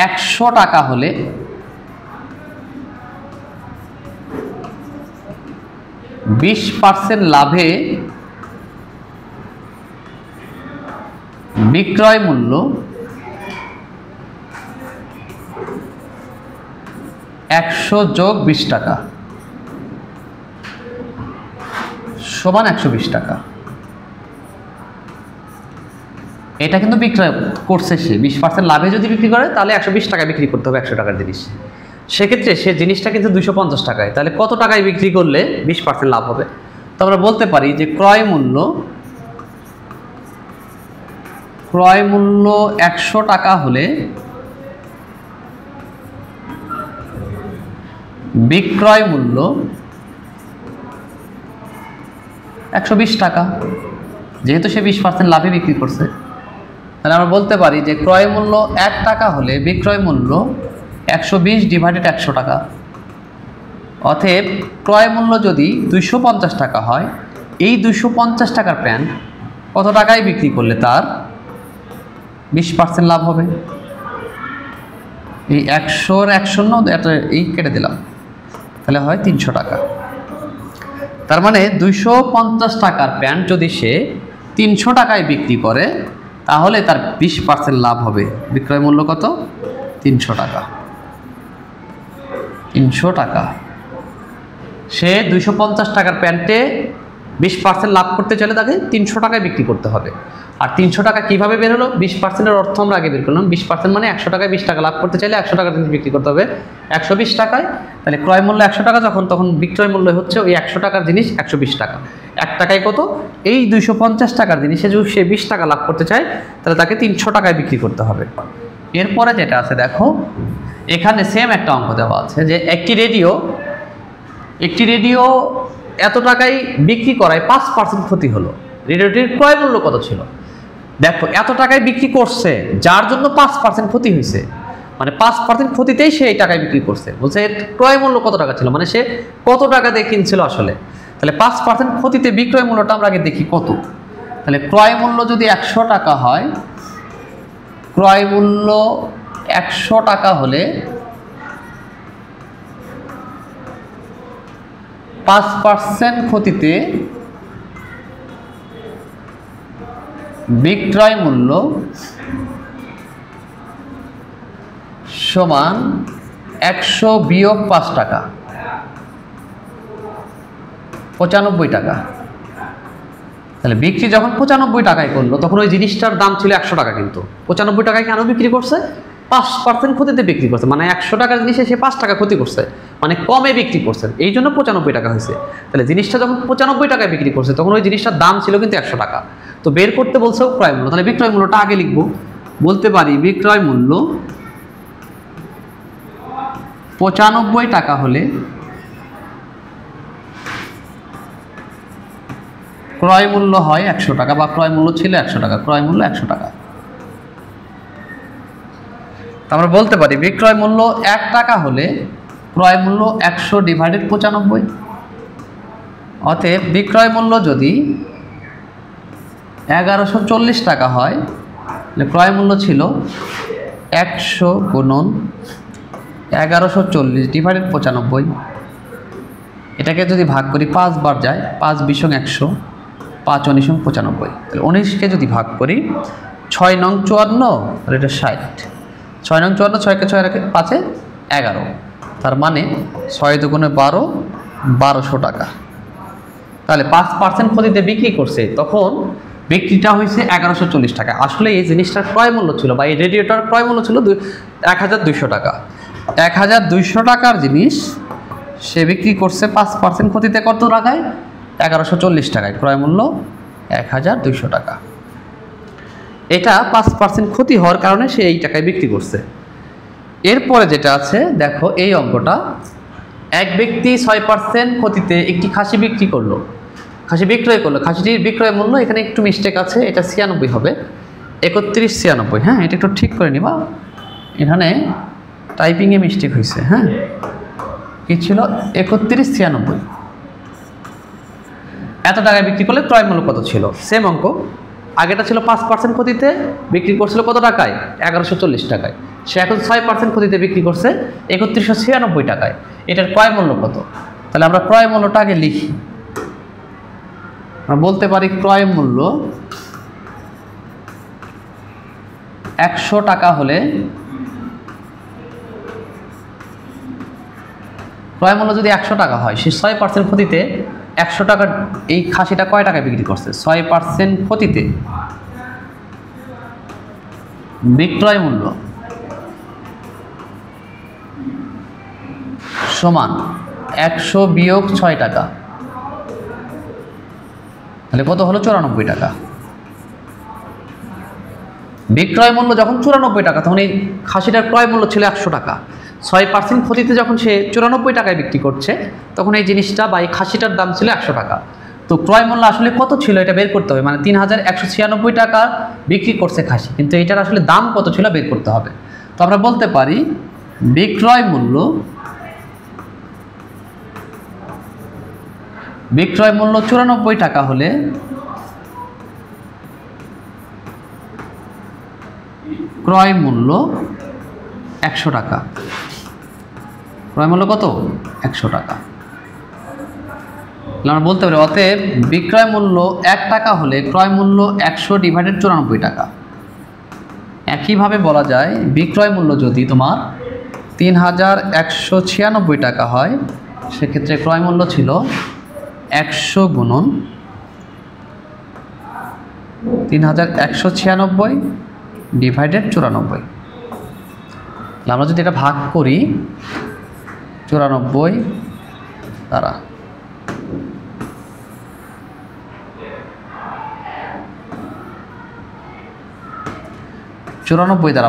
100 টাকা হলে 20% লাভে বিক্রয় মূল্য 100 যোগ 20 টাকা সমান 120 টাকা। এটা কিন্তু বিক্রয় করছে সে 20% লাভে যদি বিক্রি করে তাহলে 120 টাকায় বিক্রি করতে হবে 100 টাকার জিনিস। সেক্ষেত্রে সে জিনিসটা কিন্তু 250 টাকায়, তাহলে কত টাকায় বিক্রি করলে 20% লাভ হবে? তো আমরা বলতে পারি যে ক্রয় মূল্য 100 টাকা হলে বিক্রয় মূল্য 120 টাকা, যেহেতু সে 20% লাভে বিক্রি করছে। তাহলে আমরা বলতে পারি যে ক্রয় মূল্য 1 টাকা হলে বিক্রয় মূল্য 120 ডিভাইডেড 100 টাকা। অতএব ক্রয় মূল্য যদি 250 টাকা হয়, এই 250 টাকার প্যান্ট কত টাকায় বিক্রি করলে তার 20% লাভ হবে? এই 100 এর 100 এই কেটে দিলাম, তাহলে হয় 300 টাকা। তার মানে 250 টাকার প্যান্ট যদি সে 300 টাকায় বিক্রি করে তাহলে তার 20% লাভ হবে। বিক্রয় মূল্য কত? 300 টাকা। 300 টাকা। সে 250 টাকার প্যান্টে 20% লাভ করতে চাইলে তাকে 300 টাকায় বিক্রি করতে হবে। আর 300 টাকা কীভাবে বের হলো? 20%-এর অর্থ আমরা আগে বের করলাম। 20% মানে 100 টাকায় 20 টাকা লাভ করতে চাইলে 100 টাকার জিনিস বিক্রি করতে হবে 120 টাকায়। তাহলে ক্রয় মূল্য 100 টাকা তখন বিক্রয় মূল্য হচ্ছে ওই 100 টাকার জিনিস 120 টাকা। 1 টাকায় কত? এই 250 টাকার জিনিসে যদি সে 20 টাকা লাভ করতে চায় তাহলে তাকে 300 টাকায় বিক্রি করতে হবে। এরপরে যেটা আছে দেখো, এখানে সেম একটা অঙ্ক দেওয়া আছে যে একটি রেডিও এত টাকায় বিক্রি করায় 5% ক্ষতি হলো। রেডিওটির ক্রয় মূল্য কত ছিল? দেখো এত টাকায় বিক্রি করছে যার জন্য 5% ক্ষতি হয়েছে, মানে 5% ক্ষতিতেই সে এই টাকায় বিক্রি করছে। বলছে ক্রয় মূল্য কত টাকা ছিল, মানে সে কত টাকা দিয়ে কিনছিল আসলে। তাহলে 5% ক্ষতিতে বিক্রয় মূল্যটা আমরা আগে দেখি কত। তাহলে ক্রয় মূল্য যদি 100 টাকা হয়, ক্রয় মূল্য 100 টাকা হলে 5% ক্ষতিতে বিক্রয় মূল্য সমান 100 বিয়োগ 5 টাকা, 95 টাকা। তাহলে বিক্রি যখন 95 টাকায় করলো তখন ওই জিনিসটার দাম ছিল 100 টাকা, কিন্তু 95 টাকায় কেন বিক্রি করছে? 5% ক্ষতিতে বিক্রি করছে, মানে 100 টাকার জিনিসে সে 5 টাকা ক্ষতি করছে, মানে কমে বিক্রি করছে, এই জন্য 95 টাকা হয়েছে। তাহলে জিনিসটা যখন 95 টাকায় বিক্রি করছে তখন ওই জিনিসটার দাম ছিল কিন্তু 100 টাকা। তো বের করতে বলছে ক্রয় মূল্য, তাহলে বিক্রয় মূল্যটা আগে লিখবো। বলতে পারি বিক্রয় মূল্য 95 টাকা হলে ক্রয় মূল্য হয় 100 টাকা, বা ক্রয় মূল্য ছিল 100 টাকা, ক্রয় মূল্য 100 টাকা। আমরা বলতে পারি বিক্রয় মূল্য 1 টাকা হলে ক্রয় মূল্য 100 ডিভাইডেড 95। অতএব বিক্রয় মূল্য যদি 1140 টাকা হয় তাহলে ক্রয় মূল্য ছিল 100 গুণন 1140 ডিভাইডেড 95। এটাকে যদি ভাগ করি 5 বার যায়, 5 বিশং 100, 5 19 95। তাহলে 19কে যদি ভাগ করি 6 নং 54, আর এটা 60। 6 নং 54, 6কে 6 রেখে 5-এ 11, তার মানে 6 দুগুণে 12, 1200 টাকা। তাহলে 5% ক্ষতিতে বিক্রি করছে, তখন বিক্রিটা হয়েছে 1140 টাকা। আসলে এই জিনিসটার ক্রয় মূল্য ছিল, বা এই রেডিওটার ক্রয় মূল্য ছিল 1200 টাকা। 1200 টাকার জিনিস সে বিক্রি করছে 5% ক্ষতিতে কত টাকায়? 1140 টাকায়। ক্রয় মূল্য 1200 টাকা। এটা 5% ক্ষতি হওয়ার কারণে সে এই টাকায় বিক্রি করছে। এরপরে যেটা আছে দেখো, এই অঙ্কটা, এক ব্যক্তি 6% ক্ষতিতে একটি খাসি বিক্রি করলো, খাসি বিক্রয় করলো। খাসিটির বিক্রয় মূল্য, এখানে একটু মিস্টেক আছে, এটা 96 হবে, 31 96। হ্যাঁ, এটা একটু ঠিক করে নিবা, এখানে টাইপিংয়ে মিস্টেক হয়েছে। হ্যাঁ, কি ছিল? 31 96। এত টাকায় বিক্রি করলে ক্রয় মূল্য কত ছিল? সেম অঙ্ক, আগেটা ছিল 5% ক্ষতিতে বিক্রি করছিল কত টাকায়? 1140 টাকায়। সে এখন 6% ক্ষতিতে বিক্রি করছে 3196 টাকায়। এটার ক্রয় মূল্য কত? তাহলে আমরা ক্রয় মূল্যটা আগে লিখি। আমরা বলতে পারি ক্রয় মূল্য 100 টাকা হলে ক্রয় মূল্য যদি 100 টাকা হয়, সে 6% ক্ষতিতে 100 টাকা এই খাসিটা কয় টাকায় বিক্রি করছে? 6% ক্ষতিতে বিক্রয় মূল্য সমান 100 বিয়োগ 6 টাকা, তাহলে কত হলো? 94 টাকা। বিক্রয় মূল্য যখন 94 টাকা, তখন এই খাসিটার ক্রয় মূল্য ছিল 100 টাকা। 6% ক্ষতিতে যখন সে 94 টাকায় বিক্রি করছে, তখন এই জিনিসটা বা এই খাসিটার দাম ছিল 100 টাকা। তো ক্রয় মূল্য আসলে কত ছিল এটা বের করতে হবে, মানে 3196 টাকা বিক্রি করছে খাসি, কিন্তু এটার আসলে দাম কত ছিল বের করতে হবে। তো আমরা বলতে পারি বিক্রয় মূল্য 94 টাকা হলে ক্রয় মূল্য 100 টাকা। ক্রয় মূল্য কত? 100 টাকা। আমরা বলতে পারি অতএব বিক্রয় মূল্য 1 টাকা হলে ক্রয় মূল্য 100 ডিভাইডেড 94 টাকা। একইভাবে বলা যায় বিক্রয় মূল্য যদি তোমার 3196 টাকা হয়, সেক্ষেত্রে ক্রয় মূল্য ছিল 100 গুণন 3196 ডিভাইডেড 94। আমরা যদি এটা ভাগ করি 94 দ্বারা,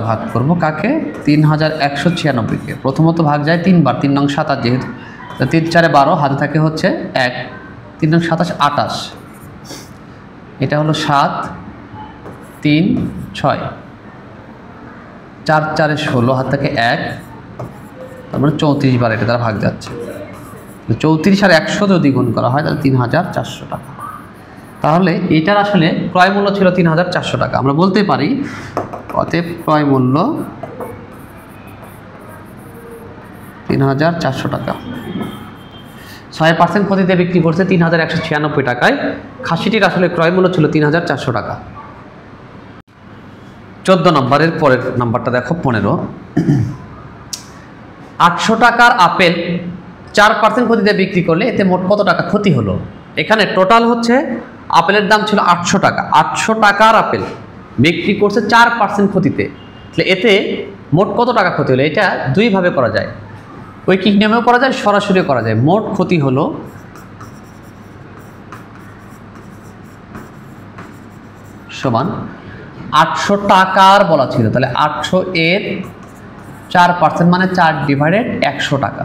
ভাগ করব কাকে? 3196-কে। প্রথমত ভাগ যায় 3 বার, 3 নং 27, যেহেতু 3 4 12, হাতে থাকে হচ্ছে 1, 3 নং 27 28, এটা হলো 7 3 6, 4 4 16, হাত থেকে 1, তারপরে 34 বার এটা দ্বারা ভাগ যাচ্ছে। 34 আর 100 যদি গুণ করা হয় তাহলে 3400 টাকা। তাহলে এটার আসলে ক্রয় মূল্য ছিল 3400 টাকা। আমরা বলতে পারি অতএব ক্রয় মূল্য 3400 টাকা। 6% ক্ষতিতে বিক্রি করছে 3196 টাকায়। খাসিটির আসলে ক্রয় মূল্য ছিল 3400 টাকা। 14 নম্বরের পরের নাম্বারটা দেখো, 15। 800 টাকার আপেল 4% ক্ষতিতে বিক্রি করলে এতে মোট কত টাকা ক্ষতি হলো? এখানে টোটাল হচ্ছে আপেলের দাম ছিল 800 টাকা। 800 টাকার আপেল বিক্রি করছে 4% ক্ষতিতে, তাহলে এতে মোট কত টাকা ক্ষতি হলো? এটা দুইভাবে করা যায়, ঐকিক নিয়মেও করা যায়, সরাসরি করা যায়। মোট ক্ষতি হলো সমান 800 টাকার বলা ছিল, তাহলে 800 এর 4% মানে 4 ডিভাইডেড 100 টাকা,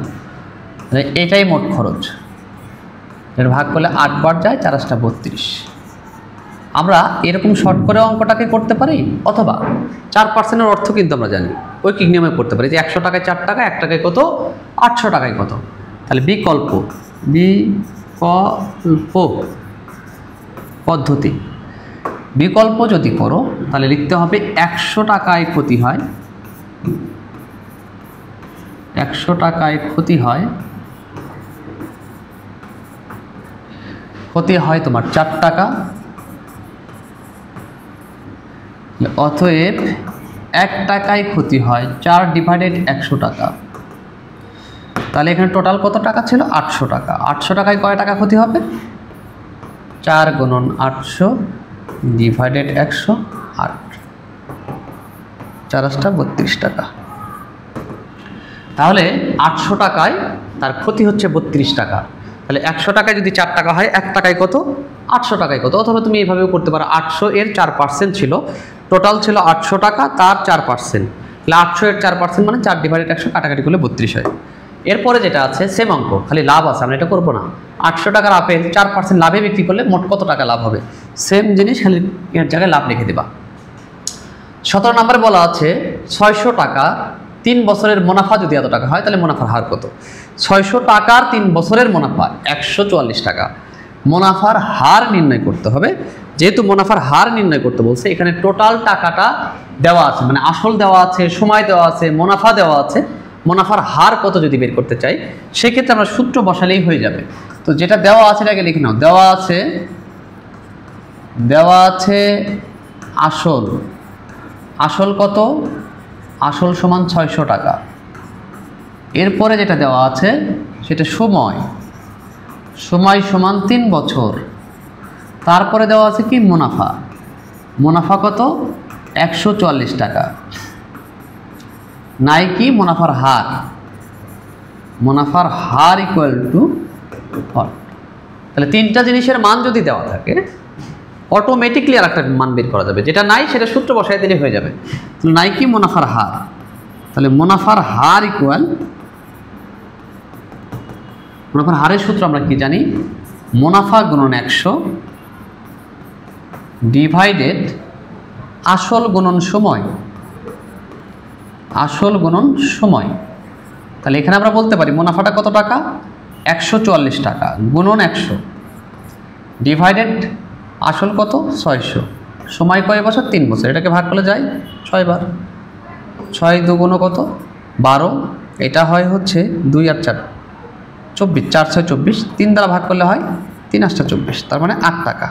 এটাই মোট খরচ। এর ভাগ করলে 8 বার যায়, 4 8 32। আমরা এরকম শর্ট করে অঙ্কটাকে করতে পারি, অথবা 4%-এর অর্থ কিন্তু আমরা জানি, ঐকিক নিয়মে করতে পারি যে 100 টাকায় 4 টাকা, 1 টাকায় কত, 800 টাকায় কত। তাহলে বিকল্প পদ্ধতি, বিকল্প যদি করো তাহলে লিখতে হবে 100 টাকায় ক্ষতি হয়, 100 টাকায় ক্ষতি হয় তোমার 4 টাকা। অতএব 1 টাকায় ক্ষতি হয় 4 ডিভাইডেড 100 টাকা। তাহলে এখানে টোটাল কত টাকা ছিল? 800 টাকা। 800 টাকায় কয় টাকা ক্ষতি হবে? 4 গুণন 800 ডিভাইডেড 100, 8, 4 8 32 টাকা। তাহলে 800 টাকায় তার ক্ষতি হচ্ছে 32 টাকা। তাহলে 100 টাকায় যদি 4 টাকা হয়, 1 টাকায় কত, 800 টাকায় কত। অথবা তুমি এইভাবেও করতে পারো, 800 এর 4% ছিল, টোটাল ছিল 800 টাকা, তার 4%, তাহলে 800 এর 4% মানে 4 ডিভাইডেড 100, কাটাকাটি করলে 32 হয়। এরপরে যেটা আছে সেম অঙ্ক, খালি লাভ আছে, আমরা এটা করবো না। 800 টাকার আপেল 4% লাভে বিক্রি করলে মোট কত টাকা লাভ হবে? সেম জিনিস, খালি এর জায়গায় লাভ লিখে দেবা। 17 নম্বরে বলা আছে 600 টাকা 3 বছরের মুনাফা যদি এত টাকা হয়, তাহলে মুনাফার হার কত? 600 টাকার 3 বছরের মুনাফা 144 টাকা। মুনাফার হার নির্ণয় করতে হবে। যেহেতু মুনাফার হার নির্ণয় করতে বলছে, এখানে টোটাল টাকাটা দেওয়া আছে, মানে আসল দেওয়া আছে, সময় দেওয়া আছে, মুনাফা দেওয়া আছে। মুনাফার হার কত যদি বের করতে চাই, সেক্ষেত্রে আমরা সূত্র বসালেই হয়ে যাবে। তো যেটা দেওয়া আছে এটাকে লিখে নাও। দেওয়া আছে দেওয়া আছে আসল, আসল কত? আসল সমান 600 টাকা। এরপরে যেটা দেওয়া আছে সেটা সময়, সময় সমান 3 বছর। তারপরে দেওয়া আছে কি? মুনাফা, মুনাফা কত? 144 টাকা। নাই কি? মুনাফার হার, মুনাফার হার ইকুয়াল টু 4। তাহলে তিনটা জিনিসের মান যদি দেওয়া থাকে অটোমেটিকলি আর একটা মান বের করা যাবে, যেটা নাই সেটা সূত্র বসায় দিলে হয়ে যাবে। তাহলে নাই কি? মুনাফার হার। তাহলে মুনাফার হার ইকুয়াল, মুনাফার হারের সূত্র আমরা কি জানি? মুনাফা গুণন 100 ডিভাইডেড আসল গুণন সময়, আসল গুণন সময়। তাহলে এখানে আমরা বলতে পারি মুনাফাটা কত টাকা? 144 টাকা গুণন 100 ডিভাইডেড আসল কত? 600, সময় কয় বছর? 3 বছর। এটাকে ভাগ করলে যায় 6 বার, 6 দুগুণ কত? 12। এটা হয় হচ্ছে 2 আর 4 24, 4 6 24, 3 দ্বারা ভাগ করলে হয় 3 8 24, তার মানে 8 টাকা।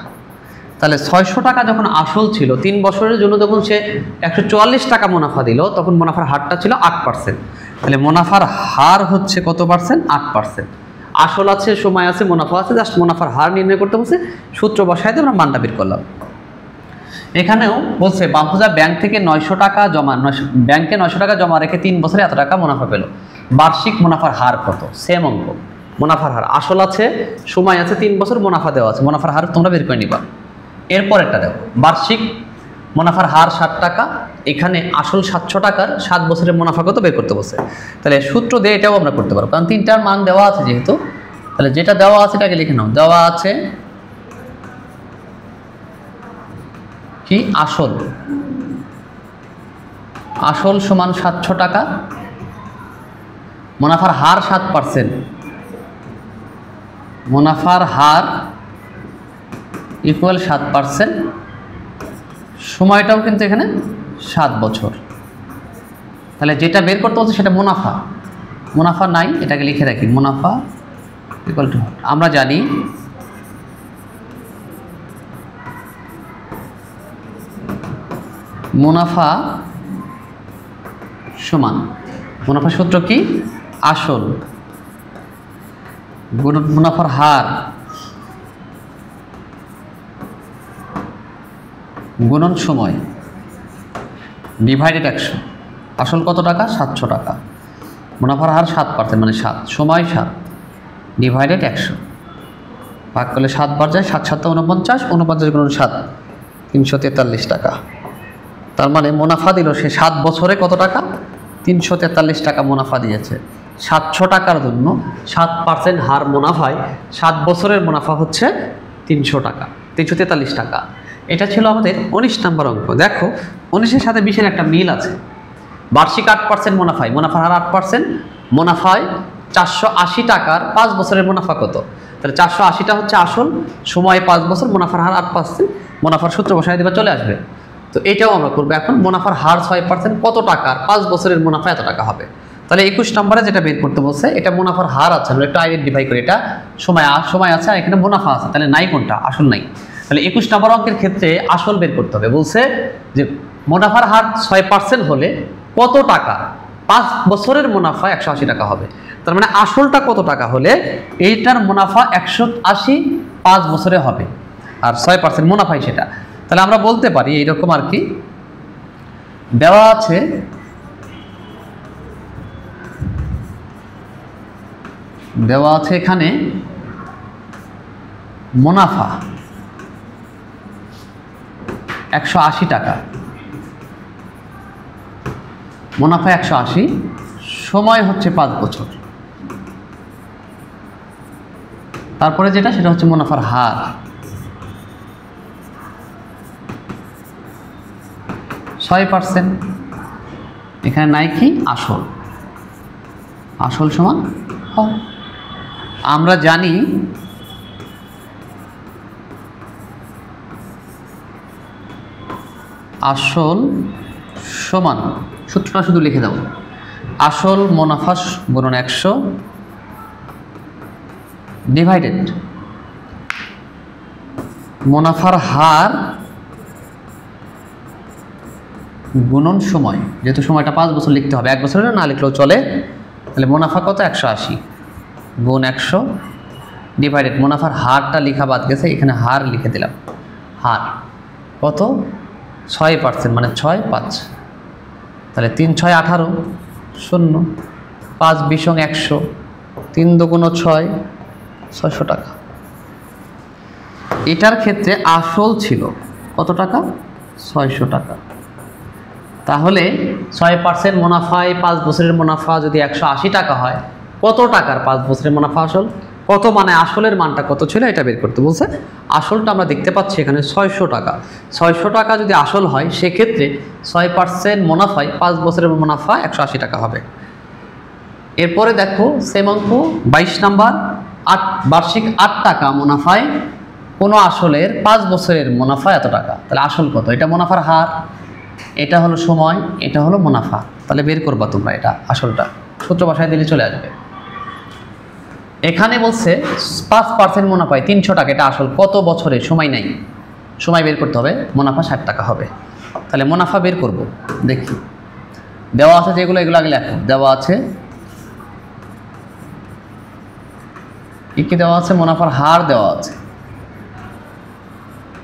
তাহলে 600 টাকা যখন আসল ছিল, 3 বছরের জন্য যখন সে 144 টাকা মুনাফা দিল, তখন মুনাফার হারটা ছিল 8%। তাহলে মুনাফার হার হচ্ছে কত পার্সেন্ট? 8%। আসল আছে, সময় আছে, মুনাফা আছে, জাস্ট মুনাফার হার নির্ণয় করতে বলছে, সূত্র বসায় দিয়ে আমরা মানটা বের করলাম। এখানেও বলছে বামফুজা ব্যাংক থেকে 900 টাকা জমা, ব্যাংকে 900 টাকা জমা রেখে 3 বছরে এত টাকা মুনাফা পেল। বার্ষিক মুনাফার হার কত? সেম অঙ্ক, মুনাফার হার। আসল আছে, সময় আছে, 3 বছর মুনাফা দেওয়া আছে, মুনাফার হার তোমরা বের করে নিবা। এরপরেরটা দেখো, বার্ষিক মুনাফার হার 60 টাকা, এখানে আসল 700 টাকার 7 বছরের মুনাফা কত বের করতে বলছে। তাহলে সূত্র দিয়ে এটাও আমরা করতে পারবো, কারণ তিনটার মান দেওয়া আছে যেহেতু। তাহলে যেটা দেওয়া আছে এটাকে লিখে নাও। দেওয়া আছে কি? আসল, আসল সমান 700 টাকা, মুনাফার হার 7%, মুনাফার হার ইকুয়াল 7%, সময়টাও কিন্তু এখানে 7 বছর। তাহলে যেটা বের করতে হচ্ছে সেটা মুনাফা, মুনাফা নাই, এটাকে লিখে রাখি। মুনাফা ইকুয়াল টু, আমরা জানি মুনাফা সমান, মুনাফা সূত্র কি? আসল গুণন মুনাফার হার গুণন সময় ডিভাইডেড 100। আসল কত টাকা? 700 টাকা, মুনাফার হার 7% মানে 7, সময় 7 ডিভাইডেড 100, ভাগ করলে 7 বার যায়, 7 7 49, 49 গুণন 7 343 টাকা। তার মানে মুনাফা দিল সে 7 বছরে কত টাকা? 343 টাকা মুনাফা দিয়েছে। 700 টাকার জন্য 7% হার মুনাফায় 7 বছরের মুনাফা হচ্ছে 300 টাকা, 343 টাকা। এটা ছিল আমাদের 19 নম্বর অঙ্ক। দেখো 19-এর সাথে 20-এর একটা মিল আছে। বার্ষিক 8% মুনাফায়, মুনাফার হার 8%, মুনাফায় 480 টাকার 5 বছরের মুনাফা কত? তাহলে 480টা হচ্ছে আসল, সময় 5 বছর, মুনাফার হার 8%, মুনাফার সূত্র বসায় দিবা, চলে আসবে। তো এটাও আমরা করবো। এখন মুনাফার হার 6%, কত টাকার? 5 বছরের মুনাফা এত টাকা হবে। তাহলে 21 নম্বরে যেটা বের করতে বলছে, এটা মুনাফার হার আছে, আমরা একটু আইডেন্টিফাই করি। এটা সময় আছে আর এখানে মুনাফা আছে, তাহলে নাই কোনটা? আসল নাই। তাহলে 21 নম্বর অঙ্কের ক্ষেত্রে আসল বের করতে হবে। বলছে যে মুনাফার হার 6% হলে কত টাকা? 5 বছরের মুনাফা 180 টাকা হবে। তার মানে আসলটা কত টাকা হলে এইটার মুনাফা 180 5 বছরে হবে, আর 6% মুনাফাই সেটা। তাহলে আমরা বলতে পারি এইরকম আর কি। দেওয়া আছে এখানে মুনাফা 180 টাকা, মুনাফা 180, সময় হচ্ছে 5 বছর। তারপরে যেটা সেটা হচ্ছে মুনাফার হার, 6%। এখানে নাই কি? আসল, আসল সমান আমরা জানি আসল সমান, সূত্রটা শুধু লিখে দাও। আসল মুনাফা গুণন 100 ডিভাইডেড মুনাফার হার গুণন সময়, যেহেতু সময়টা 5 বছর লিখতে হবে, 1 বছরে না লিখলেও চলে। তাহলে মুনাফা কত? 180 গুণ 100 ডিভাইডেড, মুনাফার হারটা লেখা বাদ গেছে, এখানে হার লিখে দিলাম। হার কত? 6%, মানে 6 5, তাহলে 3 6 18, 0 5 20 100, 3 2 6, 600 টাকা। এটার ক্ষেত্রে আসল ছিল কত টাকা? 600 টাকা। তাহলে 6% মুনাফায় 5 বছরের মুনাফা যদি 180 টাকা হয়, কত টাকার 5 বছরের মুনাফা আসল কত, মানে আসলের মানটা কত ছিল এটা বের করতে বলছে। আসলটা আমরা দেখতে পাচ্ছি এখানে 600 টাকা। 600 টাকা যদি আসল হয়, সেক্ষেত্রে 6% মুনাফায় 5 বছরের মুনাফা 180 টাকা হবে। এরপরে দেখো সেম অঙ্ক 22 নাম্বার, বার্ষিক 8 টাকা মুনাফায় কোনো আসলের 5 বছরের মুনাফা এত টাকা। তাহলে আসল কত? এটা মুনাফার হার, এটা হলো সময়, এটা হলো মুনাফা। তাহলে বের করবা তোমরা এটা আসলটা, সূত্র ভাষায় দিলে চলে আসবে। এখানে বলছে 5% মুনাফায় 300 টাকা, এটা আসল। কত বছরে? সময় নাই, সময় বের করতে হবে। মুনাফা 60 টাকা হবে। তাহলে মুনাফা বের করব, দেখি দেওয়া আছে যেগুলো, এগুলো আগে লেখো। দেওয়া আছে কি দেওয়া আছে? মুনাফার হার দেওয়া আছে।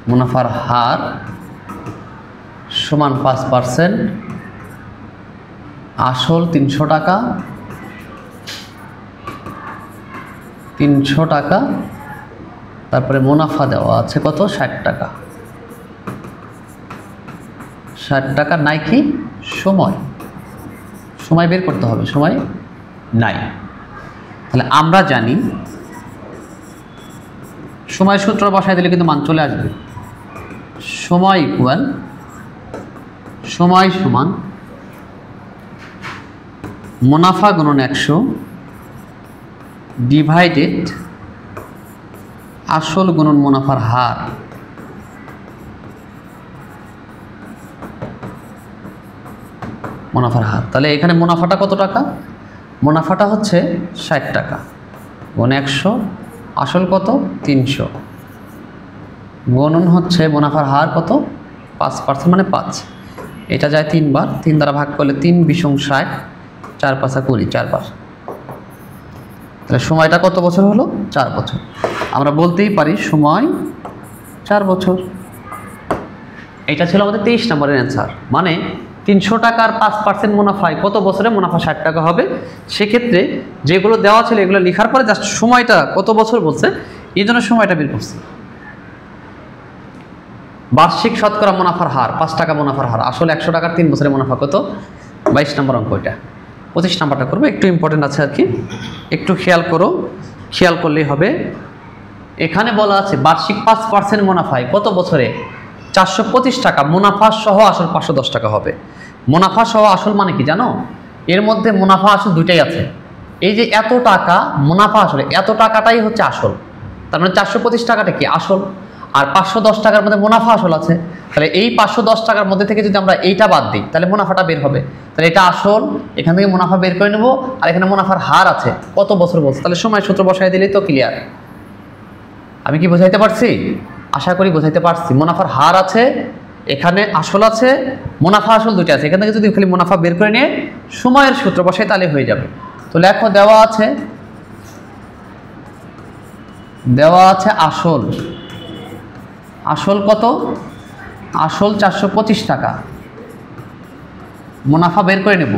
মুনাফার হার সমান 5%, আসল 300 টাকা, 300 টাকা, তারপরে মুনাফা দেওয়া আছে কত? 60 টাকা। 60 টাকা নাই কি? সময়, সময় বের করতে হবে, সময় নাই। তাহলে আমরা জানি সময় সূত্র বসায় দিলে কিন্তু মান চলে আসবে। সময় ইকুয়াল, সময় সমান মুনাফা গুণন 100 ডিভাইডেড আসল গুণন মুনাফার হার। মুনাফার হার, তাহলে এখানে মুনাফাটা কত টাকা? মুনাফাটা হচ্ছে 60 টাকা গুণ 100, আসল কত? 300, গুণন হচ্ছে মুনাফার হার কত? 5%, মানে 5। এটা যায় 3 বার, 3 দ্বারা ভাগ করলে 3 20 60, 4 5 20, 4 বার। তাহলে সময়টা কত বছর হলো? 4 বছর। আমরা বলতেই পারি সময় 4 বছর। এটা ছিল আমাদের 23 নম্বরের অ্যান্সার। মানে 300 টাকার 5% মুনাফায় কত বছরে মুনাফা 60 টাকা হবে। সেক্ষেত্রে যেগুলো দেওয়া ছিল এগুলো লেখার পরে জাস্ট সময়টা কত বছর বলছে, এই জন্য সময়টা বের করছি। বার্ষিক শতকরা মুনাফার হার 5 টাকা মুনাফার হার, আসলে 100 টাকার 3 বছরের মুনাফা কত? 22 নম্বর অঙ্ক। এটা 25 নাম্বারটা করবো, একটু ইম্পর্টেন্ট আছে আর কি, একটু খেয়াল করো, খেয়াল করলেই হবে। এখানে বলা আছে বার্ষিক 5% মুনাফায় কত বছরে 425 টাকা মুনাফা সহ আসল 510 টাকা হবে। মুনাফা সহ আসল মানে কি জানো? এর মধ্যে মুনাফা আসল দুইটাই আছে। এই যে এত টাকা মুনাফা, আসলে এত টাকাটাই হচ্ছে আসল। তার মানে 425 টাকাটা কি আসল, আর 510 টাকার মধ্যে মুনাফা আসল আছে। তাহলে এই 510 টাকার মধ্যে থেকে যদি আমরা এইটা বাদ দিই, তাহলে মুনাফাটা বের হবে। তাহলে এটা আসল, এখান থেকে মুনাফা বের করে নেব। আর এখানে মুনাফার হার আছে, কত বছর বলছে। তাহলে সময় সূত্র বসাই দিলেই তো ক্লিয়ার। আমি কি বোঝাইতে পারছি? আশা করি বোঝাইতে পারছি। মুনাফার হার আছে, এখানে আসল আছে, মুনাফা আসল দুইটা আছে। এখান থেকে যদি খালি মুনাফা বের করে নিয়ে সময়ের সূত্র বসাই তাহলে হয়ে যাবে। তো লেখো দেওয়া আছে, দেওয়া আছে আসল, আসল কত? আসল 425 টাকা। মুনাফা বের করে নেব।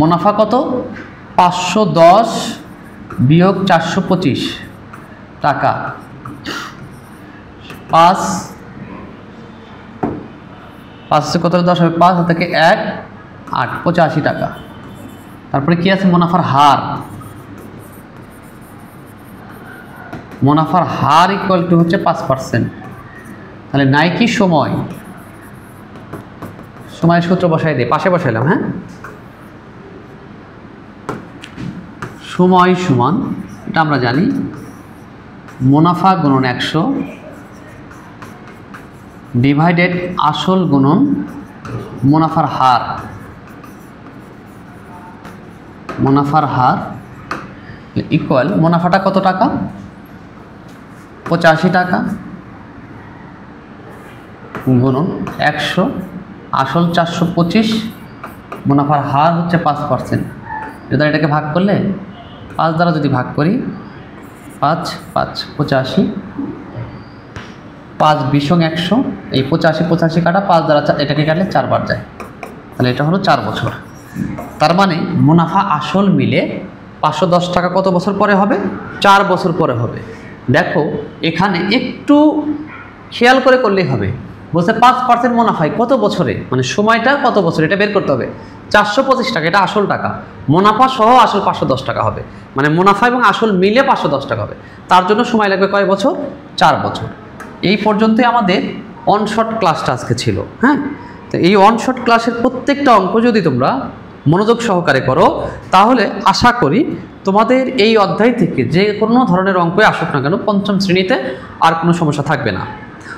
মুনাফা কত? 510 বিয়োগ 425 টাকা, 5 কত? 10 হবে, 5 থেকে 1 8, 85 টাকা। তারপরে কি আছে? মুনাফার হার। মুনাফার হার ইকুয়াল টু হচ্ছে 5%। তাহলে নাই কি সময়, সময়ের সূত্র বসাই দিয়ে পাশে বসাইলাম। হ্যাঁ, সময় সমান, এটা আমরা জানি, মুনাফা গুণন 100 ডিভাইডেড আসল গুণন মুনাফার হার। মুনাফার হার ইকুয়াল মুনাফাটা কত টাকা? 85 টাকা গুণন 100, আসল 425, মুনাফার হার হচ্ছে 5%। যদি এটাকে ভাগ করলে 5 দ্বারা যদি ভাগ করি 5 5 85, 5 20 100, এই 85 কাটা 5 দ্বারা এটাকে কাটলে 4 বার যায়, তাহলে এটা হলো 4 বছর। তার মানে মুনাফা আসল মিলে 510 টাকা কত বছর পরে হবে? 4 বছর পরে হবে। দেখো এখানে একটু খেয়াল করে করলেই হবে, বলছে 5% মুনাফায় কত বছরে, মানে সময়টা কত বছর এটা বের করতে হবে। 425 টাকা এটা আসল টাকা, মুনাফা সহ আসল 510 টাকা হবে, মানে মুনাফা এবং আসল মিলে 510 টাকা হবে। তার জন্য সময় লাগবে কয় বছর? 4 বছর। এই পর্যন্তই আমাদের অনশট ক্লাসটা আজকে ছিল। হ্যাঁ, তো এই অনশট ক্লাসের প্রত্যেকটা অঙ্ক যদি তোমরা মনোযোগ সহকারে করো তাহলে আশা করি তোমাদের এই অধ্যায় থেকে যে কোনো ধরনের অঙ্কই আসুক না কেন পঞ্চম শ্রেণীতে আর কোনো সমস্যা থাকবে না।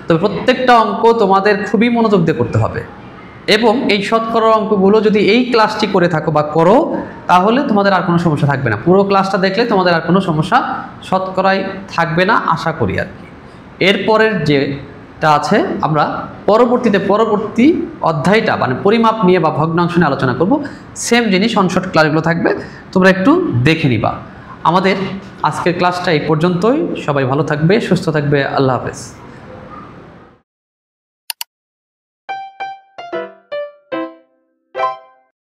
তবে প্রত্যেকটা অঙ্ক তোমাদের খুবই মনোযোগ দিয়ে করতে হবে, এবং এই শতকরার অঙ্কগুলো যদি এই ক্লাসটি করে থাকো বা করো তাহলে তোমাদের আর কোনো সমস্যা থাকবে না। পুরো ক্লাসটা দেখলে তোমাদের আর কোনো সমস্যা শতকরাই থাকবে না আশা করি আর কি। এরপরের যেটা আছে আমরা পরবর্তী অধ্যায়টা মানে পরিমাপ নিয়ে বা ভগ্নাংশ নিয়ে আলোচনা করব। সেম জিনিস অনশট ক্লাসগুলো থাকবে, তোমরা একটু দেখে নিবা। আমাদের আজকের ক্লাসটা এই পর্যন্তই। সবাই ভালো থাকবে, সুস্থ থাকবে। আল্লাহ হাফেজ।